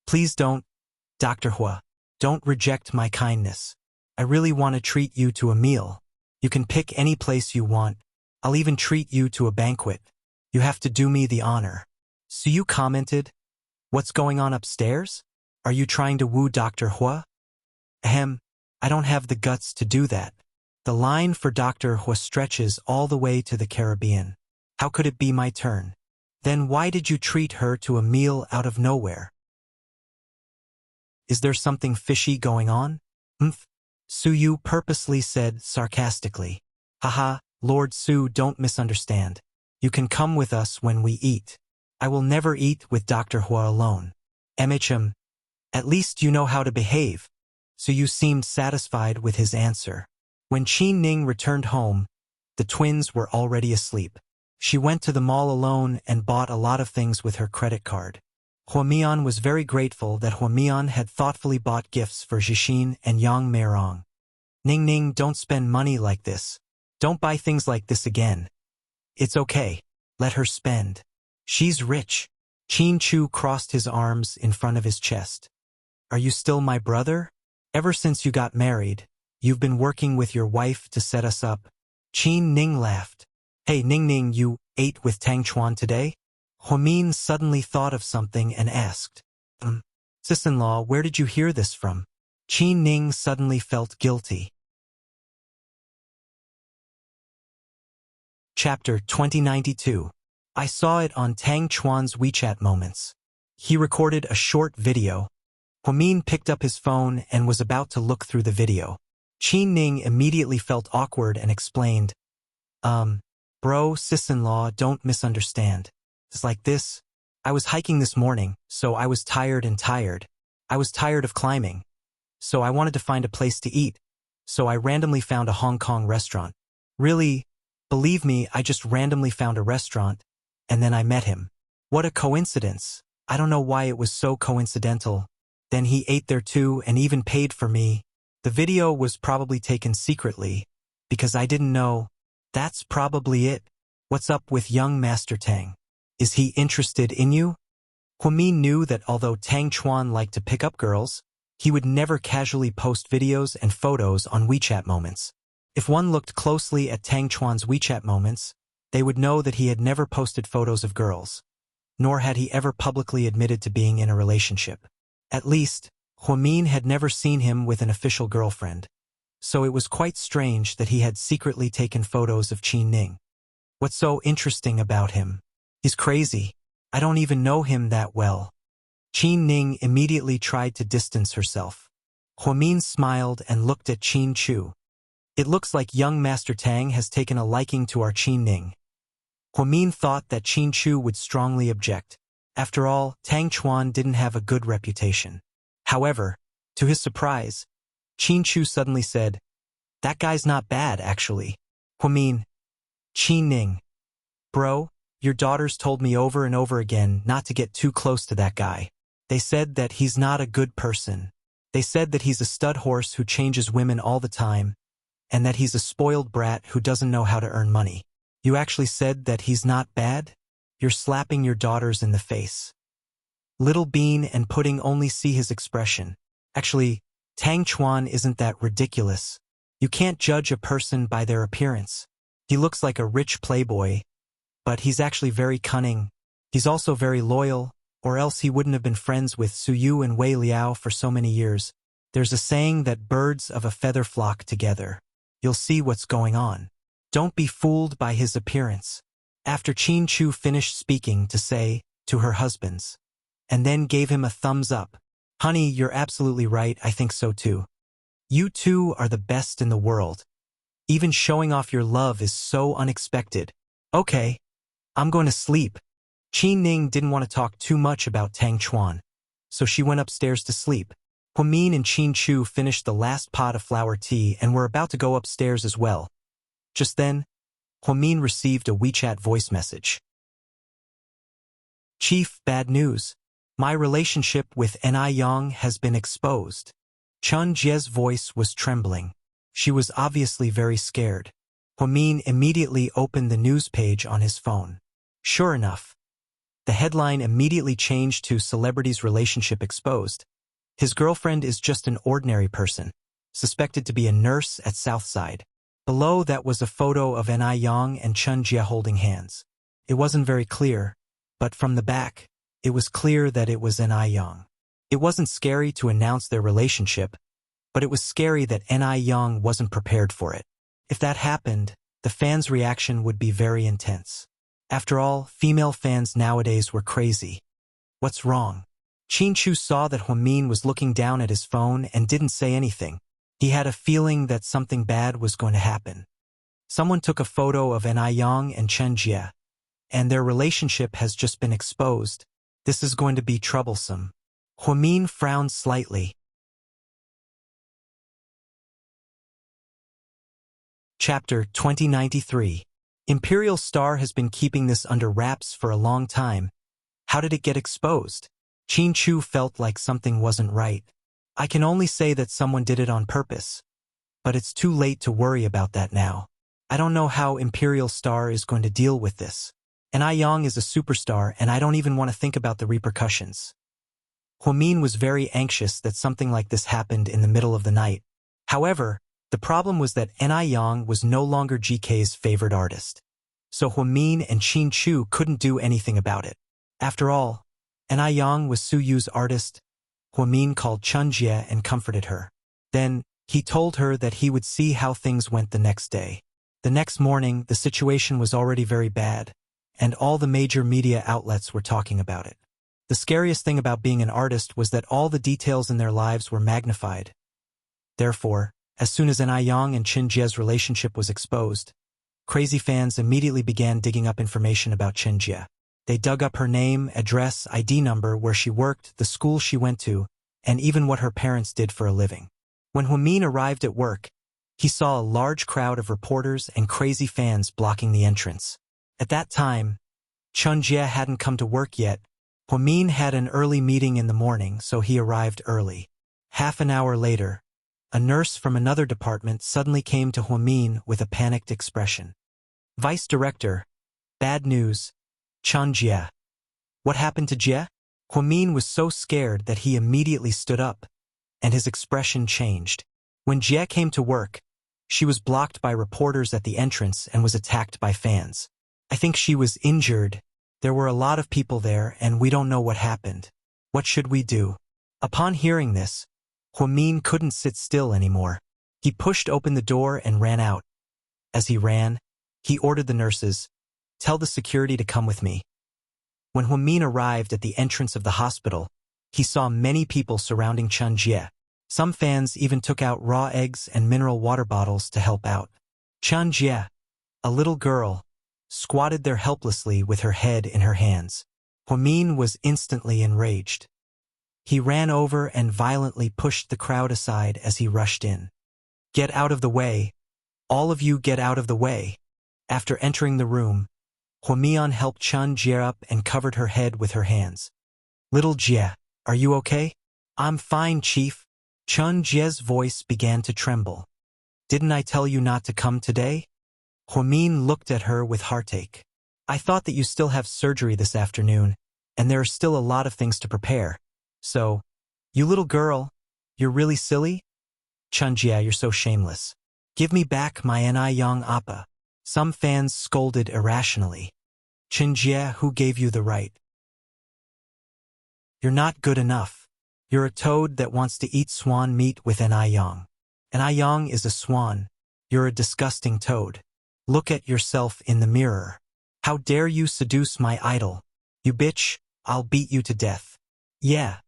Speaker 1: Please don't, Dr. Hua. Don't reject my kindness. I really want to treat you to a meal. You can pick any place you want. I'll even treat you to a banquet. You have to do me the honor. Su commented. What's going on upstairs? Are you trying to woo Dr. Hua? Ahem, I don't have the guts to do that. The line for Dr. Hua stretches all the way to the Caribbean. How could it be my turn? Then why did you treat her to a meal out of nowhere? Is there something fishy going on? Su purposely said sarcastically. Haha, Lord Su, don't misunderstand. You can come with us when we eat. I will never eat with Dr. Hua alone. MHM, at least you know how to behave. Su seemed satisfied with his answer. When Qin Ning returned home, the twins were already asleep. She went to the mall alone and bought a lot of things with her credit card. Huamian was very grateful that Huamian had thoughtfully bought gifts for Jixin and Yang Meirong. Ning, don't spend money like this. Don't buy things like this again. It's okay. Let her spend. She's rich. Qin Chu crossed his arms in front of his chest. Are you still my brother? Ever since you got married, you've been working with your wife to set us up. Qin Ning laughed. Hey Ning, you ate with Tang Chuan today? Huamin suddenly thought of something and asked. Sis-in-law, where did you hear this from? Qin Ning suddenly felt guilty. Chapter 2092. I saw it on Tang Chuan's WeChat moments. He recorded a short video. Huamin picked up his phone and was about to look through the video. Qin Ning immediately felt awkward and explained, Bro, sis-in-law, don't misunderstand. It's like this. I was hiking this morning, so I was tired. I was tired of climbing. So I wanted to find a place to eat. So I randomly found a Hong Kong restaurant. Really, believe me, I just randomly found a restaurant, and then I met him. What a coincidence. I don't know why it was so coincidental. Then he ate there too and even paid for me. The video was probably taken secretly, because I didn't know. That's probably it. What's up with young Master Tang? Is he interested in you? Huamin knew that although Tang Chuan liked to pick up girls, he would never casually post videos and photos on WeChat moments. If one looked closely at Tang Chuan's WeChat moments, they would know that he had never posted photos of girls, nor had he ever publicly admitted to being in a relationship. At least, Huamin had never seen him with an official girlfriend. so it was quite strange that he had secretly taken photos of Qin Ning. What's so interesting about him? He's crazy. I don't even know him that well. Qin Ning immediately tried to distance herself. Huamin smiled and looked at Qin Chu. It looks like young Master Tang has taken a liking to our Qin Ning. Huamin thought that Qin Chu would strongly object. After all, Tang Chuan didn't have a good reputation. However, to his surprise, Qin Chu suddenly said, "That guy's not bad, actually." Huamin, Qin Ning. Bro, your daughters told me over and over again not to get too close to that guy. They said that he's not a good person. They said that he's a stud horse who changes women all the time, and that he's a spoiled brat who doesn't know how to earn money. You actually said that he's not bad? You're slapping your daughters in the face. Little Bean and Pudding only see his expression. Actually, Tang Chuan isn't that ridiculous. You can't judge a person by their appearance. He looks like a rich playboy, but he's actually very cunning. He's also very loyal, or else he wouldn't have been friends with Su Yu and Wei Liao for so many years. There's a saying that birds of a feather flock together. You'll see what's going on. Don't be fooled by his appearance. After Qin Chu finished speaking to say, to her husbands, and then gave him a thumbs up. Honey, you're absolutely right, I think so too. You two are the best in the world. Even showing off your love is so unexpected. Okay, I'm going to sleep. Qin Ning didn't want to talk too much about Tang Chuan, so she went upstairs to sleep. Huamin and Qin Chu finished the last pot of flower tea and were about to go upstairs as well. Just then, Huamin received a WeChat voice message. Chief, bad news. My relationship with Ni Yang has been exposed. Chun Jie's voice was trembling. She was obviously very scared. Huamin immediately opened the news page on his phone. Sure enough, the headline immediately changed to Celebrity's Relationship Exposed. His girlfriend is just an ordinary person, suspected to be a nurse at Southside. Below that was a photo of Ni Yang and Chun Jie holding hands. It wasn't very clear, but from the back, it was clear that it was Ni Yang. It wasn't scary to announce their relationship, but it was scary that Ni Yang wasn't prepared for it. If that happened, the fans' reaction would be very intense. After all, female fans nowadays were crazy. What's wrong? Qin Chu saw that Huamin was looking down at his phone and didn't say anything. He had a feeling that something bad was going to happen. Someone took a photo of Ni Yang and Chun Jie, and their relationship has just been exposed. This is going to be troublesome. Huamin frowned slightly. Chapter 2093. Imperial Star has been keeping this under wraps for a long time. How did it get exposed? Qin Chu felt like something wasn't right. I can only say that someone did it on purpose. But it's too late to worry about that now. I don't know how Imperial Star is going to deal with this. Ni Yang is a superstar and I don't even want to think about the repercussions. Huamin was very anxious that something like this happened in the middle of the night. However, the problem was that Ni Yang was no longer GK's favorite artist. So Huamin and Qin Chu couldn't do anything about it. After all, Ni Yang was Su Yu's artist. Huamin called Chun Jie and comforted her. Then, he told her that he would see how things went the next day. The next morning, the situation was already very bad, and all the major media outlets were talking about it. The scariest thing about being an artist was that all the details in their lives were magnified. Therefore, as soon as Ni Yang and Chun Jie's relationship was exposed, crazy fans immediately began digging up information about Chun Jie. They dug up her name, address, ID number, where she worked, the school she went to, and even what her parents did for a living. When Huamin arrived at work, he saw a large crowd of reporters and crazy fans blocking the entrance. At that time, Chun Jie hadn't come to work yet. Huamin had an early meeting in the morning, so he arrived early. Half an hour later, a nurse from another department suddenly came to Huamin with a panicked expression. Vice Director, bad news. Chun Jie. What happened to Jie? Huamin was so scared that he immediately stood up, and his expression changed. When Jie came to work, she was blocked by reporters at the entrance and was attacked by fans. I think she was injured. There were a lot of people there and we don't know what happened. What should we do? Upon hearing this, Huamin couldn't sit still anymore. He pushed open the door and ran out. As he ran, he ordered the nurses, "Tell the security to come with me." When Huamin arrived at the entrance of the hospital, he saw many people surrounding Chen Jie. Some fans even took out raw eggs and mineral water bottles to help out. Chen Jie, a little girl, squatted there helplessly with her head in her hands. Huamin was instantly enraged. He ran over and violently pushed the crowd aside as he rushed in. "Get out of the way! All of you get out of the way!" After entering the room, Huamian helped Chen Jie up and covered her head with her hands. "Little Jie, are you okay?" "I'm fine, Chief." Chen Jie's voice began to tremble. "Didn't I tell you not to come today?" Huamin looked at her with heartache. "I thought that you still have surgery this afternoon, and there are still a lot of things to prepare. So, you little girl, you're really silly?" "Chen Jie, you're so shameless. Give me back my young appa." Some fans scolded irrationally. "Chen Jie, who gave you the right? You're not good enough. You're a toad that wants to eat swan meat with an ayong. An ayong is a swan. You're a disgusting toad. Look at yourself in the mirror. How dare you seduce my idol? You bitch, I'll beat you to death." "Yeah.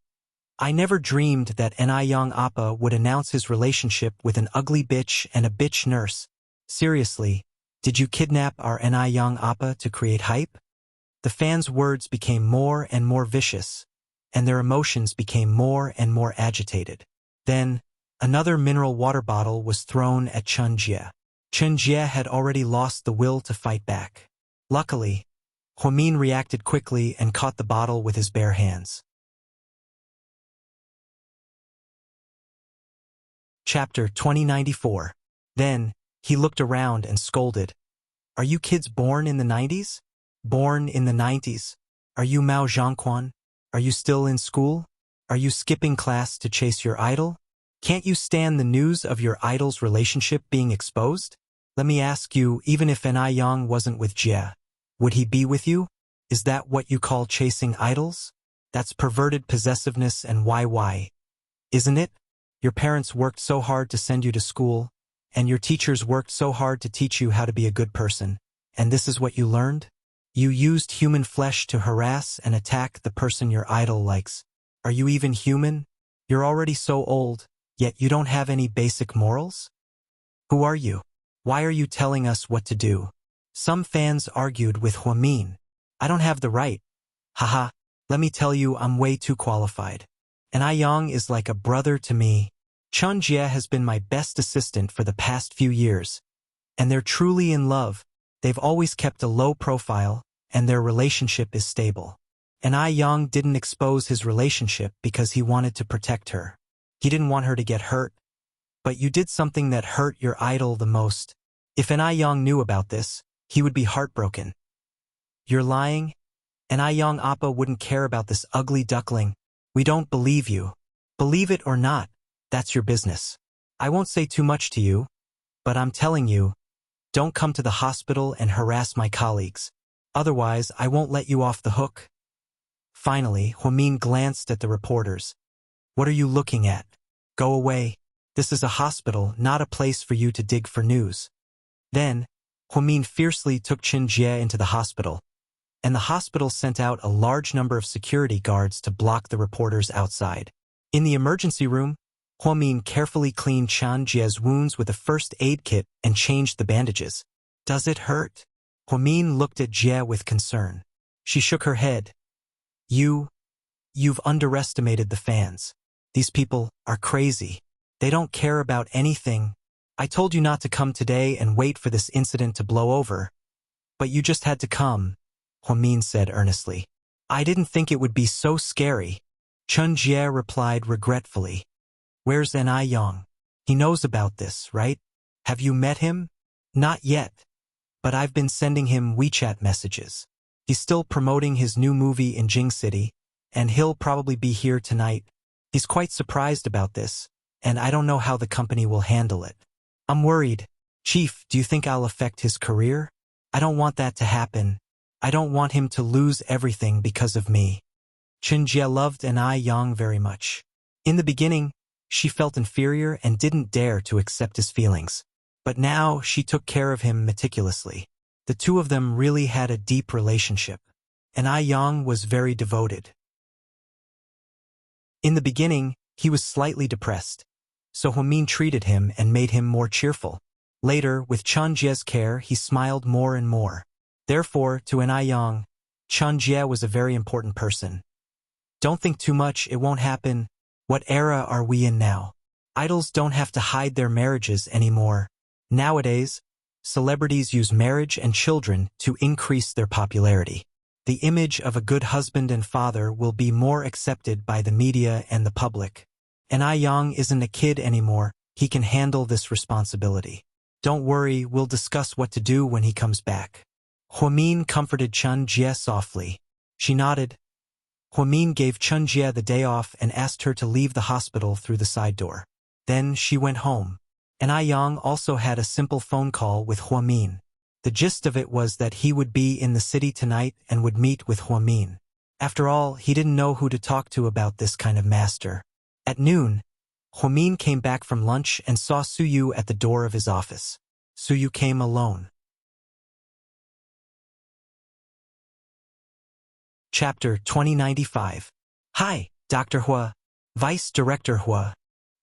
Speaker 1: I never dreamed that an ayong appa would announce his relationship with an ugly bitch and a bitch nurse. Seriously, did you kidnap our young appa to create hype?" The fans' words became more and more vicious, and their emotions became more and more agitated. Then, another mineral water bottle was thrown at Chen Jie. Chen Jie had already lost the will to fight back. Luckily, Huamin reacted quickly and caught the bottle with his bare hands. Chapter 2094. Then, he looked around and scolded. "Are you kids born in the 90s? Born in the 90s? Are you Mao Zhangquan? Are you still in school? Are you skipping class to chase your idol? Can't you stand the news of your idol's relationship being exposed? Let me ask you, even if an Yang wasn't with Jie, would he be with you? Is that what you call chasing idols? That's perverted possessiveness and why, isn't it? Your parents worked so hard to send you to school, and your teachers worked so hard to teach you how to be a good person, and this is what you learned? You used human flesh to harass and attack the person your idol likes. Are you even human? You're already so old, yet you don't have any basic morals? Who are you? Why are you telling us what to do?" Some fans argued with Huamin. "I don't have the right. Haha, let me tell you, I'm way too qualified. And Ayang is like a brother to me. Chen Jie has been my best assistant for the past few years. And they're truly in love. They've always kept a low profile, and their relationship is stable. And Ayang didn't expose his relationship because he wanted to protect her. He didn't want her to get hurt. But you did something that hurt your idol the most. If an Ayang knew about this, he would be heartbroken." "You're lying? An Ayang Appa wouldn't care about this ugly duckling. We don't believe you. Believe it or not, that's your business. I won't say too much to you, but I'm telling you, don't come to the hospital and harass my colleagues. Otherwise, I won't let you off the hook." Finally, Huamin glanced at the reporters. "What are you looking at? Go away. This is a hospital, not a place for you to dig for news." Then, Huamin fiercely took Chen Jie into the hospital, and the hospital sent out a large number of security guards to block the reporters outside. In the emergency room, Huamin carefully cleaned Chen Jie's wounds with a first aid kit and changed the bandages. "Does it hurt?" Huamin looked at Jie with concern. She shook her head. You've underestimated the fans. These people are crazy. They don't care about anything. I told you not to come today and wait for this incident to blow over. But you just had to come," Huamin said earnestly. "I didn't think it would be so scary." Chen Jie replied regretfully. "Where's an Yang? He knows about this, right? Have you met him?" "Not yet. But I've been sending him WeChat messages. He's still promoting his new movie in Jing City, and he'll probably be here tonight. He's quite surprised about this, and I don't know how the company will handle it. I'm worried. Chief, do you think I'll affect his career? I don't want that to happen. I don't want him to lose everything because of me." Chen Jie loved an Yang very much. In the beginning, She felt inferior and didn't dare to accept his feelings. But now she took care of him meticulously. The two of them really had a deep relationship. And Yang was very devoted. In the beginning, he was slightly depressed. So Huamin treated him and made him more cheerful. Later, with Chen Jie's care, he smiled more and more. Therefore, to Yang, Chen Jie was a very important person. Don't think too much, it won't happen. What era are we in now? Idols don't have to hide their marriages anymore. Nowadays, celebrities use marriage and children to increase their popularity. The image of a good husband and father will be more accepted by the media and the public. And Yang isn't a kid anymore, he can handle this responsibility. Don't worry, we'll discuss what to do when he comes back. Huamin comforted Chen Jie softly. She nodded. Huamin gave Chen Jie the day off and asked her to leave the hospital through the side door. Then she went home. And Yang also had a simple phone call with Huamin. The gist of it was that he would be in the city tonight and would meet with Huamin. After all, he didn't know who to talk to about this kind of master. At noon, Huamin came back from lunch and saw Suyu at the door of his office. Suyu came alone. Chapter 2095. Hi, Dr. Hua. Vice Director Hua.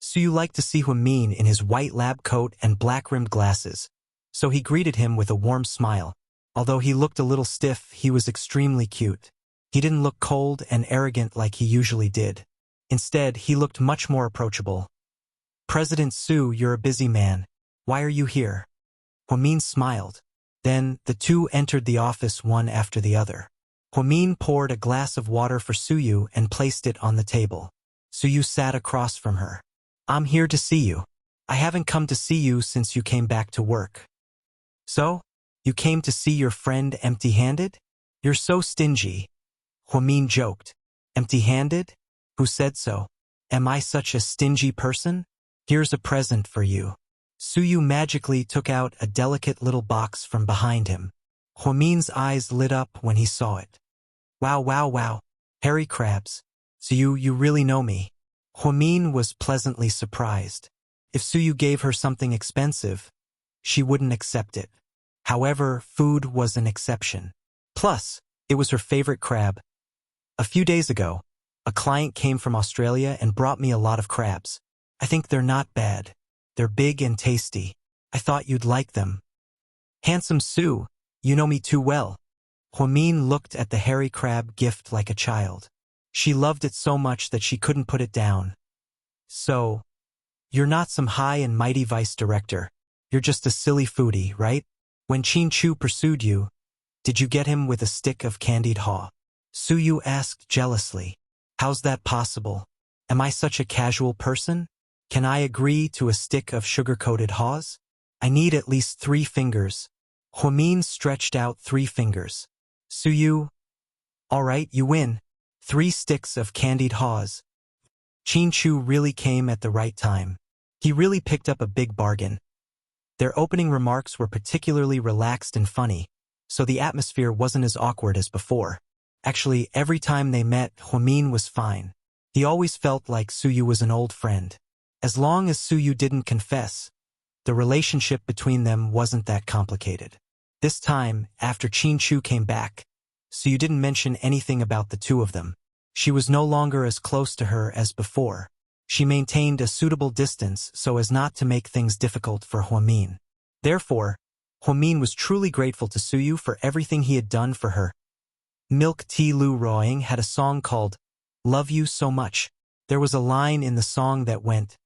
Speaker 1: Suyu liked to see Huamin in his white lab coat and black-rimmed glasses, so he greeted him with a warm smile. Although he looked a little stiff, he was extremely cute. He didn't look cold and arrogant like he usually did. Instead, he looked much more approachable. President Su, you're a busy man. Why are you here? Huamin smiled. Then, the two entered the office one after the other. Huamin poured a glass of water for Suyu and placed it on the table. Suyu sat across from her. I'm here to see you. I haven't come to see you since you came back to work. So? You came to see your friend empty-handed? You're so stingy. Huamin joked. Empty-handed? Who said so? Am I such a stingy person? Here's a present for you. Suyu magically took out a delicate little box from behind him. Huamin's eyes lit up when he saw it. Wow, wow, wow. Hairy crabs. Suyu, you really know me. Huamin was pleasantly surprised. If Suyu gave her something expensive, she wouldn't accept it. However, food was an exception. Plus, it was her favorite crab. A few days ago, a client came from Australia and brought me a lot of crabs. I think they're not bad. They're big and tasty. I thought you'd like them. Handsome Su, you know me too well. Huamin looked at the hairy crab gift like a child. She loved it so much that she couldn't put it down. So, you're not some high and mighty vice director. You're just a silly foodie, right? When Qin Chu pursued you, did you get him with a stick of candied haw? Suyu asked jealously. How's that possible? Am I such a casual person? Can I agree to a stick of sugar-coated haws? I need at least 3 fingers. Huamin stretched out 3 fingers. Suyu, all right, you win. 3 sticks of candied haws. Qin Chu really came at the right time. He really picked up a big bargain. Their opening remarks were particularly relaxed and funny, so the atmosphere wasn't as awkward as before. Actually, every time they met, Huamin was fine. He always felt like Suyu was an old friend. As long as Suyu didn't confess, the relationship between them wasn't that complicated. This time, after Qin Chu came back, Suyu didn't mention anything about the two of them. She was no longer as close to her as before. She maintained a suitable distance so as not to make things difficult for Huamin. Therefore, Huamin was truly grateful to Suyu for everything he had done for her. Milk Tea Lu Roying had a song called Love You So Much. There was a line in the song that went,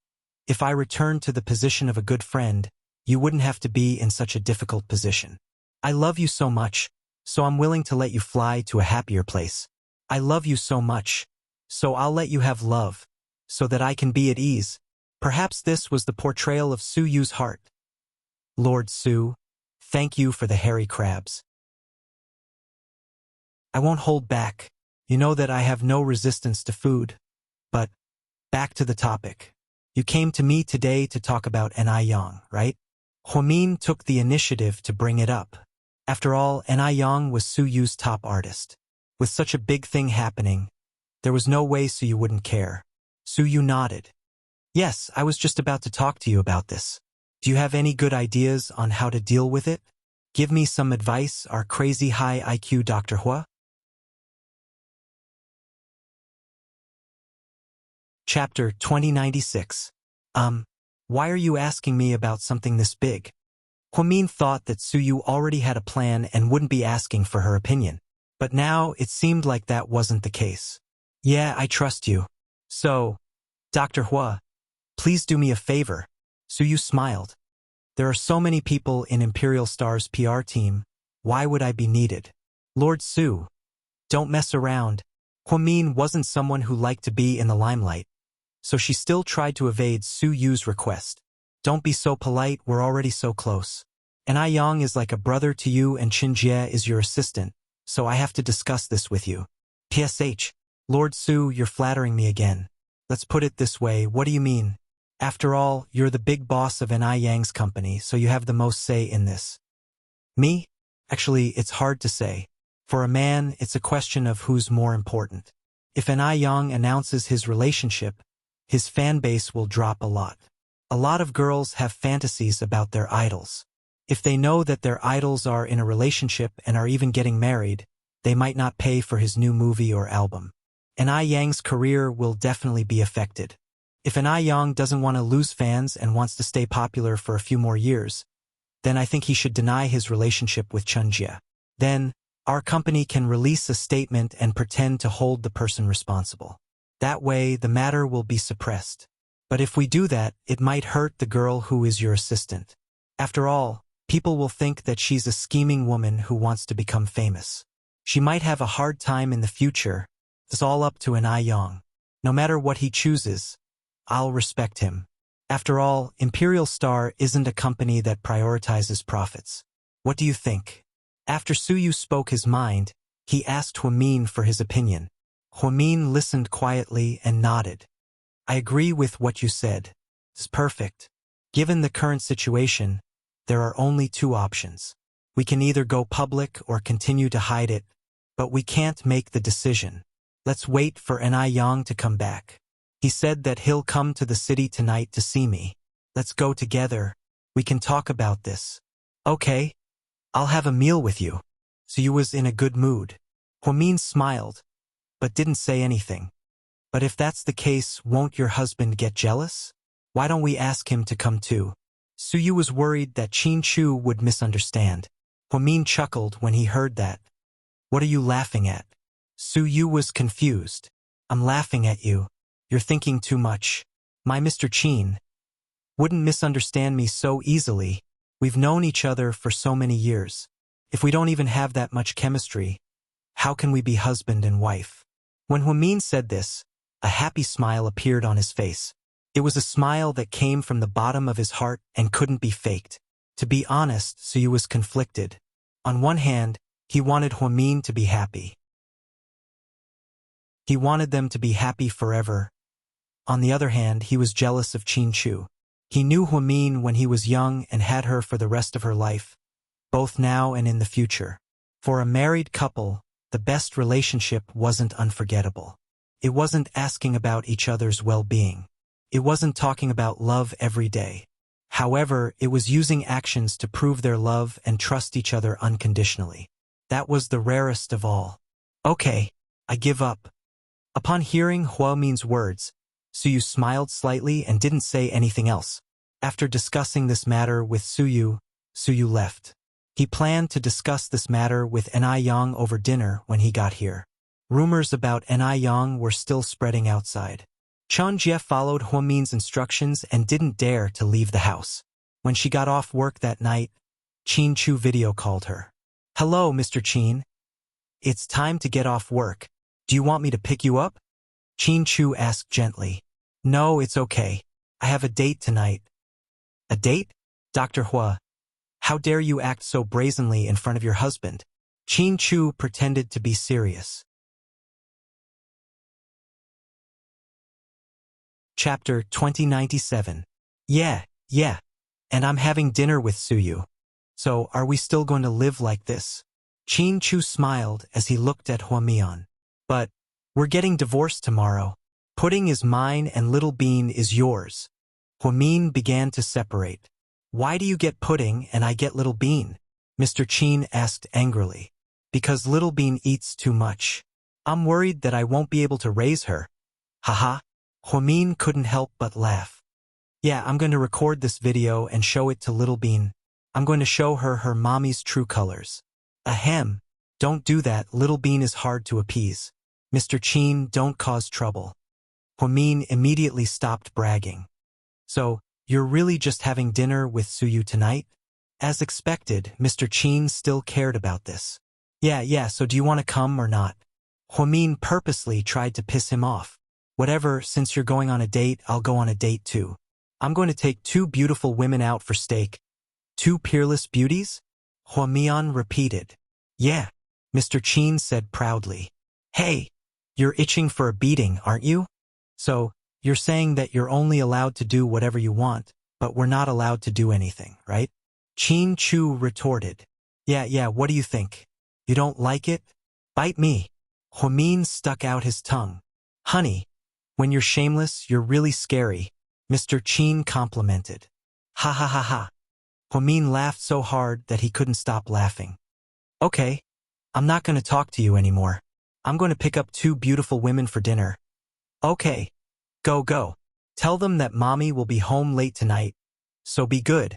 Speaker 1: if I returned to the position of a good friend, you wouldn't have to be in such a difficult position. I love you so much, so I'm willing to let you fly to a happier place. I love you so much, so I'll let you have love, so that I can be at ease. Perhaps this was the portrayal of Suyu's heart. Lord Su, thank you for the hairy crabs. I won't hold back. You know that I have no resistance to food. But, back to the topic. You came to me today to talk about Yang, right? Huamin took the initiative to bring it up. After all, Yang was Suyu's top artist. With such a big thing happening, there was no way Suyu wouldn't care. Suyu nodded. Yes, I was just about to talk to you about this. Do you have any good ideas on how to deal with it? Give me some advice, our crazy high IQ Dr. Hua. Chapter 2096. Why are you asking me about something this big? Huamin thought that Suyu already had a plan and wouldn't be asking for her opinion. But now it seemed like that wasn't the case. Yeah, I trust you. So, Dr. Hua, please do me a favor. Suyu smiled. There are so many people in Imperial Star's PR team. Why would I be needed? Lord Su, don't mess around. Huamin wasn't someone who liked to be in the limelight, so she still tried to evade Su Yu's request. Don't be so polite, we're already so close. And I Yang is like a brother to you and Qin Jie is your assistant, so I have to discuss this with you. PSH, Lord Su, you're flattering me again. Let's put it this way, what do you mean? After all, you're the big boss of N.I. Yang's company, so you have the most say in this. Me? Actually, it's hard to say. For a man, it's a question of who's more important. If N.I. Yang announces his relationship, his fan base will drop a lot. A lot of girls have fantasies about their idols. If they know that their idols are in a relationship and are even getting married, they might not pay for his new movie or album. N.I. Yang's career will definitely be affected. If N.I. Yang doesn't want to lose fans and wants to stay popular for a few more years, then I think he should deny his relationship with Chen Jie. Then, our company can release a statement and pretend to hold the person responsible. That way, the matter will be suppressed. But if we do that, it might hurt the girl who is your assistant. After all, people will think that she's a scheming woman who wants to become famous. She might have a hard time in the future. It's all up to N.I. Yang. No matter what he chooses, I'll respect him. After all, Imperial Star isn't a company that prioritizes profits. What do you think? After Suyu spoke his mind, he asked Huamin for his opinion. Huamin listened quietly and nodded. I agree with what you said. It's perfect. Given the current situation, there are only two options. We can either go public or continue to hide it, but we can't make the decision. Let's wait for N.I. Yang to come back. He said that he'll come to the city tonight to see me. Let's go together. We can talk about this. Okay. I'll have a meal with you. Suyu was in a good mood. Huamin smiled, but didn't say anything. But if that's the case, won't your husband get jealous? Why don't we ask him to come too? Suyu was worried that Qin Chu would misunderstand. Huamin chuckled when he heard that. What are you laughing at? Suyu was confused. I'm laughing at you. You're thinking too much. My Mr. Qin wouldn't misunderstand me so easily. We've known each other for so many years. If we don't even have that much chemistry, how can we be husband and wife? When Huamin said this, a happy smile appeared on his face. It was a smile that came from the bottom of his heart and couldn't be faked. To be honest, Suyu was conflicted. On one hand, he wanted Huamin to be happy. He wanted them to be happy forever. On the other hand, he was jealous of Qin Chu. He knew Huamin when he was young and had her for the rest of her life, both now and in the future. For a married couple, the best relationship wasn't unforgettable. It wasn't asking about each other's well-being. It wasn't talking about love every day. However, it was using actions to prove their love and trust each other unconditionally. That was the rarest of all. Okay, I give up. Upon hearing Huamin's words, Suyu smiled slightly and didn't say anything else. After discussing this matter with Suyu, Suyu left. He planned to discuss this matter with N.I. Yang over dinner when he got here. Rumors about N.I. Yang were still spreading outside. Chen Jie followed Huamin's instructions and didn't dare to leave the house. When she got off work that night, Qin Chu video called her. Hello, Mr. Qin. It's time to get off work. Do you want me to pick you up? Qin Chu asked gently. No, it's okay. I have a date tonight. A date? Dr. Hua. How dare you act so brazenly in front of your husband? Qin Chu pretended to be serious. Chapter 2097. Yeah. And I'm having dinner with Suyu. So, are we still going to live like this? Qin Chu smiled as he looked at Huamian. But, we're getting divorced tomorrow. Pudding is mine and Little Bean is yours. Huamin began to separate. Why do you get pudding and I get Little Bean? Mr. Chin asked angrily. Because Little Bean eats too much. I'm worried that I won't be able to raise her. Haha. Huamin couldn't help but laugh. Yeah, I'm going to record this video and show it to Little Bean. I'm going to show her her mommy's true colors. Ahem. Don't do that, Little Bean is hard to appease. Mr. Chin, don't cause trouble. Huamin immediately stopped bragging. So, you're really just having dinner with Suyu tonight? As expected, Mr. Chin still cared about this. Yeah, so do you want to come or not? Huamin purposely tried to piss him off. Whatever, since you're going on a date, I'll go on a date too. I'm going to take 2 beautiful women out for steak. 2 peerless beauties? Huamian repeated. Yeah, Mr. Chin said proudly. Hey, you're itching for a beating, aren't you? So, you're saying that you're only allowed to do whatever you want, but we're not allowed to do anything, right? Chin Chu retorted. Yeah, what do you think? You don't like it? Bite me. Huamin stuck out his tongue. Honey, when you're shameless, you're really scary, Mr. Chin complimented. Ha ha ha ha. Huamin laughed so hard that he couldn't stop laughing. Okay, I'm not going to talk to you anymore. I'm going to pick up 2 beautiful women for dinner. Okay, go. Tell them that mommy will be home late tonight, so be good.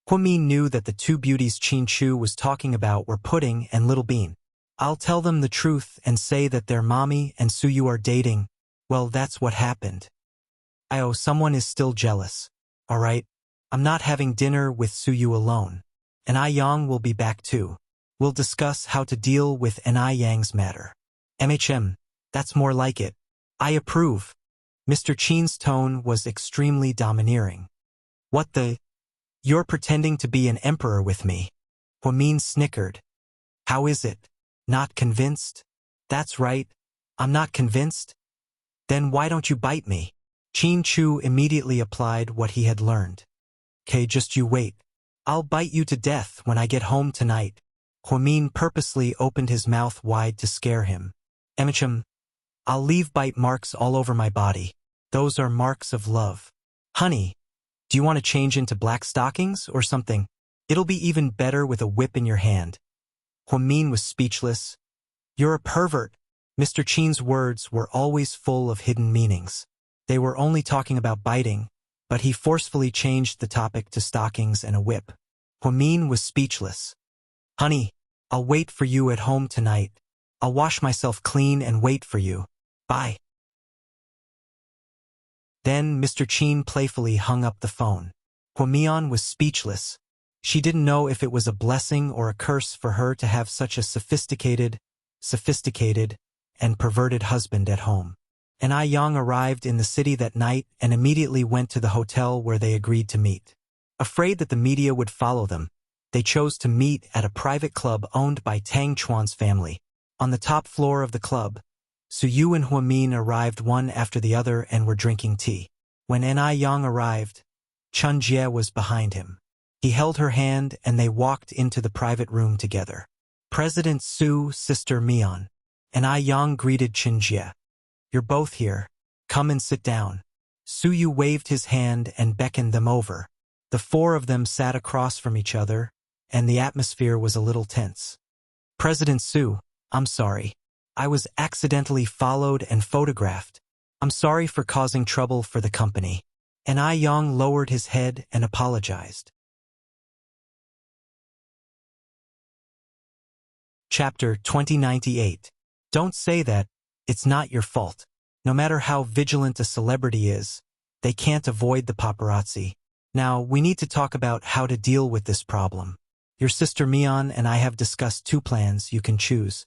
Speaker 1: Huamin knew that the 2 beauties Chin Chu was talking about were Pudding and Little Bean. I'll tell them the truth and say that their mommy and Suyu are dating. Well, that's what happened. Someone is still jealous. Alright, I'm not having dinner with Suyu alone. And Yang will be back too. We'll discuss how to deal with Yang's matter. That's more like it. I approve. Mr. Chin's tone was extremely domineering. What the? You're pretending to be an emperor with me. Huamin snickered. How is it? Not convinced? That's right. I'm not convinced. Then why don't you bite me? Chin Chu immediately applied what he had learned. Okay, just you wait. I'll bite you to death when I get home tonight. Huamin purposely opened his mouth wide to scare him. I'll leave bite marks all over my body. Those are marks of love. Honey, do you want to change into black stockings or something? It'll be even better with a whip in your hand. Huamin was speechless. You're a pervert. Mr. Chin's words were always full of hidden meanings. They were only talking about biting, but he forcefully changed the topic to stockings and a whip. Huamin was speechless. Honey, I'll wait for you at home tonight. I'll wash myself clean and wait for you. Bye. Then Mr. Chin playfully hung up the phone. Huamian was speechless. She didn't know if it was a blessing or a curse for her to have such a sophisticated, and perverted husband at home. And Yang arrived in the city that night and immediately went to the hotel where they agreed to meet. Afraid that the media would follow them, they chose to meet at a private club owned by Tang Chuan's family. On the top floor of the club, Suyu and Huamin arrived one after the other and were drinking tea. When Yang arrived, Chun Jie was behind him. He held her hand and they walked into the private room together. President Su, Sister Mian, and Yang greeted Chun Jie. You're both here. Come and sit down. Suyu waved his hand and beckoned them over. The 4 of them sat across from each other, and the atmosphere was a little tense. President Su, I'm sorry. I was accidentally followed and photographed. I'm sorry for causing trouble for the company. And Yang lowered his head and apologized. Chapter 2098. Don't say that. It's not your fault. No matter how vigilant a celebrity is, they can't avoid the paparazzi. Now, we need to talk about how to deal with this problem. Your sister Mian and I have discussed 2 plans you can choose.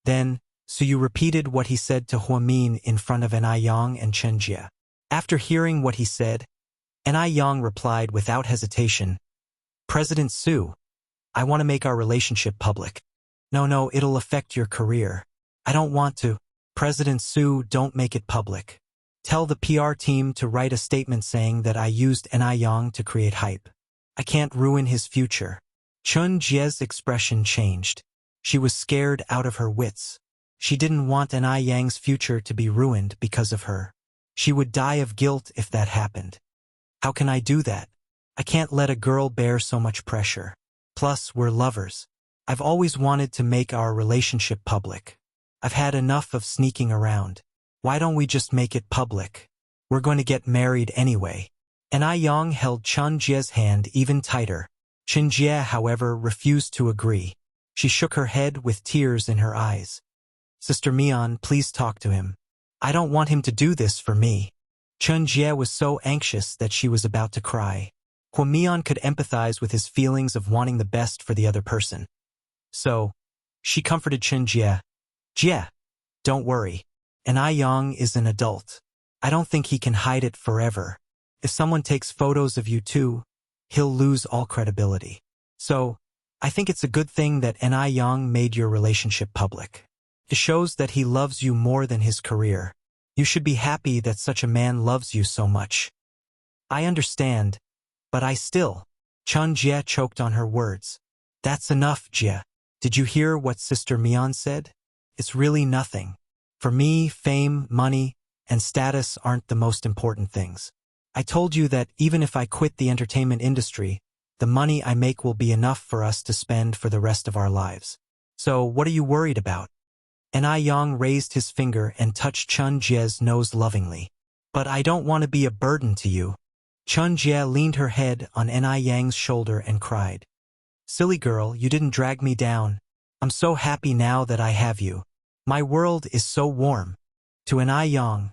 Speaker 1: Then, Suyu repeated what he said to Huamin in front of Yang and Chen Jie. After hearing what he said, Yang replied without hesitation, President Su, I want to make our relationship public. No, it'll affect your career. I don't want to. President Su, don't make it public. Tell the PR team to write a statement saying that I used Yang to create hype. I can't ruin his future. Chun Jie's expression changed. She was scared out of her wits. She didn't want Yang's future to be ruined because of her. She would die of guilt if that happened. How can I do that? I can't let a girl bear so much pressure. Plus, we're lovers. I've always wanted to make our relationship public. I've had enough of sneaking around. Why don't we just make it public? We're going to get married anyway. And Yang held Chen Jie's hand even tighter. Chen Jie, however, refused to agree. She shook her head with tears in her eyes. Sister Mian, please talk to him. I don't want him to do this for me. Chen Jie was so anxious that she was about to cry. Hua Mian could empathize with his feelings of wanting the best for the other person. So, she comforted Chen Jie. Jie, don't worry. And Yang is an adult. I don't think he can hide it forever. If someone takes photos of you too, he'll lose all credibility. So, I think it's a good thing that Yang made your relationship public. It shows that he loves you more than his career. You should be happy that such a man loves you so much. I understand, but I still. Chen Jie choked on her words. That's enough, Jie. Did you hear what Sister Mian said? It's really nothing. For me, fame, money, and status aren't the most important things. I told you that even if I quit the entertainment industry, the money I make will be enough for us to spend for the rest of our lives. So what are you worried about? And Yang raised his finger and touched Chen Jie's nose lovingly. But I don't want to be a burden to you. Chen Jie leaned her head on Yang's shoulder and cried. Silly girl, you didn't drag me down. I'm so happy now that I have you. My world is so warm. To Yang,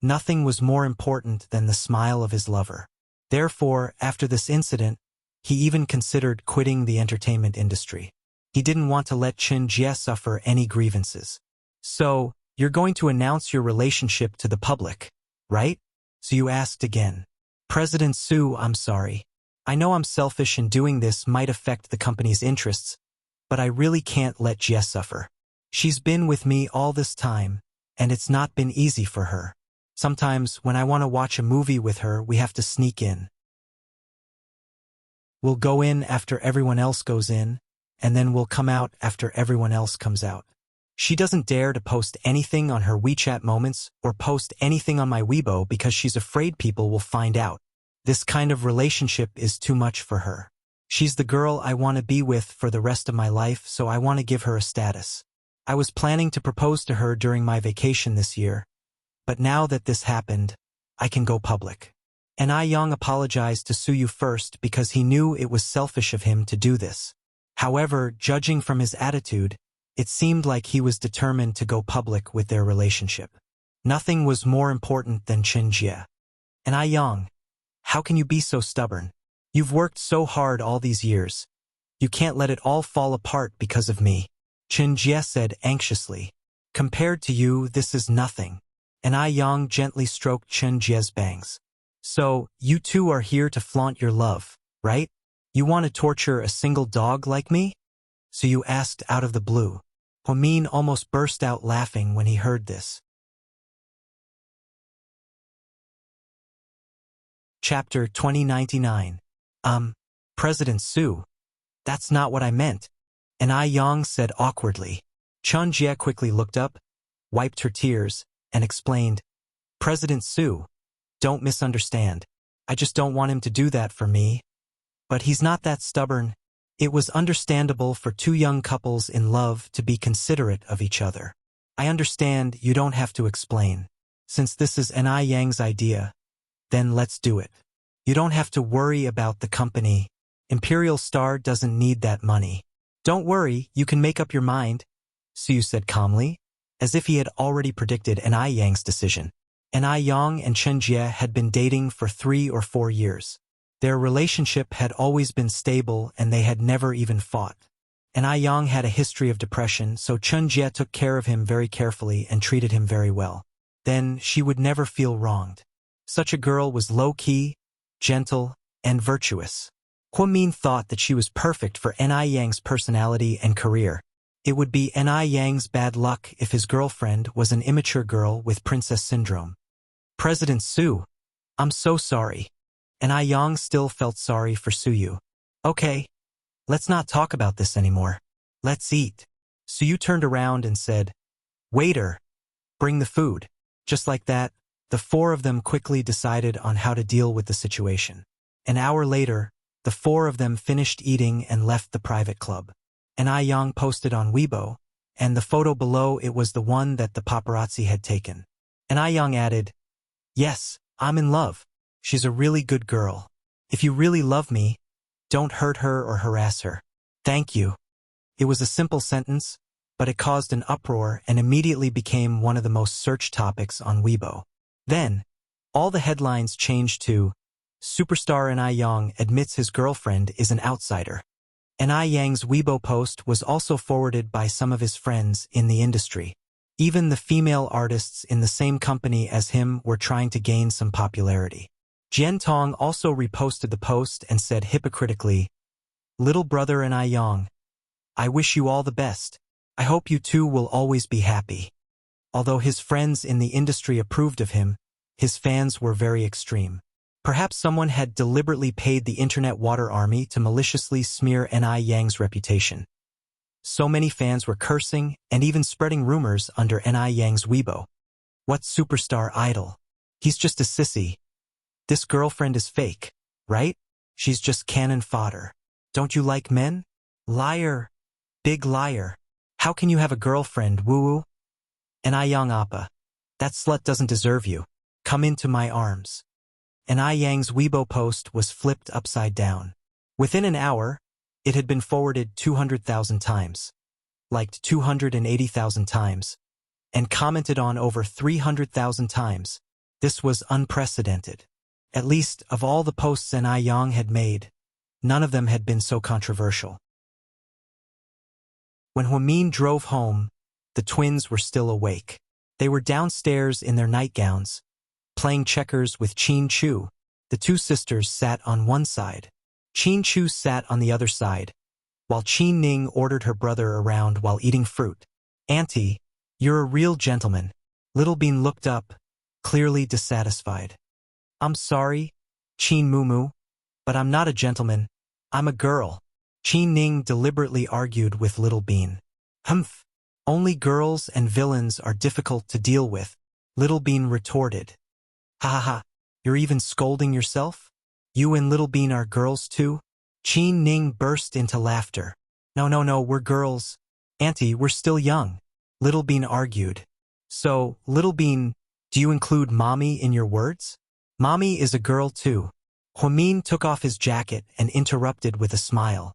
Speaker 1: nothing was more important than the smile of his lover. Therefore, after this incident, he even considered quitting the entertainment industry. He didn't want to let Chen Jie suffer any grievances. So, you're going to announce your relationship to the public, right? Su asked again. President Su, I'm sorry. I know I'm selfish and doing this might affect the company's interests, but I really can't let Jie suffer. She's been with me all this time, and it's not been easy for her. Sometimes, when I want to watch a movie with her, we have to sneak in. We'll go in after everyone else goes in, and then we'll come out after everyone else comes out. She doesn't dare to post anything on her WeChat moments or post anything on my Weibo because she's afraid people will find out. This kind of relationship is too much for her. She's the girl I want to be with for the rest of my life, so I want to give her a status. I was planning to propose to her during my vacation this year, but now that this happened, I can go public. And Yang apologized to Suyu first because he knew it was selfish of him to do this. However, judging from his attitude, it seemed like he was determined to go public with their relationship. Nothing was more important than Chen Jie. And Yang, how can you be so stubborn? You've worked so hard all these years. You can't let it all fall apart because of me. Chen Jie said anxiously. Compared to you, this is nothing. And Yang gently stroked Chen Jie's bangs. So, you two are here to flaunt your love, right? You want to torture a single dog like me? So you asked out of the blue. Homin almost burst out laughing when he heard this. Chapter 2099. President Su. That's not what I meant. And Yang said awkwardly. Chen Jie quickly looked up, wiped her tears, and explained, President Su, don't misunderstand. I just don't want him to do that for me. But he's not that stubborn. It was understandable for two young couples in love to be considerate of each other. I understand you don't have to explain. Since this is Yang's idea, then let's do it. You don't have to worry about the company. Imperial Star doesn't need that money. Don't worry, you can make up your mind, Su said calmly, as if he had already predicted Yang's decision. Yang and Chen Jie had been dating for 3 or 4 years. Their relationship had always been stable and they had never even fought. Yang had a history of depression, so Chen Jie took care of him very carefully and treated him very well. Then she would never feel wronged. Such a girl was low-key, gentle, and virtuous. Hua Min thought that she was perfect for Yang's personality and career. It would be Yang's bad luck if his girlfriend was an immature girl with princess syndrome. President Su, I'm so sorry. Yang still felt sorry for Suyu. Okay, let's not talk about this anymore. Let's eat. Suyu turned around and said, Waiter, bring the food. Just like that, The four of them quickly decided on how to deal with the situation. An hour later, the four of them finished eating and left the private club. An Yang posted on Weibo, and the photo below it was the one that the paparazzi had taken. An Yang added, "Yes, I'm in love. She's a really good girl. If you really love me, don't hurt her or harass her. Thank you." It was a simple sentence, but it caused an uproar and immediately became one of the most searched topics on Weibo. Then, all the headlines changed to, "Superstar An Yang admits his girlfriend is an outsider." An Yang's Weibo post was also forwarded by some of his friends in the industry. Even the female artists in the same company as him were trying to gain some popularity. Jian Tong also reposted the post and said hypocritically, "Little brother An Yang, I wish you all the best. I hope you two will always be happy." Although his friends in the industry approved of him, his fans were very extreme. Perhaps someone had deliberately paid the internet water army to maliciously smear An Yang's reputation. So many fans were cursing and even spreading rumors under An Yang's Weibo. What superstar idol? He's just a sissy. This girlfriend is fake, right? She's just cannon fodder. Don't you like men? Liar. Big liar. How can you have a girlfriend, woo-woo? An Yang Appa. That slut doesn't deserve you. Come into my arms. An Yang's Weibo post was flipped upside down. Within an hour, it had been forwarded 200,000 times, liked 280,000 times, and commented on over 300,000 times. This was unprecedented. At least, of all the posts An Yang had made, none of them had been so controversial. When Huamin drove home, the twins were still awake. They were downstairs in their nightgowns, playing checkers with Qin Chu. The two sisters sat on one side. Qin Chu sat on the other side, while Qin Ning ordered her brother around while eating fruit. "Auntie, you're a real gentleman." Little Bean looked up, clearly dissatisfied. "I'm sorry, Qin Mumu, but I'm not a gentleman. I'm a girl." Qin Ning deliberately argued with Little Bean. "Humph, only girls and villains are difficult to deal with," Little Bean retorted. "Ha ha ha, you're even scolding yourself? You and Little Bean are girls too?" Qin Ning burst into laughter. No, we're girls. Auntie, we're still young," Little Bean argued. "So, Little Bean, do you include Mommy in your words? Mommy is a girl too." Huamin took off his jacket and interrupted with a smile.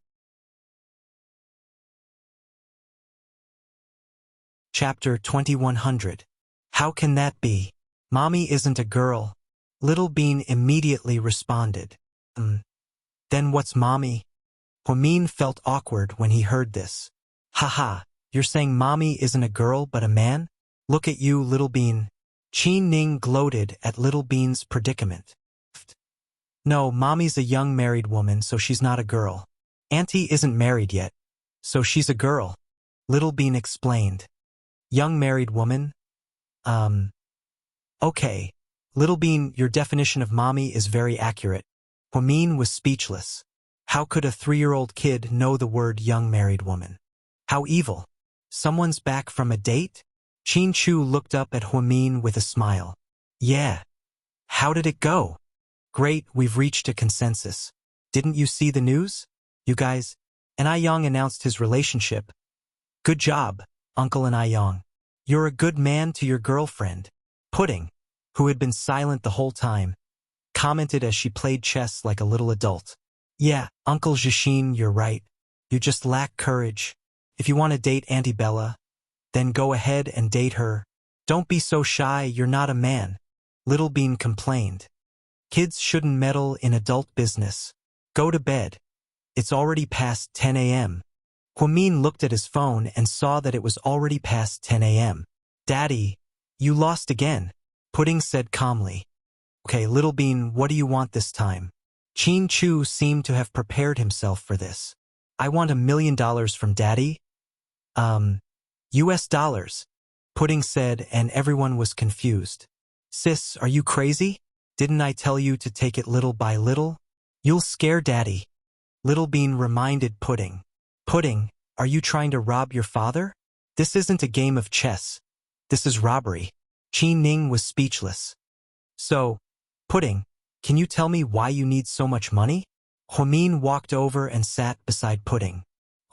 Speaker 1: Chapter 2100. How can that be? Mommy isn't a girl. Little Bean immediately responded. Then what's Mommy? Huamin felt awkward when he heard this. Haha, you're saying Mommy isn't a girl but a man? Look at you, Little Bean. Qin Ning gloated at Little Bean's predicament. No, Mommy's a young married woman, so she's not a girl. Auntie isn't married yet, so she's a girl, Little Bean explained. Young married woman? Okay. Little Bean, your definition of Mommy is very accurate. Huamin was speechless. How could a 3-year-old kid know the word young married woman? How evil. Someone's back from a date? Qin Chu looked up at Huamin with a smile. Yeah. How did it go? Great, we've reached a consensus. Didn't you see the news? You guys, An Yang announced his relationship. Good job, Uncle An Yang. You're a good man to your girlfriend. Pudding, who had been silent the whole time, commented as she played chess like a little adult. Yeah, Uncle Jishin, you're right. You just lack courage. If you want to date Auntie Bella, then go ahead and date her. Don't be so shy, you're not a man, Little Bean complained. Kids shouldn't meddle in adult business. Go to bed. It's already past 10 a.m. Huamin looked at his phone and saw that it was already past 10 a.m. Daddy, you lost again, Pudding said calmly. Okay, Little Bean, what do you want this time? Qin Chu seemed to have prepared himself for this. I want $1 million from Daddy. US dollars, Pudding said, and everyone was confused. Sis, are you crazy? Didn't I tell you to take it little by little? You'll scare Daddy, Little Bean reminded Pudding. Pudding, are you trying to rob your father? This isn't a game of chess. This is robbery. Qin Ning was speechless. So, Pudding, can you tell me why you need so much money? Huamin walked over and sat beside Pudding.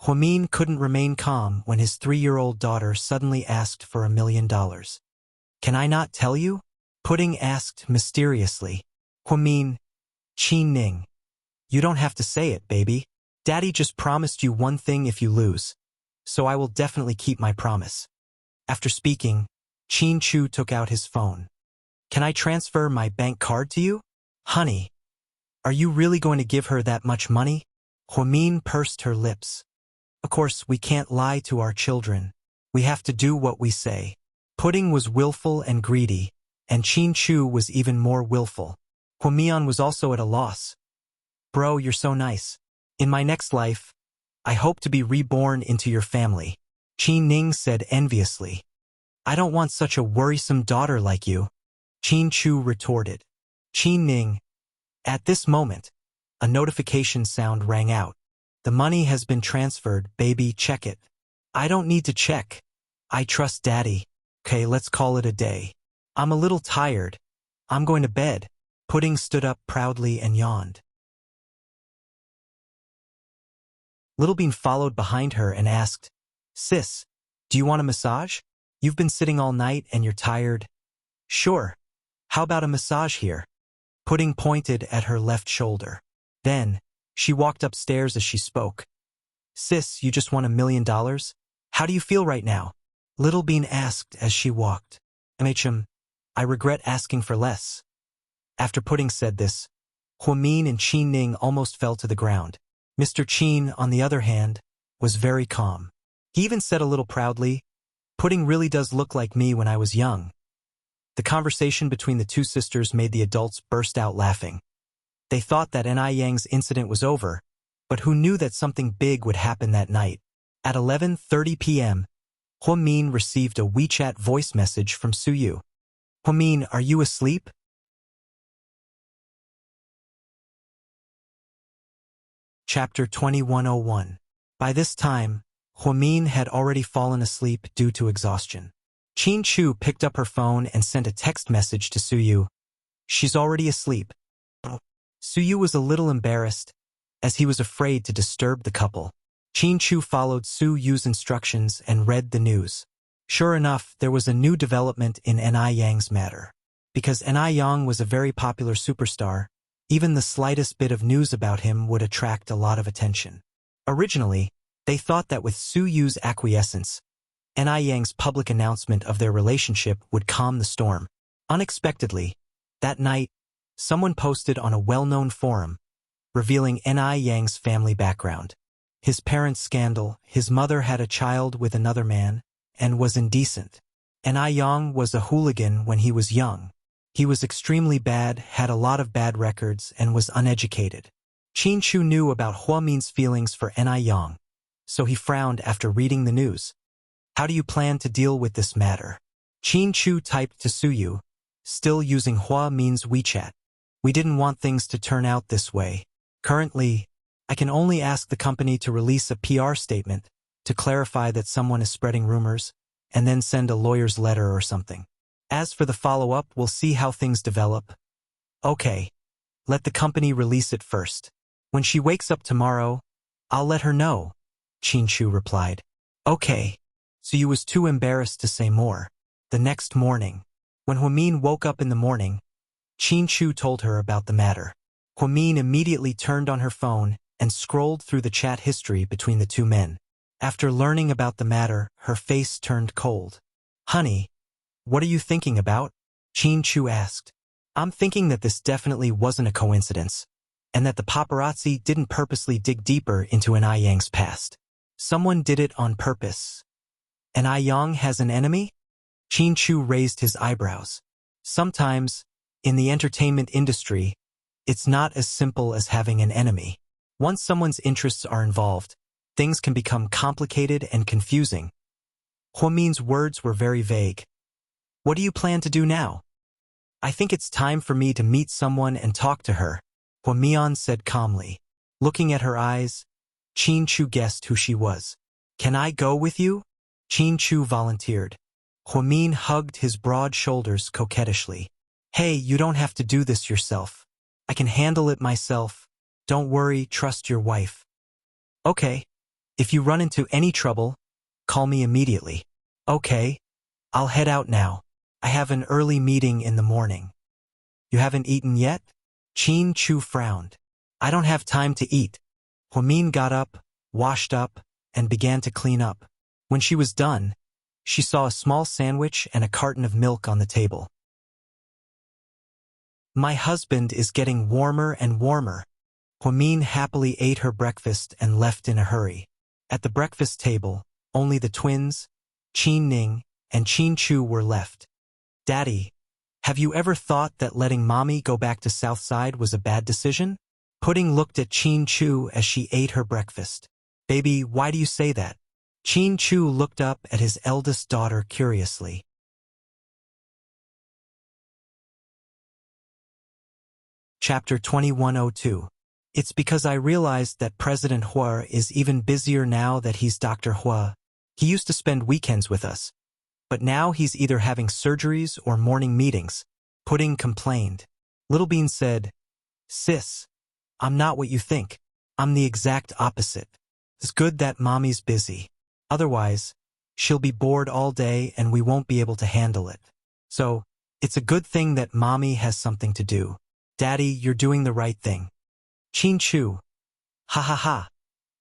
Speaker 1: Huamin couldn't remain calm when his 3-year-old daughter suddenly asked for $1,000,000. Can I not tell you? Pudding asked mysteriously. Huamin, Qin Ning. You don't have to say it, baby. Daddy just promised you one thing if you lose, so I will definitely keep my promise. After speaking, Qin Chu took out his phone. Can I transfer my bank card to you? Honey, are you really going to give her that much money? Huamin pursed her lips. Of course, we can't lie to our children. We have to do what we say. Pudding was willful and greedy, and Qin Chu was even more willful. Huamian was also at a loss. Bro, you're so nice. In my next life, I hope to be reborn into your family. Qin Ning said enviously. I don't want such a worrisome daughter like you. Qin Chu retorted. Qin Ning. At this moment, a notification sound rang out. The money has been transferred, baby, check it. I don't need to check. I trust Daddy. Okay, let's call it a day. I'm a little tired. I'm going to bed. Pudding stood up proudly and yawned. Little Bean followed behind her and asked, Sis, do you want a massage? You've been sitting all night and you're tired. Sure. How about a massage here? Pudding pointed at her left shoulder. Then, she walked upstairs as she spoke. Sis, you just won $1,000,000? How do you feel right now? Little Bean asked as she walked. I regret asking for less. After Pudding said this, Huamin and Qin Ning almost fell to the ground. Mr. Qin, on the other hand, was very calm. He even said a little proudly, Pudding really does look like me when I was young. The conversation between the two sisters made the adults burst out laughing. They thought that Ni Yang's incident was over, but who knew that something big would happen that night? At 11:30 p.m., Huamin received a WeChat voice message from Suyu. Huamin, are you asleep? Chapter 2101. By this time, Huamin had already fallen asleep due to exhaustion. Qin Chu picked up her phone and sent a text message to Suyu. She's already asleep. Suyu was a little embarrassed, as he was afraid to disturb the couple. Qin Chu followed Suyu's instructions and read the news. Sure enough, there was a new development in Ni Yang's matter. Because Ni Yang was a very popular superstar, even the slightest bit of news about him would attract a lot of attention. Originally, they thought that with Suyu's acquiescence, Ni Yang's public announcement of their relationship would calm the storm. Unexpectedly, that night, someone posted on a well-known forum, revealing Ni Yang's family background. His parents' scandal, his mother had a child with another man, and was indecent. Ni Yang was a hooligan when he was young. He was extremely bad, had a lot of bad records, and was uneducated. Qin Chu knew about Huamin's feelings for Ni Yang, so he frowned after reading the news. How do you plan to deal with this matter? Qin Chu typed to Suyu, still using Huamin's WeChat. We didn't want things to turn out this way. Currently, I can only ask the company to release a PR statement to clarify that someone is spreading rumors, and then send a lawyer's letter or something. As for the follow-up, we'll see how things develop. Okay, let the company release it first. When she wakes up tomorrow, I'll let her know, Qin Chu replied. Okay. Suyu was too embarrassed to say more. The next morning, when Huamin woke up in the morning, Qin Chu told her about the matter. Huamin immediately turned on her phone and scrolled through the chat history between the two men. After learning about the matter, her face turned cold. Honey, what are you thinking about? Qin Chu asked. I'm thinking that this definitely wasn't a coincidence, and that the paparazzi didn't purposely dig deeper into Ni Yang's past. Someone did it on purpose. Ni Yang has an enemy? Qin Chu raised his eyebrows. Sometimes, in the entertainment industry, it's not as simple as having an enemy. Once someone's interests are involved, things can become complicated and confusing. Huamin's words were very vague. What do you plan to do now? I think it's time for me to meet someone and talk to her, Huamian said calmly. Looking at her eyes, Qin Chu guessed who she was. Can I go with you? Qin Chu volunteered. Huamin hugged his broad shoulders coquettishly. Hey, you don't have to do this yourself. I can handle it myself. Don't worry, trust your wife. Okay. If you run into any trouble, call me immediately. Okay. I'll head out now. I have an early meeting in the morning. You haven't eaten yet? Chin Chu frowned. I don't have time to eat. Huamin got up, washed up, and began to clean up. When she was done, she saw a small sandwich and a carton of milk on the table. My husband is getting warmer and warmer. Huamin happily ate her breakfast and left in a hurry. At the breakfast table, only the twins, Qin Ning and Chin Chu were left. Daddy, have you ever thought that letting Mommy go back to Southside was a bad decision? Pudding looked at Chin Chu as she ate her breakfast. Baby, why do you say that? Chin Chu looked up at his eldest daughter curiously. Chapter 2102. It's because I realized that President Hua is even busier now that he's Dr. Hua. He used to spend weekends with us. But now he's either having surgeries or morning meetings. Pudding complained. Little Bean said, Sis, I'm not what you think. I'm the exact opposite. It's good that Mommy's busy. Otherwise, she'll be bored all day and we won't be able to handle it. So, it's a good thing that Mommy has something to do. Daddy, you're doing the right thing. Chin Chu. Ha ha ha.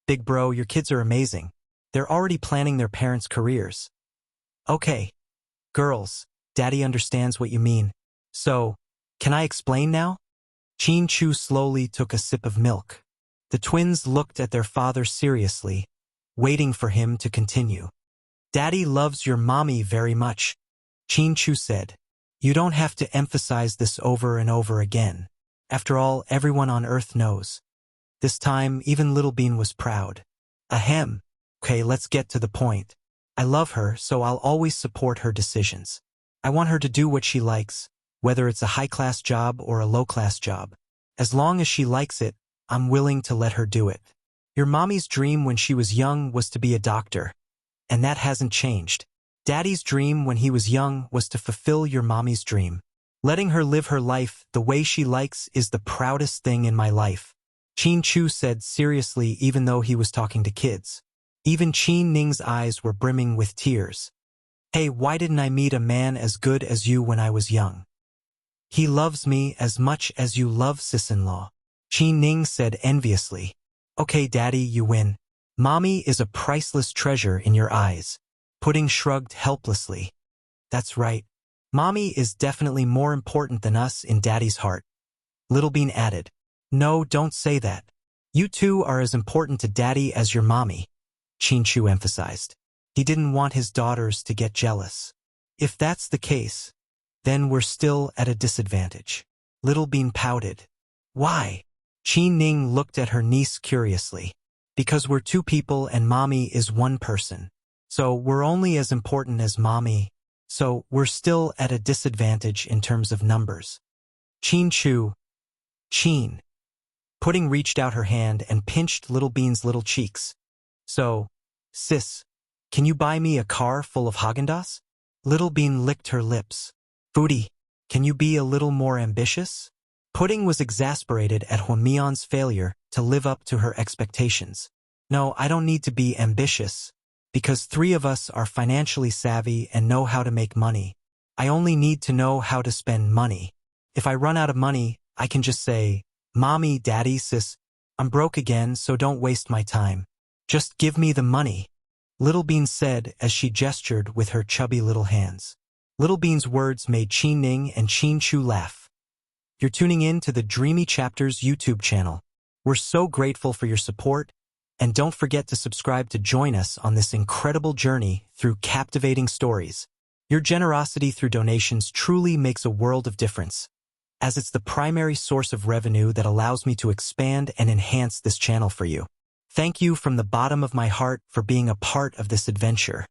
Speaker 1: Big bro, your kids are amazing. They're already planning their parents' careers. Okay. Girls, Daddy understands what you mean. So, can I explain now? Chin Chu slowly took a sip of milk. The twins looked at their father seriously, waiting for him to continue. Daddy loves your mommy very much, Chin Chu said. You don't have to emphasize this over and over again. After all, everyone on Earth knows. This time, even Little Bean was proud. Ahem. Okay, let's get to the point. I love her, so I'll always support her decisions. I want her to do what she likes, whether it's a high-class job or a low-class job. As long as she likes it, I'm willing to let her do it. Your mommy's dream when she was young was to be a doctor, and that hasn't changed. Daddy's dream when he was young was to fulfill your mommy's dream. Letting her live her life the way she likes is the proudest thing in my life. Chin Chu said seriously even though he was talking to kids. Even Qin Ning's eyes were brimming with tears. Hey, why didn't I meet a man as good as you when I was young? He loves me as much as you love sis-in-law, Qin Ning said enviously. Okay, Daddy, you win. Mommy is a priceless treasure in your eyes. Pudding shrugged helplessly. That's right. Mommy is definitely more important than us in Daddy's heart. Little Bean added. No, don't say that. You two are as important to Daddy as your mommy, Chin Chu emphasized. He didn't want his daughters to get jealous. If that's the case, then we're still at a disadvantage. Little Bean pouted. Why? Qin Ning looked at her niece curiously. Because we're two people and Mommy is one person. So we're only as important as Mommy. So we're still at a disadvantage in terms of numbers. Chin Chu. Chin. Pudding reached out her hand and pinched Little Bean's little cheeks. So, sis, can you buy me a car full of Haagen-Dazs? Little Bean licked her lips. Foodie, can you be a little more ambitious? Pudding was exasperated at Huamion's failure to live up to her expectations. No, I don't need to be ambitious, because three of us are financially savvy and know how to make money. I only need to know how to spend money. If I run out of money, I can just say, Mommy, Daddy, sis, I'm broke again, so don't waste my time. Just give me the money, Little Bean said as she gestured with her chubby little hands. Little Bean's words made Qin Ning and Chin Chu laugh. You're tuning in to the Dreamy Chapters YouTube channel. We're so grateful for your support, and don't forget to subscribe to join us on this incredible journey through captivating stories. Your generosity through donations truly makes a world of difference, as it's the primary source of revenue that allows me to expand and enhance this channel for you. Thank you from the bottom of my heart for being a part of this adventure.